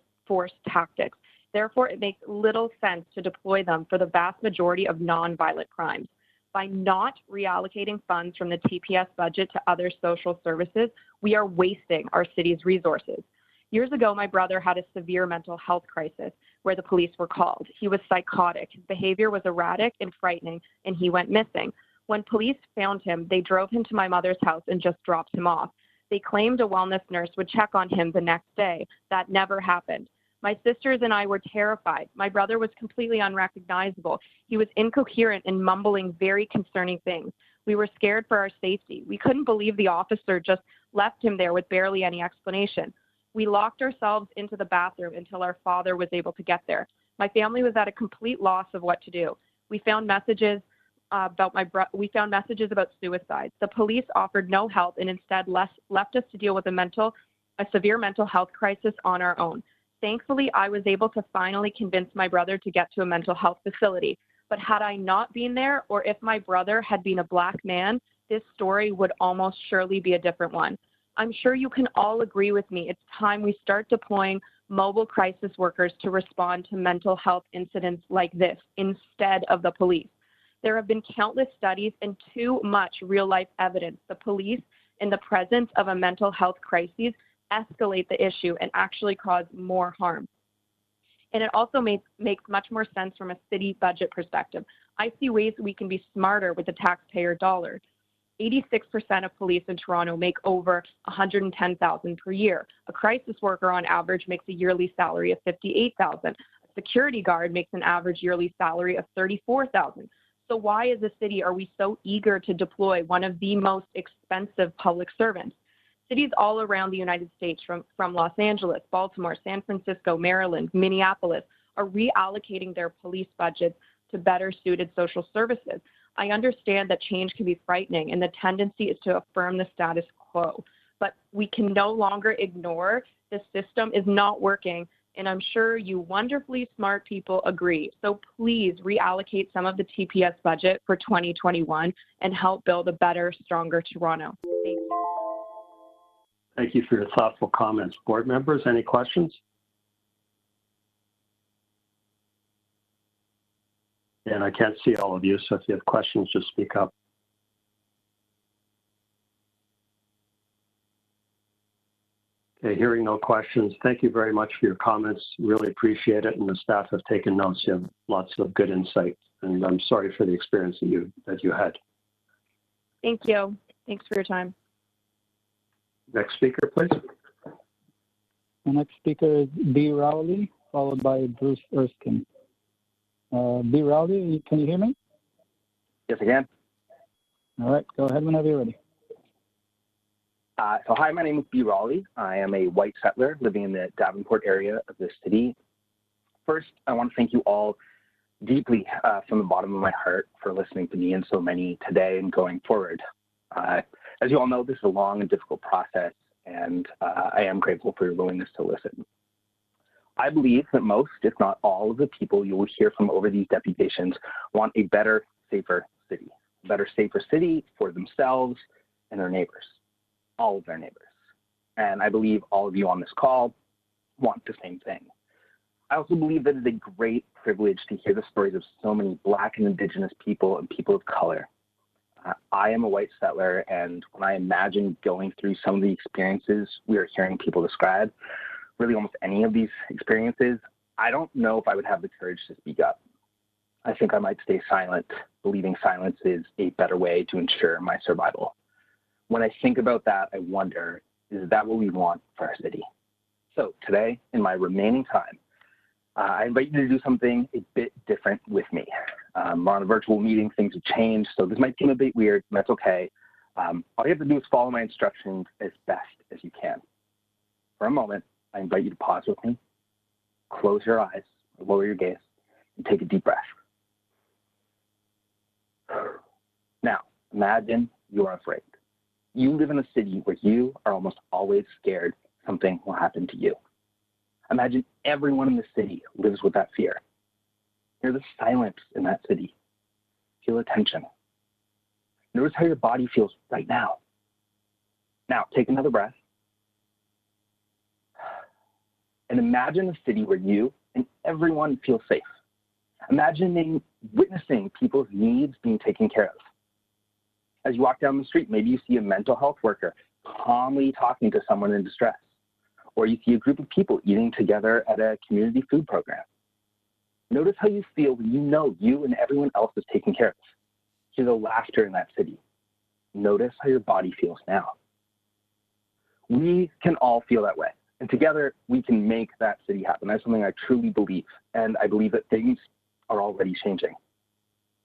tactics. Therefore, it makes little sense to deploy them for the vast majority of nonviolent crimes. By not reallocating funds from the TPS budget to other social services, we are wasting our city's resources. Years ago, my brother had a severe mental health crisis where the police were called. He was psychotic. His behavior was erratic and frightening, and he went missing. When police found him, they drove him to my mother's house and just dropped him off. They claimed a wellness nurse would check on him the next day. That never happened. My sisters and I were terrified. My brother was completely unrecognizable. He was incoherent and mumbling very concerning things. We were scared for our safety. We couldn't believe the officer just left him there with barely any explanation. We locked ourselves into the bathroom until our father was able to get there. My family was at a complete loss of what to do. We found messages about suicide. The police offered no help and instead left us to deal with a severe mental health crisis on our own. Thankfully, I was able to finally convince my brother to get to a mental health facility. But had I not been there, or if my brother had been a Black man, this story would almost surely be a different one. I'm sure you can all agree with me. It's time we start deploying mobile crisis workers to respond to mental health incidents like this instead of the police. There have been countless studies and too much real-life evidence. The police, in the presence of a mental health crisis, escalate the issue and actually cause more harm. And it also makes much more sense from a city budget perspective. I see ways we can be smarter with the taxpayer dollar. 86% of police in Toronto make over $110,000 per year. A crisis worker on average makes a yearly salary of $58,000. A security guard makes an average yearly salary of $34,000. So why as a city are we so eager to deploy one of the most expensive public servants? Cities all around the United States, from Los Angeles, Baltimore, San Francisco, Maryland, Minneapolis, are reallocating their police budgets to better suited social services. I understand that change can be frightening and the tendency is to affirm the status quo, but we can no longer ignore the system is not working, and I'm sure you wonderfully smart people agree. So please reallocate some of the TPS budget for 2021 and help build a better, stronger Toronto. Thank you. Thank you for your thoughtful comments. Board members, any questions? And I can't see all of you, so if you have questions, just speak up. Okay, hearing no questions, thank you very much for your comments. Really appreciate it, and the staff have taken notes. You have lots of good insight, and I'm sorry for the experience that you had. Thank you. Thanks for your time. Next speaker, please. The next speaker is B. Rowley, followed by Bruce Erskine. B. Rowley, can you hear me? Yes, I can. All right, go ahead whenever you're ready. So hi, my name is B. Rowley. I am a white settler living in the Davenport area of this city. First, I want to thank you all deeply from the bottom of my heart for listening to me and so many today and going forward. As you all know, this is a long and difficult process, and I am grateful for your willingness to listen. I believe that most, if not all, of the people you will hear from over these deputations want a better, safer city. A better, safer city for themselves and their neighbors, all of their neighbors. And I believe all of you on this call want the same thing. I also believe that it is a great privilege to hear the stories of so many Black and Indigenous people and people of color. I am a white settler, and when I imagine going through some of the experiences we are hearing people describe, really almost any of these experiences, I don't know if I would have the courage to speak up. I think I might stay silent, believing silence is a better way to ensure my survival. When I think about that, I wonder, is that what we want for our city? So today, in my remaining time, I invite you to do something a bit different with me. We're on a virtual meeting, things have changed, so this might seem a bit weird, and that's okay. All you have to do is follow my instructions as best as you can. For a moment, I invite you to pause with me, close your eyes, lower your gaze, and take a deep breath. Now, imagine you are afraid. You live in a city where you are almost always scared something will happen to you. Imagine everyone in the city lives with that fear. Hear the silence in that city. Feel the tension. Notice how your body feels right now. Now, take another breath. And imagine a city where you and everyone feel safe. Imagine witnessing people's needs being taken care of. As you walk down the street, maybe you see a mental health worker calmly talking to someone in distress. Or you see a group of people eating together at a community food program. Notice how you feel when you know you and everyone else is taken care of. Hear the laughter in that city. Notice how your body feels now. We can all feel that way. And together, we can make that city happen. That's something I truly believe. And I believe that things are already changing.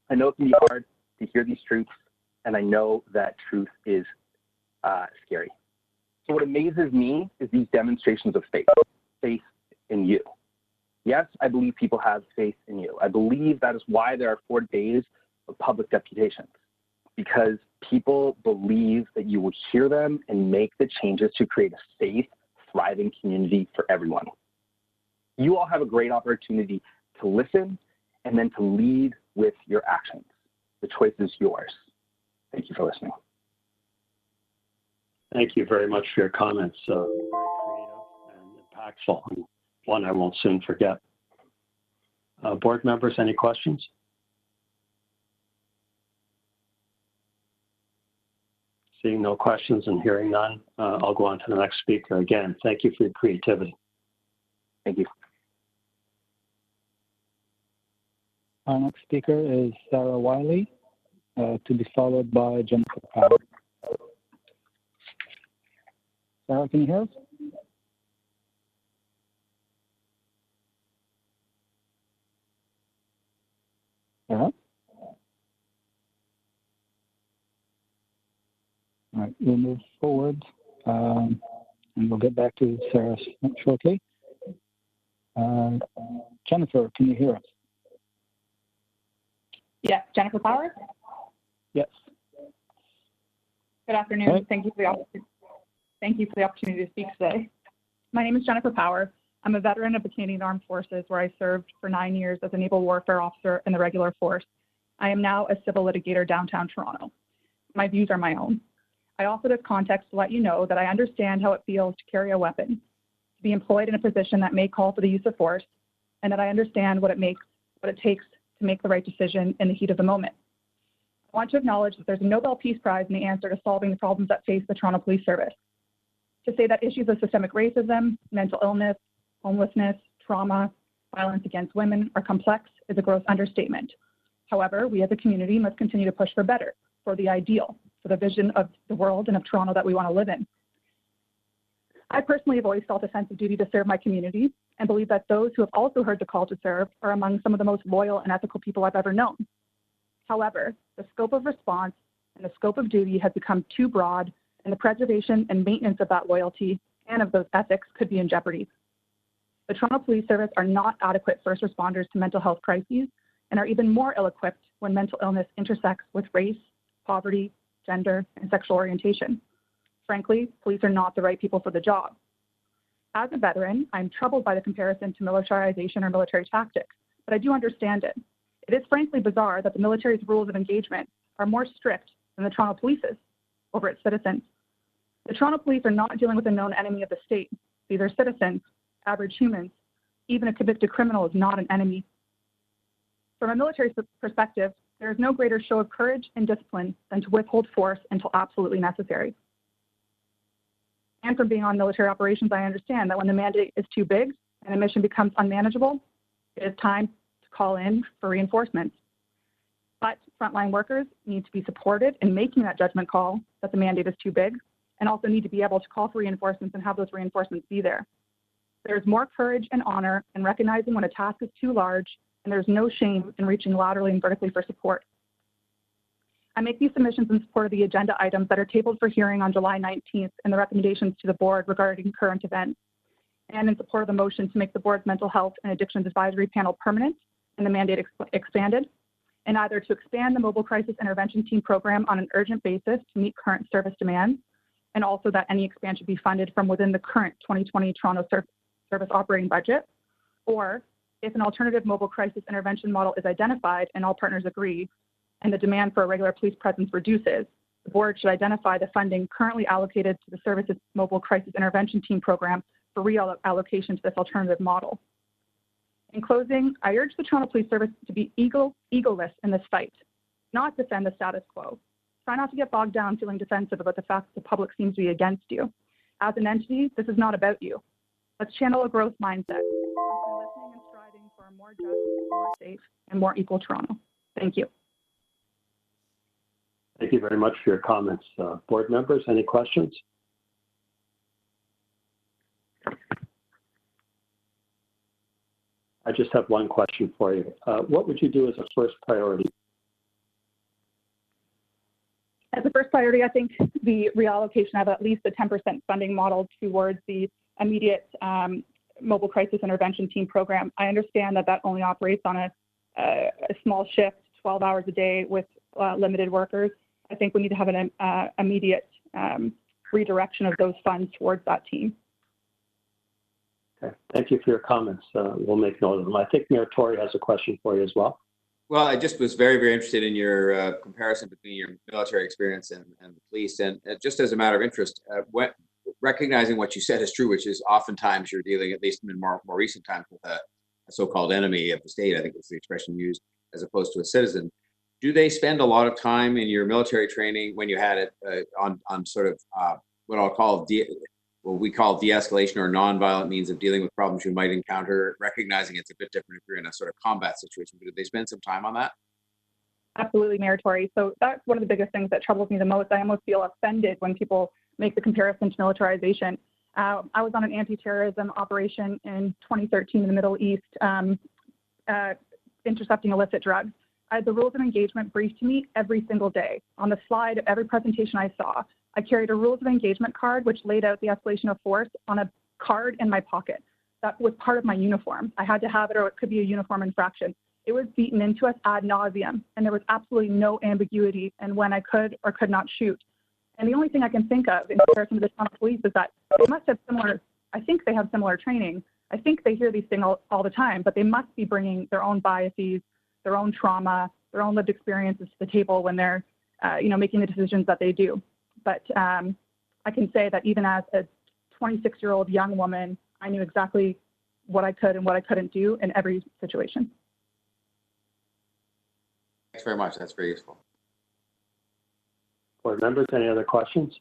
I know it can be hard to hear these truths, and I know that truth is scary. So what amazes me is these demonstrations of faith in you. Yes, I believe people have faith in you. I believe that is why there are 4 days of public deputations, because people believe that you will hear them and make the changes to create a safe, thriving community for everyone. You all have a great opportunity to listen and then to lead with your actions. The choice is yours. Thank you for listening. Thank you very much for your comments. Very creative and impactful, and one I won't soon forget. Board members, any questions? Seeing no questions and hearing none, I'll go on to the next speaker. Again, thank you for your creativity. Thank you. Our next speaker is Sarah Wiley, to be followed by Jennifer Powell. Sarah, can you hear us? Sarah? All right, we'll move forward, and we'll get back to Sarah shortly. Jennifer, can you hear us? Yes, Jennifer Power. Yes. Good afternoon. Right. Thank you for the opportunity to speak today. My name is Jennifer Power. I'm a veteran of the Canadian Armed Forces, where I served for 9 years as a naval warfare officer in the regular force. I am now a civil litigator downtown Toronto. My views are my own. I offer this context to let you know that I understand how it feels to carry a weapon, to be employed in a position that may call for the use of force, and that I understand what it takes to make the right decision in the heat of the moment. I want to acknowledge that there's a Nobel Peace Prize in the answer to solving the problems that face the Toronto Police Service. To say that issues of systemic racism, mental illness, homelessness, trauma, violence against women are complex is a gross understatement. However, we as a community must continue to push for better, for the ideal, for the vision of the world and of Toronto that we want to live in. I personally have always felt a sense of duty to serve my community and believe that those who have also heard the call to serve are among some of the most loyal and ethical people I've ever known. However, the scope of response and the scope of duty has become too broad, and the preservation and maintenance of that loyalty and of those ethics could be in jeopardy. The Toronto Police Service are not adequate first responders to mental health crises and are even more ill-equipped when mental illness intersects with race, poverty, gender, and sexual orientation. Frankly, police are not the right people for the job. As a veteran, I'm troubled by the comparison to militarization or military tactics, but I do understand it. It is frankly bizarre that the military's rules of engagement are more strict than the Toronto Police's over its citizens. The Toronto Police are not dealing with a known enemy of the state. These are citizens, average humans. Even a convicted criminal is not an enemy. From a military perspective, there is no greater show of courage and discipline than to withhold force until absolutely necessary. And from being on military operations, I understand that when the mandate is too big and a mission becomes unmanageable, it is time to call in for reinforcements. But frontline workers need to be supported in making that judgment call that the mandate is too big, and also need to be able to call for reinforcements and have those reinforcements be there. There is more courage and honor in recognizing when a task is too large, and there's no shame in reaching laterally and vertically for support. I make these submissions in support of the agenda items that are tabled for hearing on July 19th and the recommendations to the board regarding current events, and in support of the motion to make the board's mental health and addictions advisory panel permanent and the mandate expanded, and either to expand the mobile crisis intervention team program on an urgent basis to meet current service demands, and also that any expansion be funded from within the current 2020 Toronto Service operating budget, or if an alternative mobile crisis intervention model is identified and all partners agree, and the demand for a regular police presence reduces, the board should identify the funding currently allocated to the service's mobile crisis intervention team program for reallocation to this alternative model. In closing, I urge the Toronto Police Service to be egoless in this fight, not defend the status quo. Try not to get bogged down feeling defensive about the fact that the public seems to be against you. As an entity, this is not about you. Let's channel a growth mindset, listening and striving for a more just, more safe, and more equal Toronto. Thank you. Thank you very much for your comments. Board members, any questions? I just have one question for you. What would you do as a first priority? As a first priority, I think the reallocation of at least a 10% funding model towards the immediate mobile crisis intervention team program. I understand that that only operates on a small shift, 12 hours a day with limited workers. I think we need to have an immediate redirection of those funds towards that team. Okay, thank you for your comments. We'll make note of them. I think Mayor Tory has a question for you as well. Well, I just was very, very interested in your comparison between your military experience and the police. And just as a matter of interest, recognizing what you said is true, which is oftentimes you're dealing, at least in more recent times, with a so-called enemy of the state, I think was the expression used, as opposed to a citizen. Do they spend a lot of time in your military training when you had it on sort of what I'll call what we call de-escalation or non-violent means of dealing with problems you might encounter, recognizing it's a bit different if you're in a sort of combat situation, but did they spend some time on that? Absolutely, Mayor Tory. So that's one of the biggest things that troubles me the most. I almost feel offended when people make the comparison to militarization. I was on an anti-terrorism operation in 2013 in the Middle East, intercepting illicit drugs. I had the rules of engagement briefed to me every single day. On the slide of every presentation I saw, I carried a rules of engagement card which laid out the escalation of force on a card in my pocket. That was part of my uniform. I had to have it, or it could be a uniform infraction. It was beaten into us ad nauseum, and there was absolutely no ambiguity in when I could or could not shoot. And the only thing I can think of in comparison to the Toronto Police is that they must have similar, I think they have similar training. I think they hear these things all the time, but they must be bringing their own biases, their own trauma, their own lived experiences to the table when they're, making the decisions that they do. But I can say that even as a 26-year-old young woman, I knew exactly what I could and what I couldn't do in every situation. Thanks very much. That's very useful. Board members, any other questions?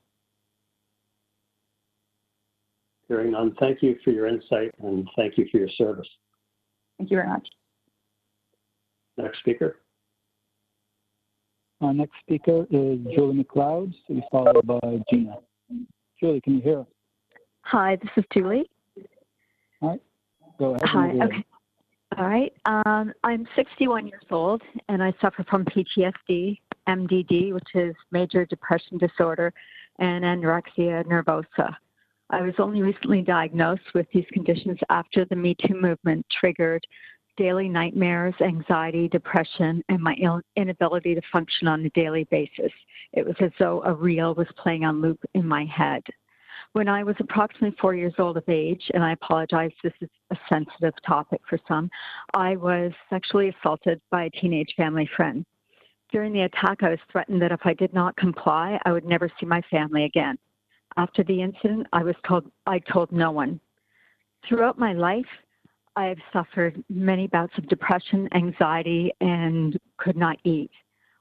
Hearing none, thank you for your insight and thank you for your service. Thank you very much. Next speaker. Our next speaker is Julie McLeod, to be followed by Gina. Julie, can you hear us? Hi, this is Julie. All right, go ahead. Hi, okay. All right, I'm 61 years old and I suffer from PTSD, MDD, which is major depression disorder, and anorexia nervosa. I was only recently diagnosed with these conditions after the Me Too movement triggered daily nightmares, anxiety, depression, and my inability to function on a daily basis. It was as though a reel was playing on loop in my head. When I was approximately 4 years old of age, and I apologize, this is a sensitive topic for some, I was sexually assaulted by a teenage family friend. During the attack, I was threatened that if I did not comply, I would never see my family again. After the incident, I told no one. Throughout my life, I have suffered many bouts of depression, anxiety, and could not eat.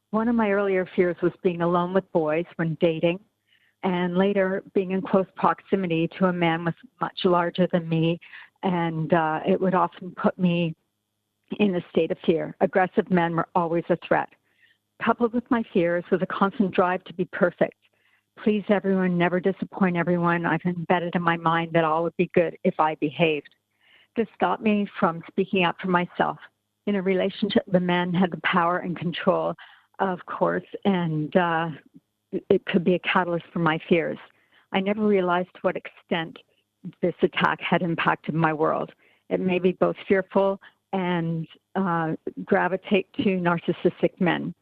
One of my earlier fears was being alone with boys when dating, and later being in close proximity to a man was much larger than me, and it would often put me in a state of fear. Aggressive men were always a threat. Coupled with my fears was a constant drive to be perfect. Please everyone, never disappoint everyone. I've embedded in my mind that all would be good if I behaved. This stopped me from speaking up for myself. In a relationship, the man had the power and control, of course, and it could be a catalyst for my fears. I never realized to what extent this attack had impacted my world. It made me both fearful and gravitate to narcissistic men.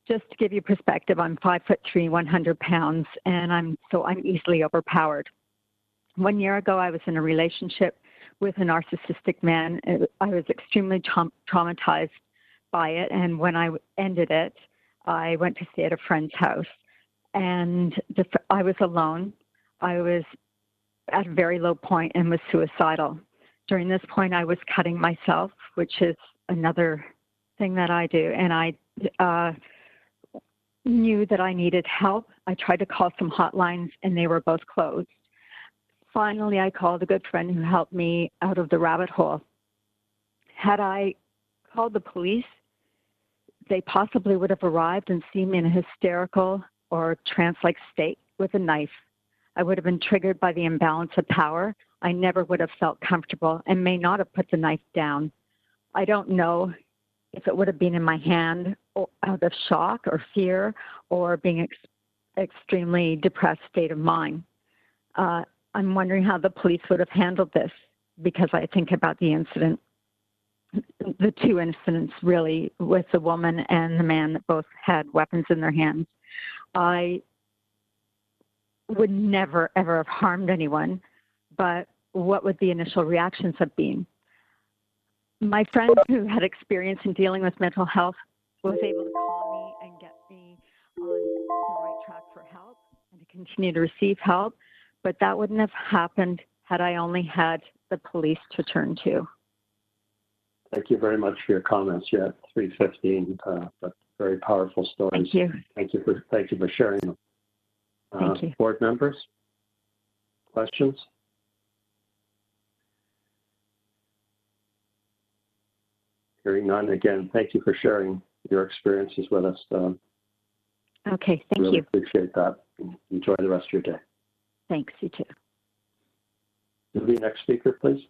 Just to give you perspective, I'm 5'3", 100 pounds, and I'm easily overpowered. 1 year ago, I was in a relationship with a narcissistic man. I was extremely traumatized by it, and when I ended it, I went to stay at a friend's house, and I was alone. I was at a very low point and was suicidal. During this point, I was cutting myself, which is another thing that I do, and I knew that I needed help. I tried to call some hotlines, and they were both closed. Finally, I called a good friend who helped me out of the rabbit hole. Had I called the police, they possibly would have arrived and seen me in a hysterical or trance-like state with a knife. I would have been triggered by the imbalance of power. I never would have felt comfortable and may not have put the knife down. I don't know if it would have been in my hand or out of shock or fear or being extremely depressed state of mind. I'm wondering how the police would have handled this because I think about the incident, the two incidents really, with the woman and the man that both had weapons in their hands. I would never, ever have harmed anyone, but what would the initial reactions have been? My friend who had experience in dealing with mental health was able to call me and get me on the right track for help and to continue to receive help. But that wouldn't have happened had I only had the police to turn to. Thank you very much for your comments. You had 3:15, but very powerful stories. Thank you. Thank you for sharing them. Thank you. Board members, questions? Hearing none. Again, thank you for sharing your experiences with us. Okay, thank really you. Appreciate that. Enjoy the rest of your day. Thanks, you too. Julie, next speaker, please.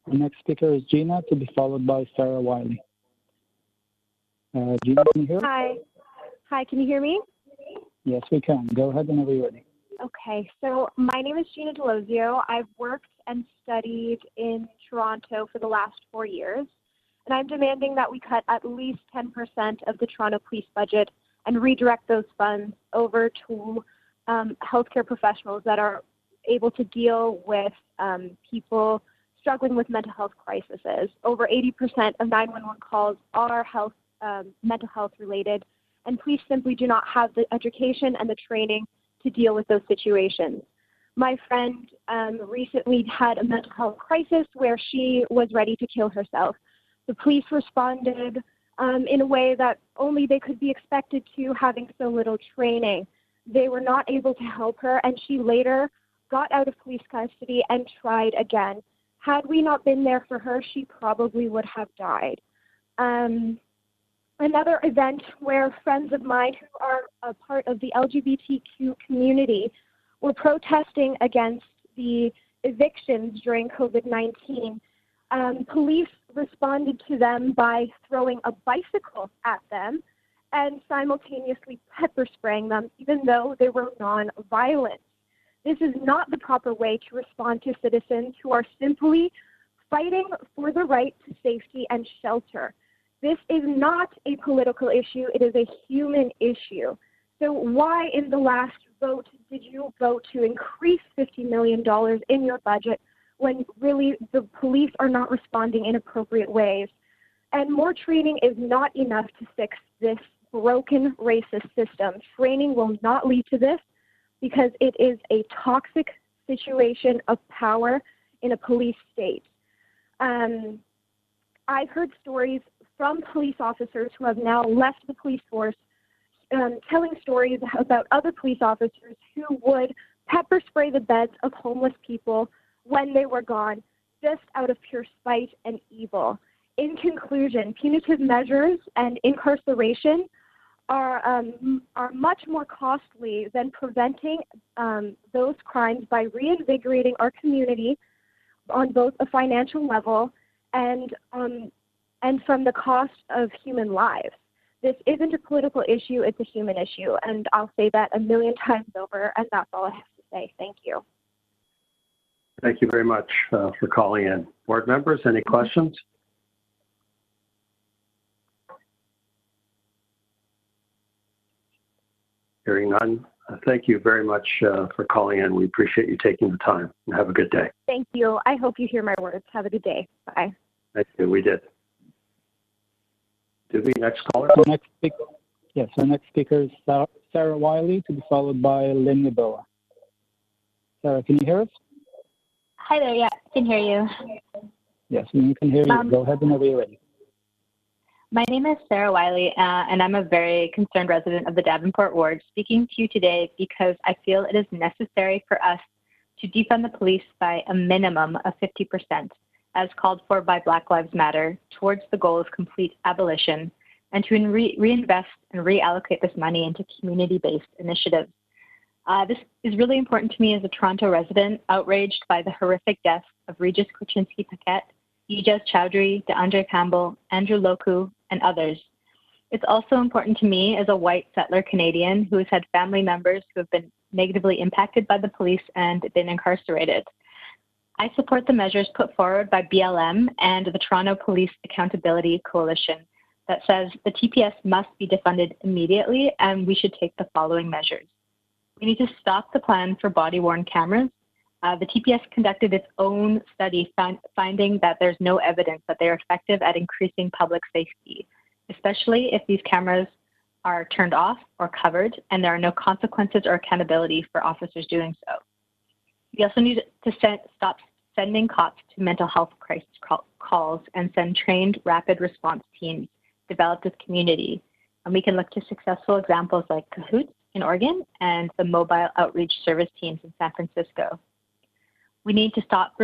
The next speaker is Gina, to be followed by Sarah Wiley. Gina, can you hear us? Hi. Hi, can you hear me? Yes, we can. Go ahead whenever you're ready. Okay, so my name is Gina Delozio. I've worked and studied in Toronto for the last 4 years, and I'm demanding that we cut at least 10% of the Toronto Police budget and redirect those funds over to healthcare professionals that are able to deal with people struggling with mental health crises. Over 80% of 911 calls are mental health related, and police simply do not have the education and the training to deal with those situations. My friend recently had a mental health crisis where she was ready to kill herself. The police responded in a way that only they could be expected to, having so little training. They were not able to help her, and she later got out of police custody and tried again. Had we not been there for her, she probably would have died. Another event where friends of mine who are a part of the LGBTQ community were protesting against the evictions during COVID-19. Police responded to them by throwing a bicycle at them and simultaneously pepper spraying them, even though they were non-violent. This is not the proper way to respond to citizens who are simply fighting for the right to safety and shelter. This is not a political issue, it is a human issue. So why in the last vote did you vote to increase $50 million in your budget when really the police are not responding in appropriate ways? And more training is not enough to fix this broken racist system. Training will not lead to this because it is a toxic situation of power in a police state. I've heard stories from police officers who have now left the police force telling stories about other police officers who would pepper spray the beds of homeless people when they were gone, just out of pure spite and evil. In conclusion, punitive measures and incarceration are much more costly than preventing those crimes by reinvigorating our community on both a financial level and from the cost of human lives. This isn't a political issue, it's a human issue, and I'll say that a million times over, and that's all I have to say. Thank you. Thank you very much for calling in. Board members, any questions? Hearing none, thank you very much for calling in. We appreciate you taking the time, and have a good day. Thank you. I hope you hear my words. Have a good day. Bye. Thank you. We did. Did we next caller? Our next speaker, yes, our next speaker is Sarah Wiley, to be followed by Lynn Naboa. Sarah, can you hear us? Hi there. Yeah, I can hear you. Yes, we can hear you. Go ahead whenever you're ready. My name is Sarah Wiley, and I'm a very concerned resident of the Davenport ward, speaking to you today because I feel it is necessary for us to defund the police by a minimum of 50%, as called for by Black Lives Matter, towards the goal of complete abolition, and to reinvest and reallocate this money into community-based initiatives. This is really important to me as a Toronto resident, outraged by the horrific deaths of Regis Korchinski-Paquette, Ijaz Chowdhury, DeAndre Campbell, Andrew Loku, and others. It's also important to me as a white settler Canadian who has had family members who have been negatively impacted by the police and been incarcerated. I support the measures put forward by BLM and the Toronto Police Accountability Coalition that says the TPS must be defunded immediately, and we should take the following measures. We need to stop the plan for body-worn cameras. The TPS conducted its own study finding that there's no evidence that they are effective at increasing public safety, especially if these cameras are turned off or covered and there are no consequences or accountability for officers doing so. We also need to stop sending cops to mental health crisis calls and send trained rapid response teams developed with community. And we can look to successful examples like Cahoots in Oregon and the Mobile Outreach Service teams in San Francisco. We need to stop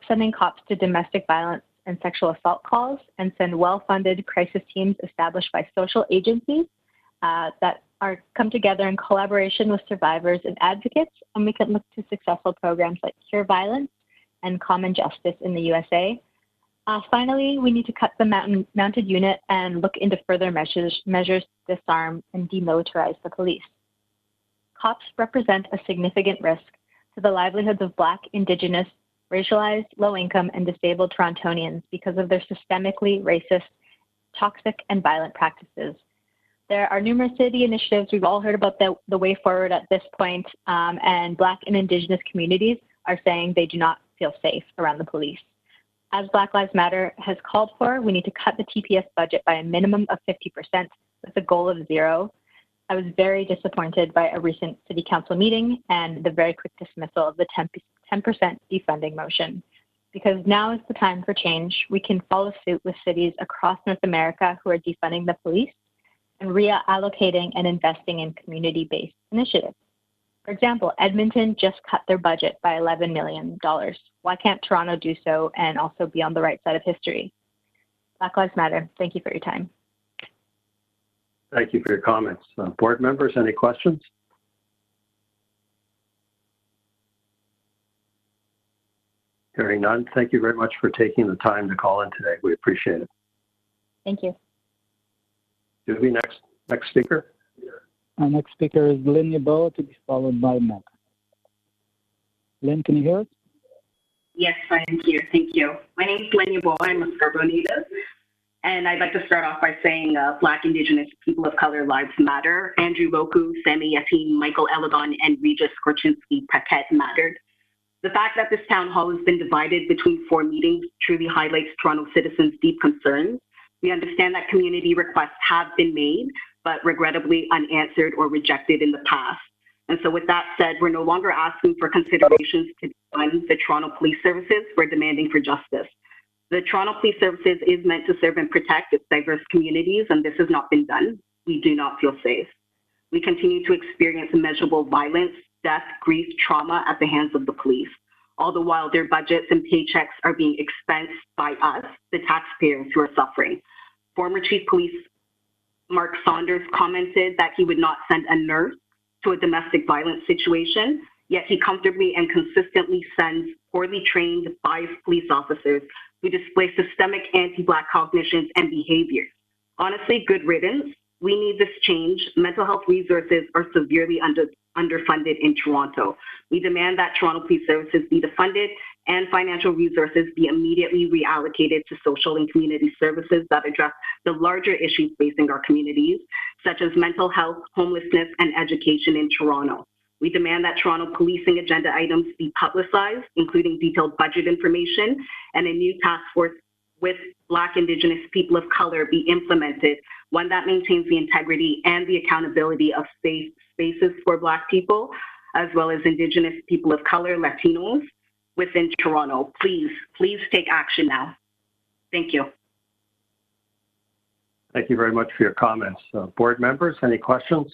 sending cops to domestic violence and sexual assault calls and send well-funded crisis teams established by social agencies that come together in collaboration with survivors and advocates, and we can look to successful programs like Cure Violence and Common Justice in the USA. Finally, we need to cut the mounted unit and look into further measures to disarm and demilitarize the police. Cops represent a significant risk to the livelihoods of Black, Indigenous, racialized, low-income, and disabled Torontonians because of their systemically racist, toxic, and violent practices. There are numerous city initiatives. We've all heard about the way forward at this point, and Black and Indigenous communities are saying they do not feel safe around the police. As Black Lives Matter has called for, we need to cut the TPS budget by a minimum of 50% with a goal of 0. I was very disappointed by a recent City Council meeting and the very quick dismissal of the 10% defunding motion. Because now is the time for change. We can follow suit with cities across North America who are defunding the police and reallocating and investing in community-based initiatives. For example, Edmonton just cut their budget by $11 million. Why can't Toronto do so and also be on the right side of history? Black Lives Matter. Thank you for your time. Thank you for your comments. Board members, any questions? Hearing none, thank you very much for taking the time to call in today. We appreciate it. Thank you. Julie, next speaker. Our next speaker is Lynn Yabo, to be followed by Meg. Lynn, can you hear us? Yes, I am here. Thank you. My name is Lynn Yabo. I'm a Scarborough native. And I'd like to start off by saying Black, Indigenous, people of color lives matter. Andrew Boku, Sammy Yatin, Michael Eladon, and Regis Korchinski Paquette mattered. The fact that this town hall has been divided between 4 meetings truly highlights Toronto citizens' deep concerns. We understand that community requests have been made, but regrettably unanswered or rejected in the past. And so with that said, we're no longer asking for considerations to fund the Toronto Police Services. We're demanding for justice. The Toronto Police Services is meant to serve and protect its diverse communities, and this has not been done. We do not feel safe. We continue to experience immeasurable violence, death, grief, trauma at the hands of the police. All the while their budgets and paychecks are being expensed by us, the taxpayers who are suffering. Former Chief Police Mark Saunders commented that he would not send a nurse to a domestic violence situation, yet he comfortably and consistently sends poorly trained biased police officers who display systemic anti-Black cognitions and behaviors. Honestly, good riddance. We need this change. Mental health resources are severely underfunded in Toronto. We demand that Toronto Police Services be defunded and financial resources be immediately reallocated to social and community services that address the larger issues facing our communities, such as mental health, homelessness, and education in Toronto. We demand that Toronto policing agenda items be publicized, including detailed budget information, and a new task force with Black, Indigenous, people of color be implemented, one that maintains the integrity and the accountability of spaces for Black people, as well as Indigenous, people of color, Latinos within Toronto. Please take action now. Thank you. Thank you very much for your comments. Board members, any questions?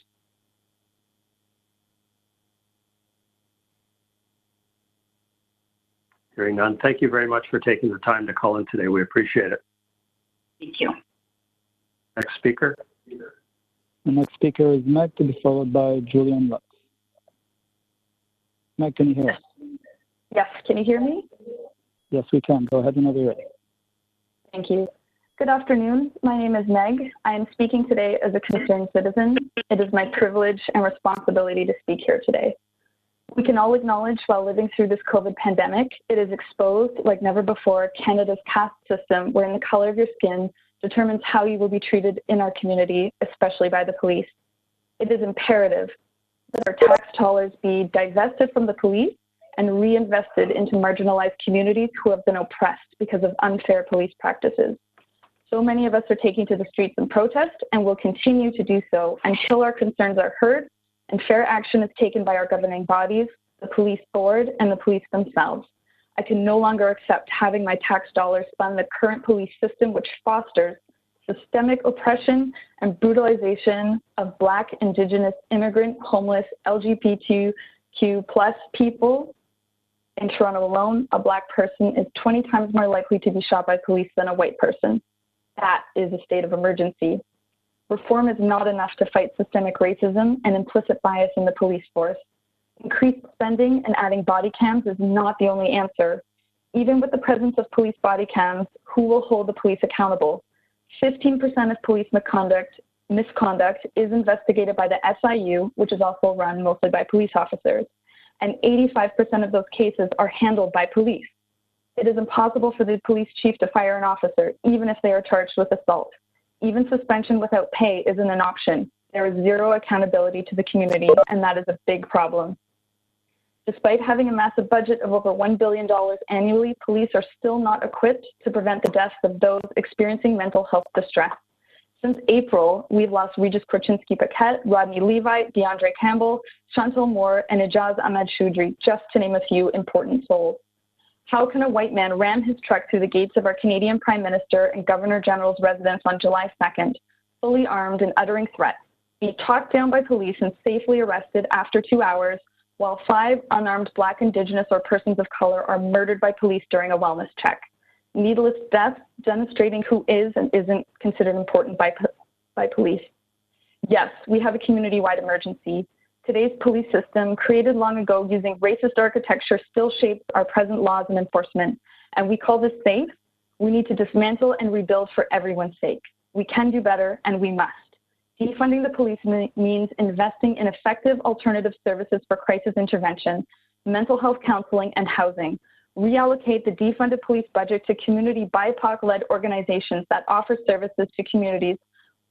Hearing none, thank you very much for taking the time to call in today. We appreciate it. Thank you. Next speaker. The next speaker is Meg, to be followed by Julian Lux. Meg, can you hear us? Yes, can you hear me? Yes, we can. Go ahead whenever you're ready. Thank you. Good afternoon. My name is Meg. I am speaking today as a concerned citizen. It is my privilege and responsibility to speak here today. We can all acknowledge while living through this COVID pandemic, it is exposed like never before Canada's caste system, wherein the color of your skin determines how you will be treated in our community, especially by the police. It is imperative that our tax dollars be divested from the police and reinvested into marginalized communities who have been oppressed because of unfair police practices. So many of us are taking to the streets in protest and will continue to do so until our concerns are heard and fair action is taken by our governing bodies, the police board, and the police themselves. I can no longer accept having my tax dollars fund the current police system, which fosters systemic oppression and brutalization of Black, Indigenous, immigrant, homeless, LGBTQ+ people. In Toronto alone, a Black person is 20 times more likely to be shot by police than a white person. That is a state of emergency. Reform is not enough to fight systemic racism and implicit bias in the police force. Increased spending and adding body cams is not the only answer. Even with the presence of police body cams, who will hold the police accountable? 15% of police misconduct is investigated by the SIU, which is also run mostly by police officers, and 85% of those cases are handled by police. It is impossible for the police chief to fire an officer, even if they are charged with assault. Even suspension without pay isn't an option. There is zero accountability to the community, and that is a big problem. Despite having a massive budget of over $1 billion annually, police are still not equipped to prevent the deaths of those experiencing mental health distress. Since April, we've lost Regis Korchinski-Paquette, Rodney Levi, DeAndre Campbell, Chantal Moore, and Ijaz Ahmed Choudhury, just to name a few important souls. How can a white man ram his truck through the gates of our Canadian Prime Minister and Governor General's residence on July 2nd, fully armed and uttering threats, be talked down by police and safely arrested after 2 hours, while 5 unarmed Black, Indigenous, or persons of color are murdered by police during a wellness check? Needless death, demonstrating who is and isn't considered important by police. Yes, we have a community-wide emergency. Today's police system, created long ago using racist architecture, still shapes our present laws and enforcement. And we call this safe. We need to dismantle and rebuild for everyone's sake. We can do better, and we must. Defunding the police means investing in effective alternative services for crisis intervention, mental health counseling, and housing. Reallocate the defunded police budget to community BIPOC-led organizations that offer services to communities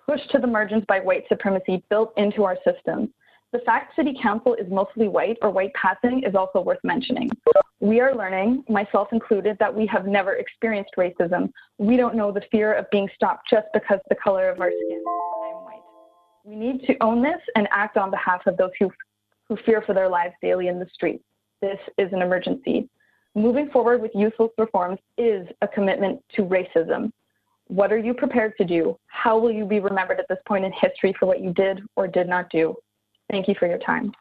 pushed to the margins by white supremacy built into our systems. The fact City Council is mostly white or white passing is also worth mentioning. We are learning, myself included, that we have never experienced racism. We don't know the fear of being stopped just because of the color of our skin. I'm white. We need to own this and act on behalf of those who fear for their lives daily in the streets. This is an emergency. Moving forward with useless reforms is a commitment to racism. What are you prepared to do? How will you be remembered at this point in history for what you did or did not do? Thank you for your time.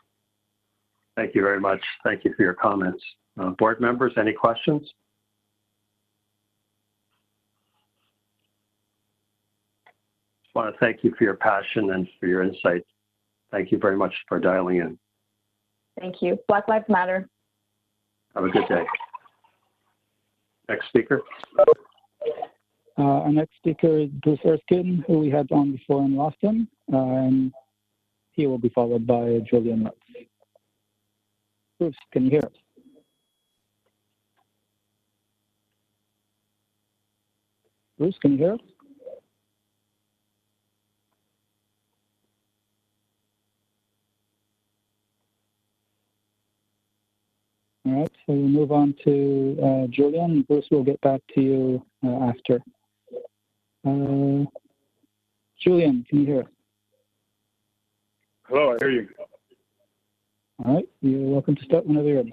Thank you very much. Thank you for your comments. Board members, any questions? I want to thank you for your passion and for your insight. Thank you very much for dialing in. Thank you. Black Lives Matter. Have a good day. Next speaker. Our next speaker is Bruce Erskine, who we had on before and lost him. And he will be followed by Julian Lutz. Bruce, can you hear us? Bruce, can you hear us? All right, so we'll move on to Julian. Bruce will get back to you after. Julian, can you hear us? Hello, I hear you. All right, you're welcome to start whenever you're ready.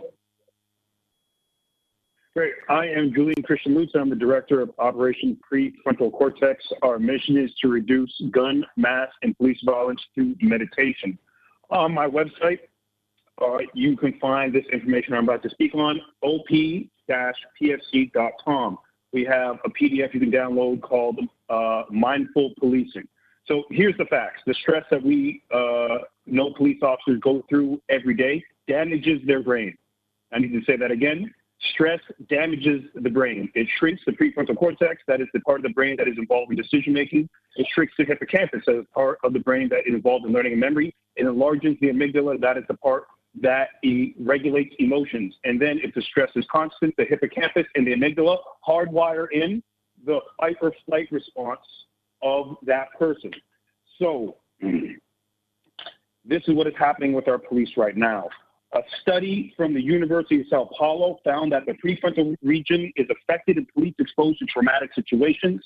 Great. I am Julian Christian Lutz. I'm the Director of Operation Prefrontal Cortex. Our mission is to reduce gun, mass, and police violence through meditation. On my website, you can find this information I'm about to speak on, op-pfc.com. We have a PDF you can download called Mindful Policing. So here's the facts. The stress that we know police officers go through every day damages their brain. I need to say that again. Stress damages the brain. It shrinks the prefrontal cortex, that is the part of the brain that is involved in decision making. It shrinks the hippocampus, that is part of the brain that is involved in learning and memory. It enlarges the amygdala, that is the part that regulates emotions. And then if the stress is constant, the hippocampus and the amygdala hardwire in the fight or flight response of that person. So this is what is happening with our police right now. A study from the University of Sao Paulo found that the prefrontal region is affected in police exposed to traumatic situations.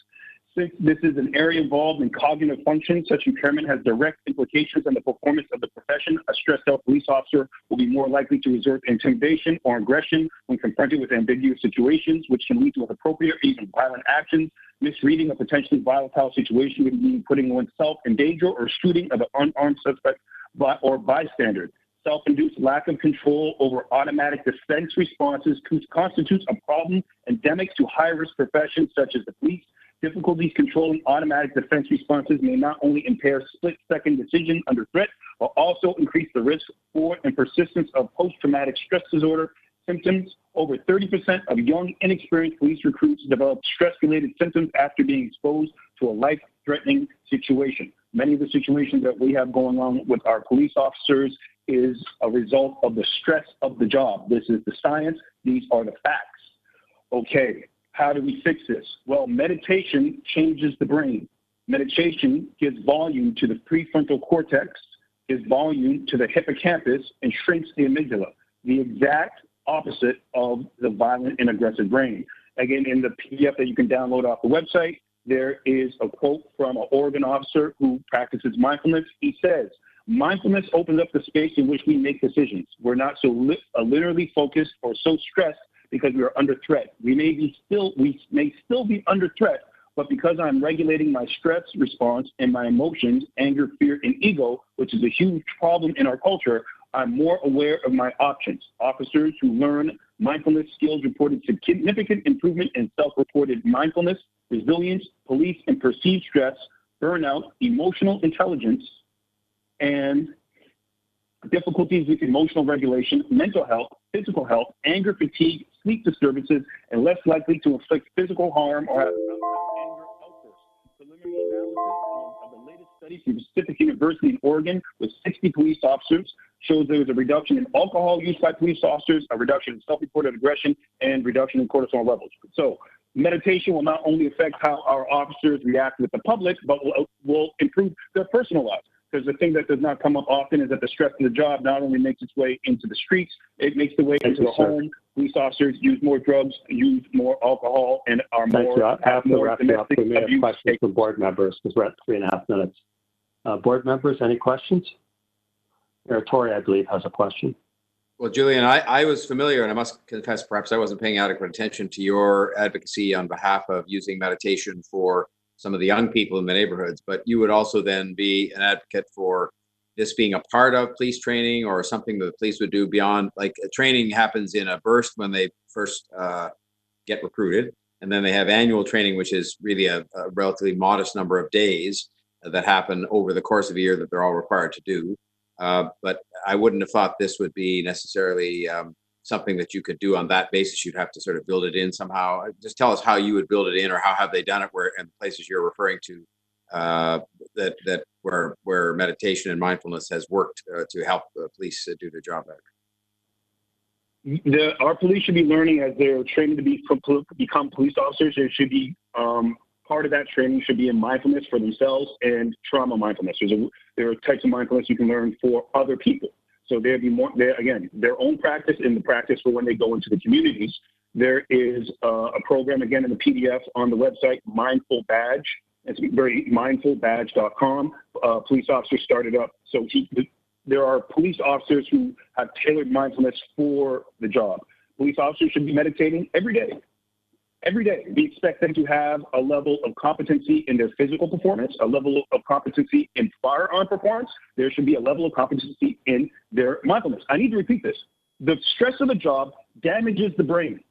Since this is an area involved in cognitive function, such impairment has direct implications on the performance of the profession. A stressed out police officer will be more likely to resort to intimidation or aggression when confronted with ambiguous situations, which can lead to inappropriate or even violent actions. Misreading a potentially volatile situation would mean putting oneself in danger or shooting of an unarmed suspect or bystander. Self-induced lack of control over automatic defense responses constitutes a problem endemic to high-risk professions such as the police. Difficulties controlling automatic defense responses may not only impair split-second decision under threat, but also increase the risk for and persistence of post-traumatic stress disorder, symptoms. Over 30% of young, inexperienced police recruits develop stress-related symptoms after being exposed to a life-threatening situation. Many of the situations that we have going on with our police officers is a result of the stress of the job. This is the science. These are the facts. Okay, how do we fix this? Well, meditation changes the brain. Meditation gives volume to the prefrontal cortex, gives volume to the hippocampus, and shrinks the amygdala, the exact opposite of the violent and aggressive brain. Again, in the PDF that you can download off the website, there is a quote from an Oregon officer who practices mindfulness. He says, mindfulness opens up the space in which we make decisions. We're not so linearly focused or so stressed because we are under threat. We may still be under threat, but because I'm regulating my stress response and my emotions, anger, fear, and ego, which is a huge problem in our culture, I'm more aware of my options. Officers who learn mindfulness skills reported significant improvement in self-reported mindfulness, resilience, police and perceived stress, burnout, emotional intelligence, and difficulties with emotional regulation, mental health, physical health, anger, fatigue, sleep disturbances, and less likely to inflict physical harm or have anger outbursts. Preliminary analysis of the latest study from Pacific University in Oregon with 60 police officers shows there was a reduction in alcohol use by police officers, a reduction in self-reported aggression, and reduction in cortisol levels. So meditation will not only affect how our officers react with the public, but will improve their personal lives. Because the thing that does not come up often is that the stress of the job not only makes its way into the streets, it makes the way into the home. Police officers use more drugs, use more alcohol, and are more. I have to wrap you up. We may have questions from board members because we're at 3.5 minutes. Board members, any questions? Tori, I believe, has a question. Well, Julian, I was familiar, and I must confess, perhaps I wasn't paying adequate attention to your advocacy on behalf of using meditation for some of the young people in the neighborhoods, but you would also then be an advocate for this being a part of police training or something that the police would do beyond, like training happens in a burst when they first get recruited. And then they have annual training, which is really a relatively modest number of days that happen over the course of a year that they're all required to do. But I wouldn't have thought this would be necessarily something that you could do on that basis. You'd have to sort of build it in somehow. Just tell us how you would build it in, or how have they done it where in places you're referring to that where meditation and mindfulness has worked to help the police do their job better. Our police should be learning as they're training to become police officers. There should be part of that training should be in mindfulness for themselves and trauma mindfulness. There are types of mindfulness you can learn for other people. So there'd be more, again, their own practice and the practice for when they go into the communities. There is a program, again, in the PDF on the website, Mindful Badge. It's very mindfulbadge.com. Police officers started up. So there are police officers who have tailored mindfulness for the job. Police officers should be meditating every day. Every day, we expect them to have a level of competency in their physical performance, a level of competency in firearm performance. There should be a level of competency in their mindfulness. I need to repeat this. The stress of the job damages the brain.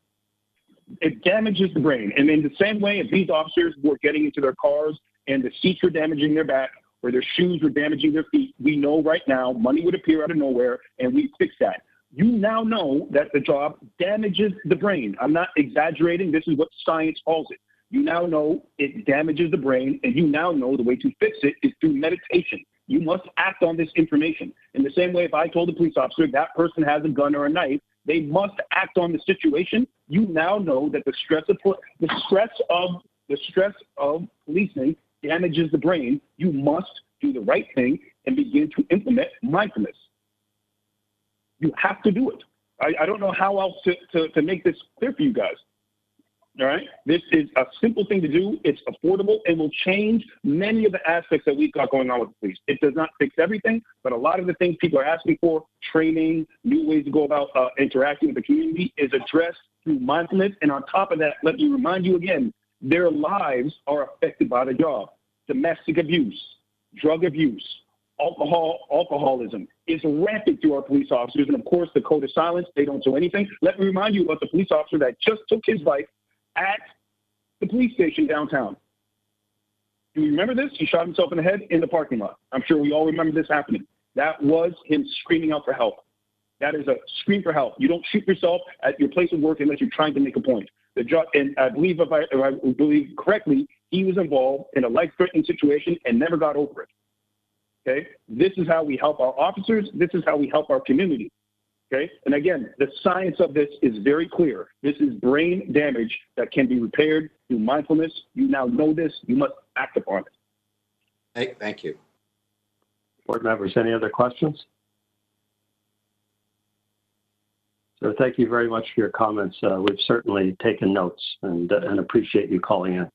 It damages the brain. And in the same way, if these officers were getting into their cars and the seats were damaging their back or their shoes were damaging their feet, we know right now money would appear out of nowhere and we fix that. You now know that the job damages the brain. I'm not exaggerating. This is what science calls it. You now know it damages the brain, and you now know the way to fix it is through meditation. You must act on this information. In the same way, if I told a police officer that person has a gun or a knife, they must act on the situation. You now know that the stress of policing damages the brain. You must do the right thing and begin to implement mindfulness. You have to do it. I don't know how else to make this clear for you guys. All right? This is a simple thing to do. It's affordable and will change many of the aspects that we've got going on with the police. It does not fix everything, but a lot of the things people are asking for, training, new ways to go about interacting with the community, is addressed through mindfulness. And on top of that, let me remind you again, their lives are affected by the job. Domestic abuse, drug abuse, alcoholism is rampant through our police officers. And of course, the code of silence, they don't do anything. Let me remind you about the police officer that just took his life at the police station downtown. Do you remember this? He shot himself in the head in the parking lot. I'm sure we all remember this happening. That was him screaming out for help. That is a scream for help. You don't shoot yourself at your place of work unless you're trying to make a point. And I believe, if I believe correctly, he was involved in a life-threatening situation and never got over it. Okay? This is how we help our officers. This is how we help our community. Okay? And again, the science of this is very clear. This is brain damage that can be repaired through mindfulness. You now know this. You must act upon it. Thank you. Board members, any other questions? So thank you very much for your comments. We've certainly taken notes and appreciate you calling in.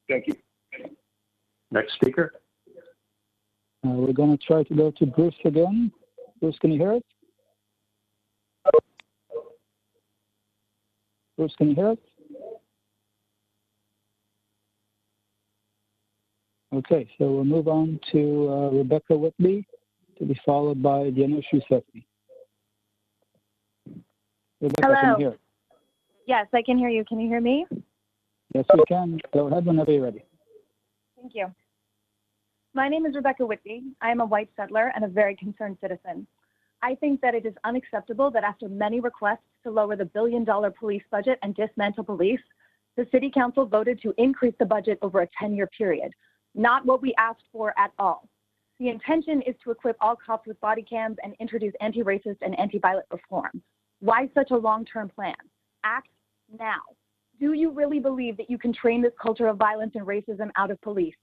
Thank you. Next speaker. We're going to try to go to Bruce again. Bruce, can you hear us? Bruce, can you hear us? Okay, so we'll move on to Rebecca Whitley, to be followed by Dinesh Yousefi. Rebecca, Hello. can you hear us? Yes, I can hear you. Can you hear me? Yes, we can. Go ahead whenever you're ready. Thank you. My name is Rebecca Whitby. I am a white settler and a very concerned citizen. I think that it is unacceptable that after many requests to lower the billion-dollar police budget and dismantle police, the City Council voted to increase the budget over a 10-year period. Not what we asked for at all. The intention is to equip all cops with body cams and introduce anti-racist and anti-violent reform. Why such a long-term plan? Act now. Do you really believe that you can train this culture of violence and racism out of police?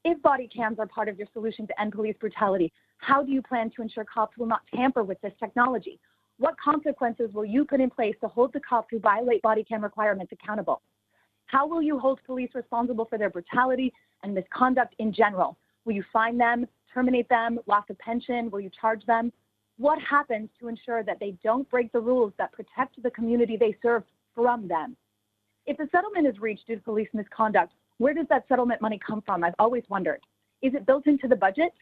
If body cams are part of your solution to end police brutality, how do you plan to ensure cops will not tamper with this technology? What consequences will you put in place to hold the cops who violate body cam requirements accountable? How will you hold police responsible for their brutality and misconduct in general? Will you fine them, terminate them, loss of pension? Will you charge them? What happens to ensure that they don't break the rules that protect the community they serve from them? If a settlement is reached due to police misconduct, where does that settlement money come from? I've always wondered. Is it built into the budget?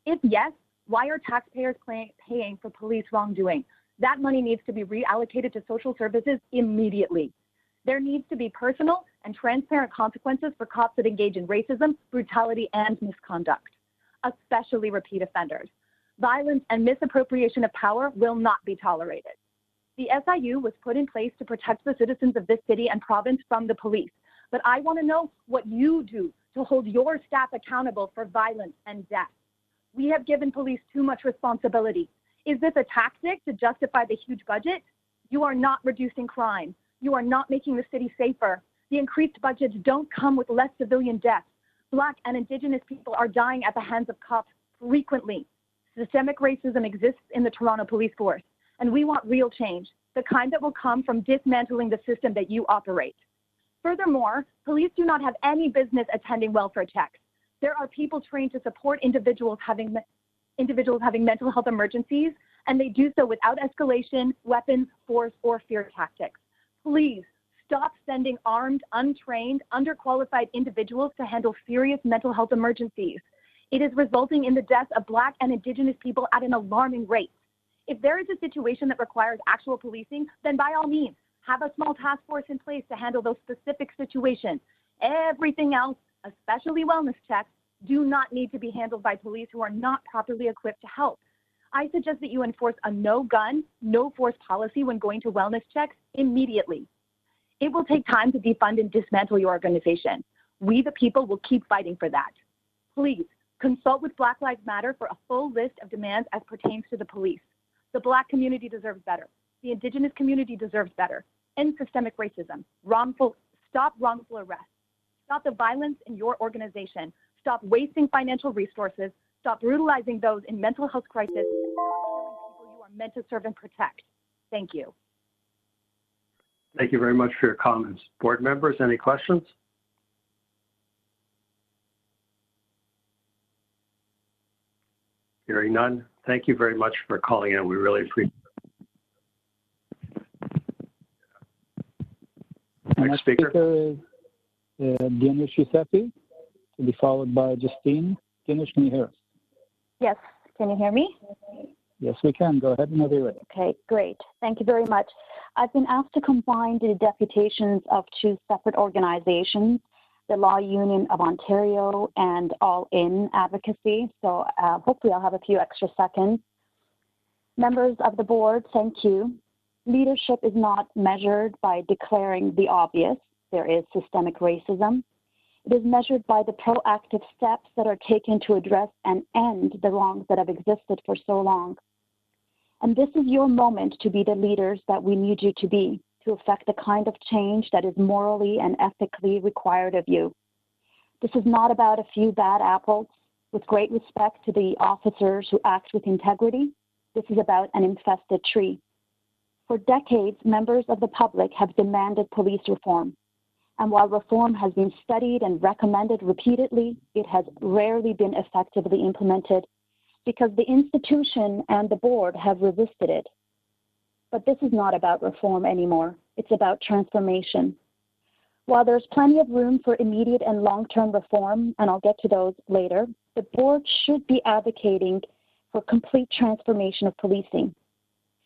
If yes, why are taxpayers paying for police wrongdoing? That money needs to be reallocated to social services immediately. There needs to be personal and transparent consequences for cops that engage in racism, brutality, and misconduct, especially repeat offenders. Violence and misappropriation of power will not be tolerated. The SIU was put in place to protect the citizens of this city and province from the police, but I want to know what you do to hold your staff accountable for violence and death. We have given police too much responsibility. Is this a tactic to justify the huge budget? You are not reducing crime. You are not making the city safer. The increased budgets don't come with less civilian deaths. Black and Indigenous people are dying at the hands of cops frequently. Systemic racism exists in the Toronto Police Force, and we want real change, the kind that will come from dismantling the system that you operate. Furthermore, police do not have any business attending welfare checks. There are people trained to support individuals having mental health emergencies, and they do so without escalation, weapons, force, or fear tactics. Please stop sending armed, untrained, underqualified individuals to handle serious mental health emergencies. It is resulting in the deaths of Black and Indigenous people at an alarming rate. If there is a situation that requires actual policing, then by all means, have a small task force in place to handle those specific situations. Everything else, especially wellness checks, do not need to be handled by police who are not properly equipped to help. I suggest that you enforce a no gun, no force policy when going to wellness checks immediately. It will take time to defund and dismantle your organization. We, the people, will keep fighting for that. Please consult with Black Lives Matter for a full list of demands as pertains to the police. The Black community deserves better. The Indigenous community deserves better. End systemic racism. Stop wrongful arrests. Stop the violence in your organization. Stop wasting financial resources. Stop brutalizing those in mental health crisis. And stop killing people you are meant to serve and protect. Thank you. Thank you very much for your comments. Board members, any questions? Hearing none, thank you very much for calling in. We really appreciate it. Next speaker is Dinesh Yousefi, to be followed by Justine. Dinesh, can you hear us? Yes, can you hear me? Yes, we can. Go ahead whenever you're ready. Okay, great. Thank you very much. I've been asked to combine the deputations of two separate organizations, the Law Union of Ontario and All In Advocacy. So hopefully I'll have a few extra seconds. Members of the board, thank you. Leadership is not measured by declaring the obvious. There is systemic racism. It is measured by the proactive steps that are taken to address and end the wrongs that have existed for so long. And this is your moment to be the leaders that we need you to be, to effect the kind of change that is morally and ethically required of you. This is not about a few bad apples. With great respect to the officers who act with integrity, this is about an infested tree. For decades, members of the public have demanded police reform. And while reform has been studied and recommended repeatedly, it has rarely been effectively implemented because the institution and the board have resisted it. But this is not about reform anymore. It's about transformation. While there's plenty of room for immediate and long-term reform, and I'll get to those later, the board should be advocating for complete transformation of policing.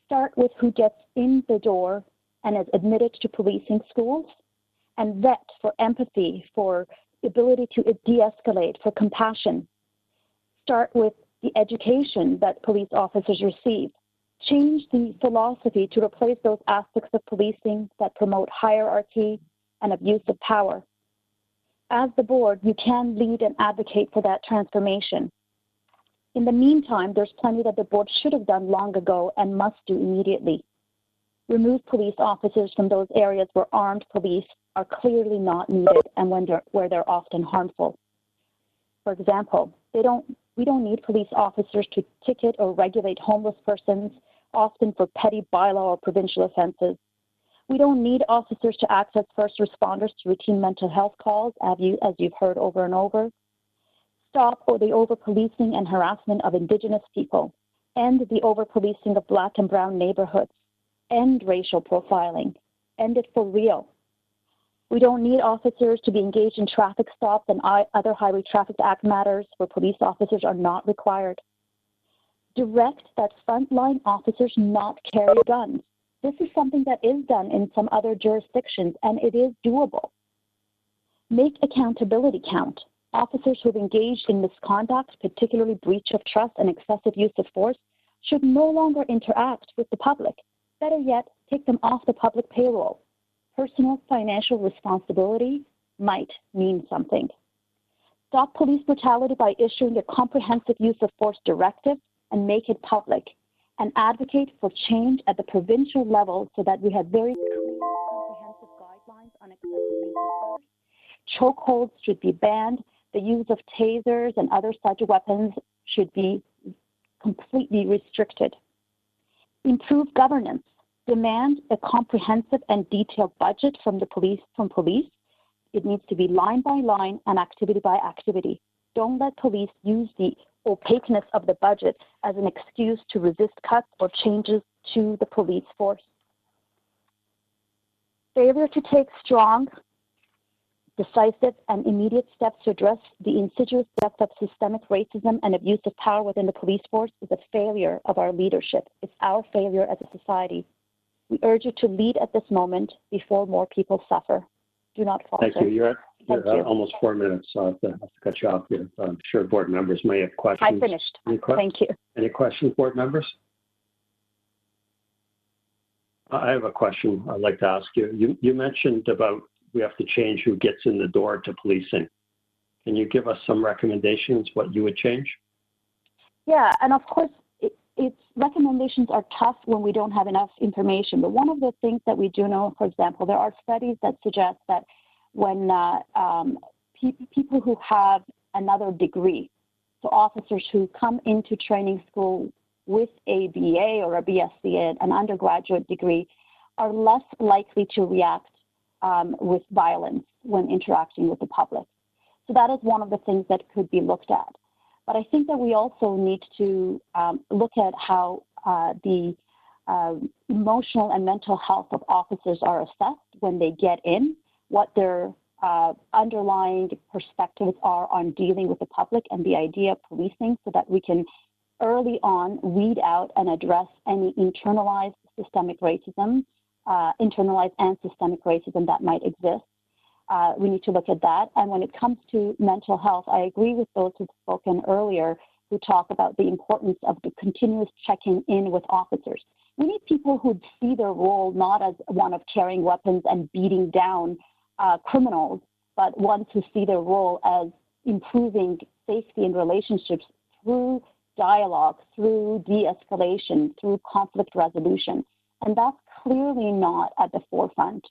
Start with who gets in the door and is admitted to policing schools, and vet for empathy, for ability to de-escalate, for compassion. Start with the education that police officers receive. Change the philosophy to replace those aspects of policing that promote hierarchy and abuse of power. As the board, you can lead and advocate for that transformation. In the meantime, there's plenty that the board should have done long ago and must do immediately. Remove police officers from those areas where armed police are clearly not needed and where they're often harmful. For example, we don't need police officers to ticket or regulate homeless persons, often for petty bylaw or provincial offenses. We don't need officers to access first responders to routine mental health calls, as you've heard over and over. Stop the over-policing and harassment of Indigenous people. End the over-policing of Black and Brown neighborhoods. End racial profiling. End it for real. We don't need officers to be engaged in traffic stops and other Highway Traffic Act matters where police officers are not required. Direct that frontline officers not carry guns. This is something that is done in some other jurisdictions, and it is doable. Make accountability count. Officers who have engaged in misconduct, particularly breach of trust and excessive use of force, should no longer interact with the public. Better yet, take them off the public payroll. Personal financial responsibility might mean something. Stop police brutality by issuing a comprehensive use of force directive and make it public, and advocate for change at the provincial level so that we have very clear, comprehensive guidelines on excessive use of force. Chokeholds should be banned. The use of tasers and other such weapons should be completely restricted. Improve governance. Demand a comprehensive and detailed budget from police. It needs to be line by line and activity by activity. Don't let police use the opaqueness of the budget as an excuse to resist cuts or changes to the police force. Failure to take strong, decisive, and immediate steps to address the insidious depth of systemic racism and abuse of power within the police force is a failure of our leadership. It's our failure as a society. We urge you to lead at this moment before more people suffer. Do not falter. Thank you. You're almost 4 minutes, so I have to cut you off here. I'm sure board members may have questions. I finished. Thank you. Any questions, board members? I have a question I'd like to ask you. You mentioned about we have to change who gets in the door to policing. Can you give us some recommendations what you would change? Yeah, and of course, its recommendations are tough when we don't have enough information. But one of the things that we do know, for example, there are studies that suggest that when people who have another degree, so officers who come into training school with a BA or a BSc, an undergraduate degree, are less likely to react with violence when interacting with the public. So that is one of the things that could be looked at. But I think that we also need to look at how the emotional and mental health of officers are assessed when they get in, what their underlying perspectives are on dealing with the public and the idea of policing, so that we can early on weed out and address any internalized systemic racism, internalized and systemic racism that might exist. We need to look at that. And when it comes to mental health, I agree with those who've spoken earlier who talk about the importance of the continuous checking in with officers. We need people who see their role not as one of carrying weapons and beating down criminals, but ones who see their role as improving safety in relationships through dialogue, through de-escalation, through conflict resolution. And that's clearly not at the forefront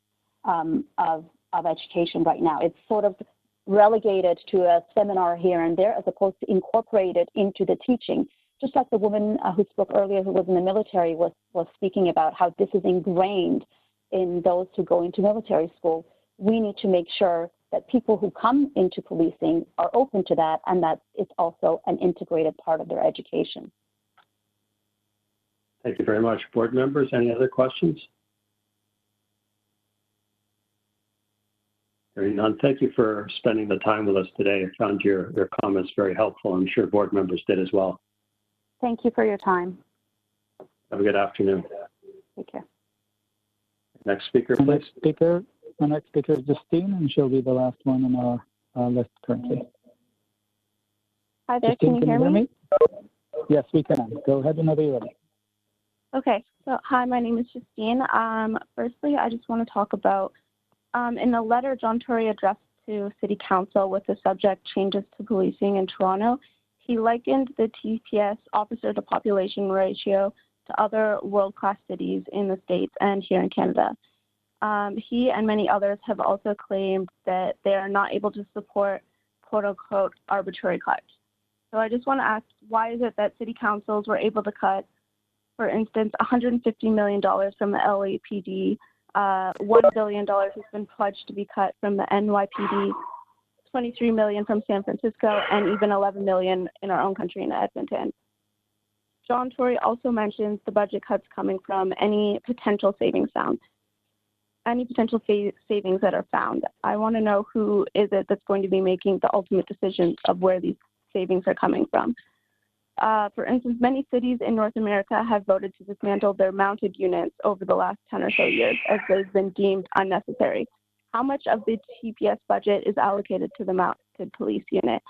of education right now. It's sort of relegated to a seminar here and there as opposed to incorporated into the teaching. Just like the woman who spoke earlier who was in the military was speaking about how this is ingrained in those who go into military school. We need to make sure that people who come into policing are open to that and that it's also an integrated part of their education. Thank you very much. Board members, any other questions? Hearing none, thank you for spending the time with us today. I found your comments very helpful. I'm sure board members did as well. Thank you for your time. Have a good afternoon. Take care. Next speaker, please. The next speaker is Justine, and she'll be the last one on our list currently. Hi there, Justine, can you hear me? Yes, we can. Go ahead whenever you're ready. Okay, so hi, my name is Justine. Firstly, I just want to talk about, in a letter John Tory addressed to City Council with the subject changes to policing in Toronto, he likened the TPS officer to population ratio to other world-class cities in the States and here in Canada. He and many others have also claimed that they are not able to support quote-unquote arbitrary cuts. So I just want to ask, why is it that city councils were able to cut, for instance, $150 million from the LAPD, $1 billion has been pledged to be cut from the NYPD, $23 million from San Francisco, and even $11 million in our own country in Edmonton. John Tory also mentions the budget cuts coming from any potential savings found. Any potential savings that are found. I want to know who is it that's going to be making the ultimate decisions of where these savings are coming from. For instance, many cities in North America have voted to dismantle their mounted units over the last 10 or so years as they've been deemed unnecessary. How much of the TPS budget is allocated to the mounted police unit?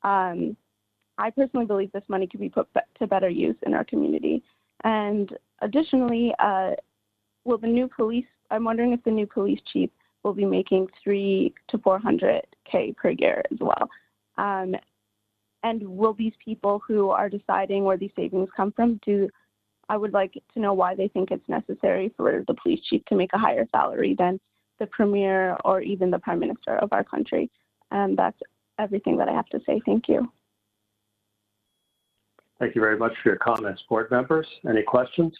I personally believe this money could be put to better use in our community. And additionally, I'm wondering if the new police chief will be making $300K to $400K per year as well. And will these people who are deciding where these savings come from, I would like to know why they think it's necessary for the police chief to make a higher salary than the premier or even the prime minister of our country. And that's everything that I have to say. Thank you. Thank you very much for your comments. Board members, any questions?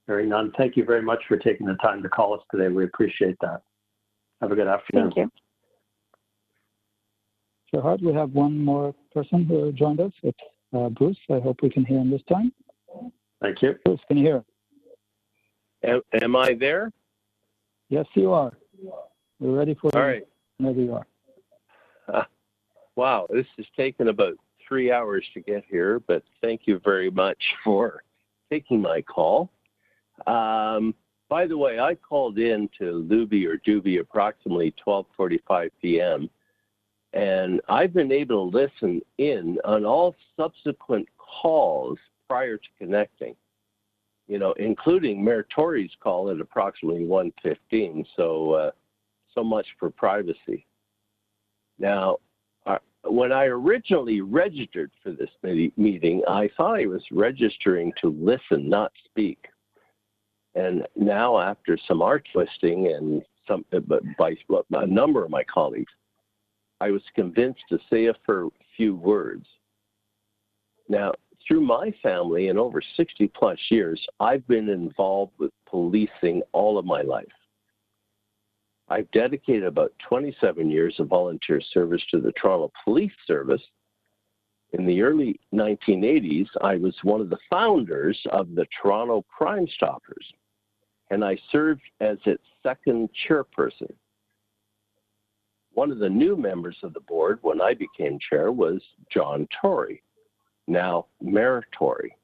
Hearing none, thank you very much for taking the time to call us today. We appreciate that. Have a good afternoon. Thank you. Shahad, we have one more person who joined us. It's Bruce. I hope we can hear him this time. Thank you. Bruce, can you hear? Am I there? Yes, you are. We're ready for All right. Whenever you are. Wow, this has taken about 3 hours to get here, but thank you very much for taking my call. By the way, I called in to Luby or Doobie approximately 12:45 p.m. and I've been able to listen in on all subsequent calls prior to connecting, including Mayor Tory's call at approximately 1:15. So much for privacy. Now, when I originally registered for this meeting, I thought I was registering to listen, not speak. And now, after some arm twisting and by a number of my colleagues, I was convinced to say a few words. Now, through my family and over 60 plus years, I've been involved with policing all of my life. I've dedicated about 27 years of volunteer service to the Toronto Police Service. In the early 1980s, I was one of the founders of the Toronto Crime Stoppers, and I served as its second chairperson. One of the new members of the board when I became chair was John Tory, now Mayor Tory.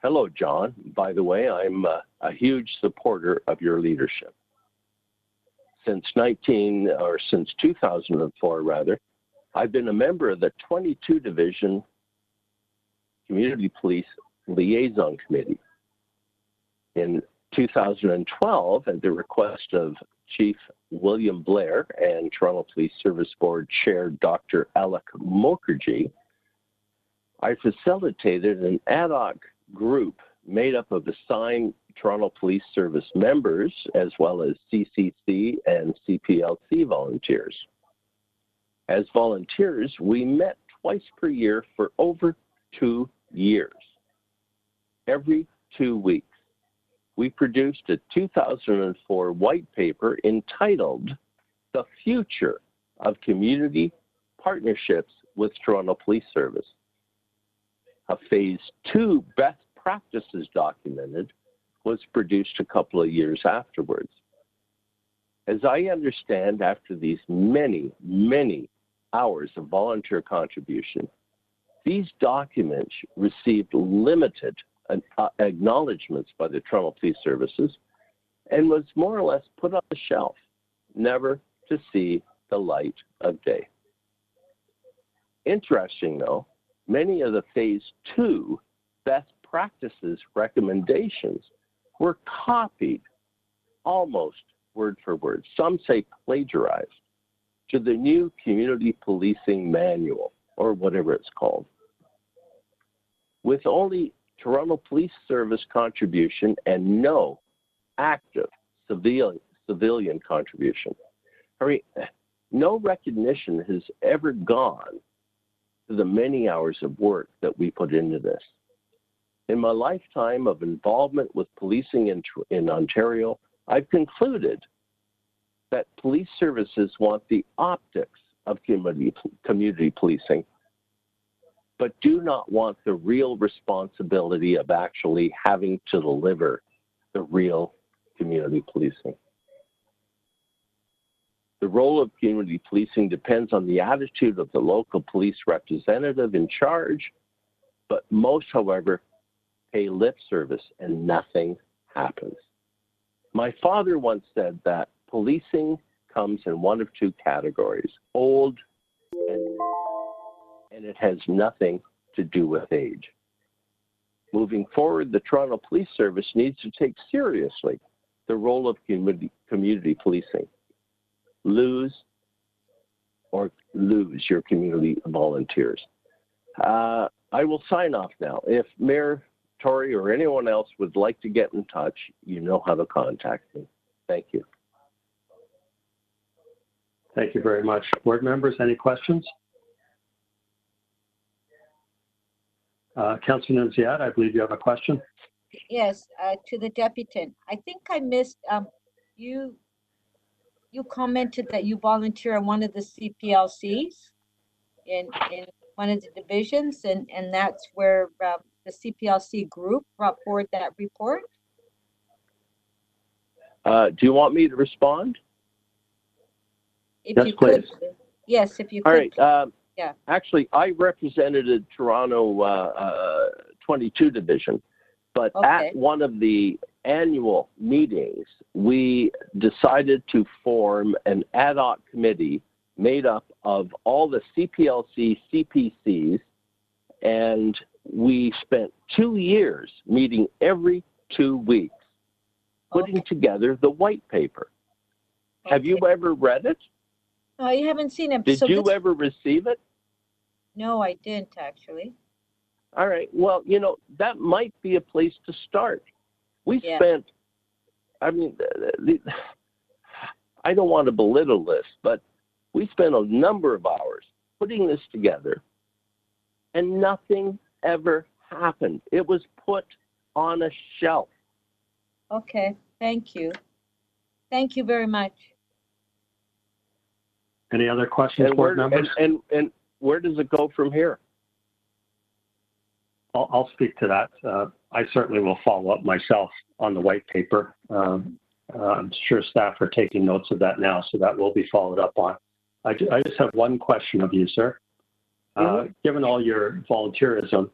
Hello, John. By the way, I'm a huge supporter of your leadership. since 2004 rather, I've been a member of the 22 Division Community Police Liaison Committee. In 2012, at the request of Chief William Blair and Toronto Police Service Board Chair Dr. Alec Mukherjee, I facilitated an ad hoc group made up of assigned Toronto Police Service members as well as CCC and CPLC volunteers. As volunteers, we met twice per year for over 2 years. Every 2 weeks, we produced a 2004 white paper entitled The Future of Community Partnerships with Toronto Police Service. A Phase 2 best practices documented was produced a couple of years afterwards. As I understand, after these many, many hours of volunteer contribution, these documents received limited acknowledgements by the Toronto Police Services and was more or less put on the shelf, never to see the light of day. Interesting though, many of the Phase 2 best practices recommendations were copied almost word for word, some say plagiarized, to the new Community Policing Manual, or whatever it's called. With only Toronto Police Service contribution and no active civilian contribution. I mean, no recognition has ever gone to the many hours of work that we put into this. In my lifetime of involvement with policing in Ontario, I've concluded that police services want the optics of community policing, but do not want the real responsibility of actually having to deliver the real community policing. The role of community policing depends on the attitude of the local police representative in charge, but most, however, pay lip service and nothing happens. My father once said that policing comes in one of two categories, old and new, and it has nothing to do with age. Moving forward, the Toronto Police Service needs to take seriously the role of community policing. Lose your community volunteers. I will sign off now. If Mayor Tory or anyone else would like to get in touch, you know how to contact me. Thank you. Thank you very much. Board members, any questions? Councilor Ziad, I believe you have a question. Yes, to the deputant. I think I missed, you commented that you volunteer on one of the CPLCs in one of the divisions, and that's where the CPLC group brought forward that report. Do you want me to respond? If yes, you please. Could. Yes, if you All could. right. Yeah. Actually, I represented the Toronto 22 Division, but Okay. at one of the annual meetings, we decided to form an ad hoc committee made up of all the CPLC CPCs, and we spent 2 years meeting every 2 weeks, putting together the white paper. Okay. Have you ever read it? No, you haven't seen it. Did So you this- ever receive it? No, I didn't actually. All right. Well, you know, that might be a place to start. We Yeah. spent, I mean, I don't want to belittle this, but we spent a number of hours putting this together and nothing ever happened. It was put on a shelf. Okay, thank you. Thank you very much. Any other questions, And board where, members? and where does it go from here? I'll speak to that. I certainly will follow up myself on the white paper. I'm sure staff are taking notes of that now, so that will be followed up on. I just have one question of you, sir. Given all your volunteerism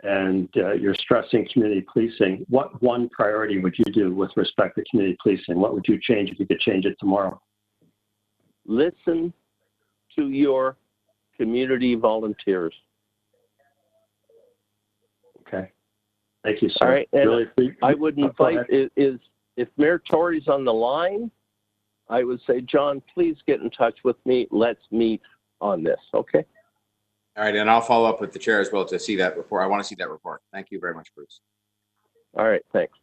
and you're stressing community policing, what one priority would you do with respect to community policing? What would you change if you could change it tomorrow? listen to your community volunteers. Okay. Thank you, sir. All right. And really, I would invite, if Mayor Tory's on the line, I would say, John, please get in touch with me. Let's meet on this, okay? All right, and I'll follow up with the chair as well to see that report. I want to see that report. Thank you very much, Bruce. All right, thanks.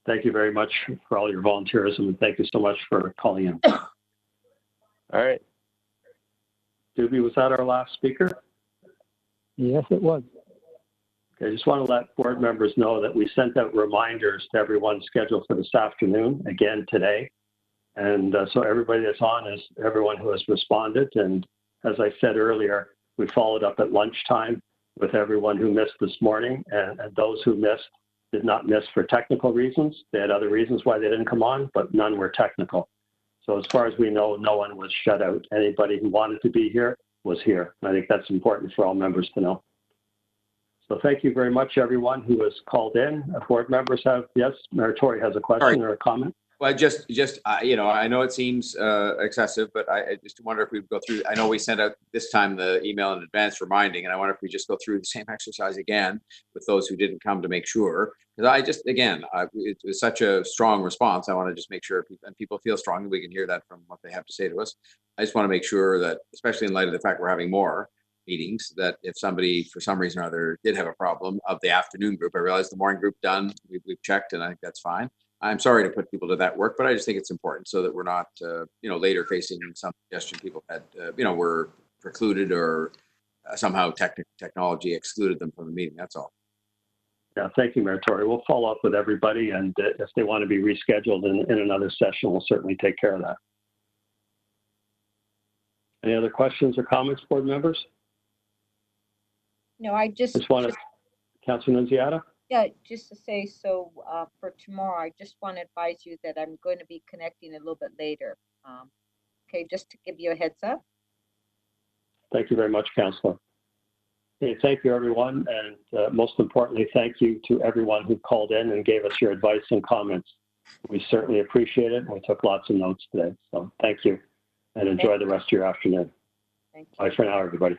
Thank you very much for all your volunteerism, and thank you so much for calling in. All right. Doobie, was that our last speaker? Yes, it was. Okay, I just want to let board members know that we sent out reminders to everyone scheduled for this afternoon, again today. And so everybody that's on is everyone who has responded. And as I said earlier, we followed up at lunchtime with everyone who missed this morning. And those who missed did not miss for technical reasons. They had other reasons why they didn't come on, but none were technical. So as far as we know, no one was shut out. Anybody who wanted to be here was here. And I think that's important for all members to know. So thank you very much, everyone who has called in. Board members have, yes, Mayor Tory has a question or a comment. Well, just you know, I know it seems excessive, but I just wonder if we would go through. I know we sent out this time the email in advance reminding, and I wonder if we just go through the same exercise again with those who didn't come to make sure. Because I just, again, it was such a strong response. I want to just make sure people feel strongly. We can hear that from what they have to say to us. I just want to make sure that, especially in light of the fact we're having more meetings, that if somebody for some reason or other did have a problem of the afternoon group, I realize the morning group done, we've checked, and I think that's fine. I'm sorry to put people to that work, but I just think it's important so that we're not, you know, later facing some suggestion people had, you know, were precluded or somehow technology excluded them from the meeting. That's all. Yeah, thank you, Mayor Tory. We'll follow up with everybody, and if they want to be rescheduled in another session, we'll certainly take care of that. Any other questions or comments, board members? No, I just want to, Councilor Nunziata? Yeah, just to say, so for tomorrow, I just want to advise you that I'm going to be connecting a little bit later. Okay, just to give you a heads up. Thank you very much, Councilor. Okay, thank you, everyone. And most importantly, thank you to everyone who called in and gave us your advice and comments. We certainly appreciate it. We took lots of notes today. So thank you, and enjoy the rest of your afternoon. Thank you. Bye for now, everybody.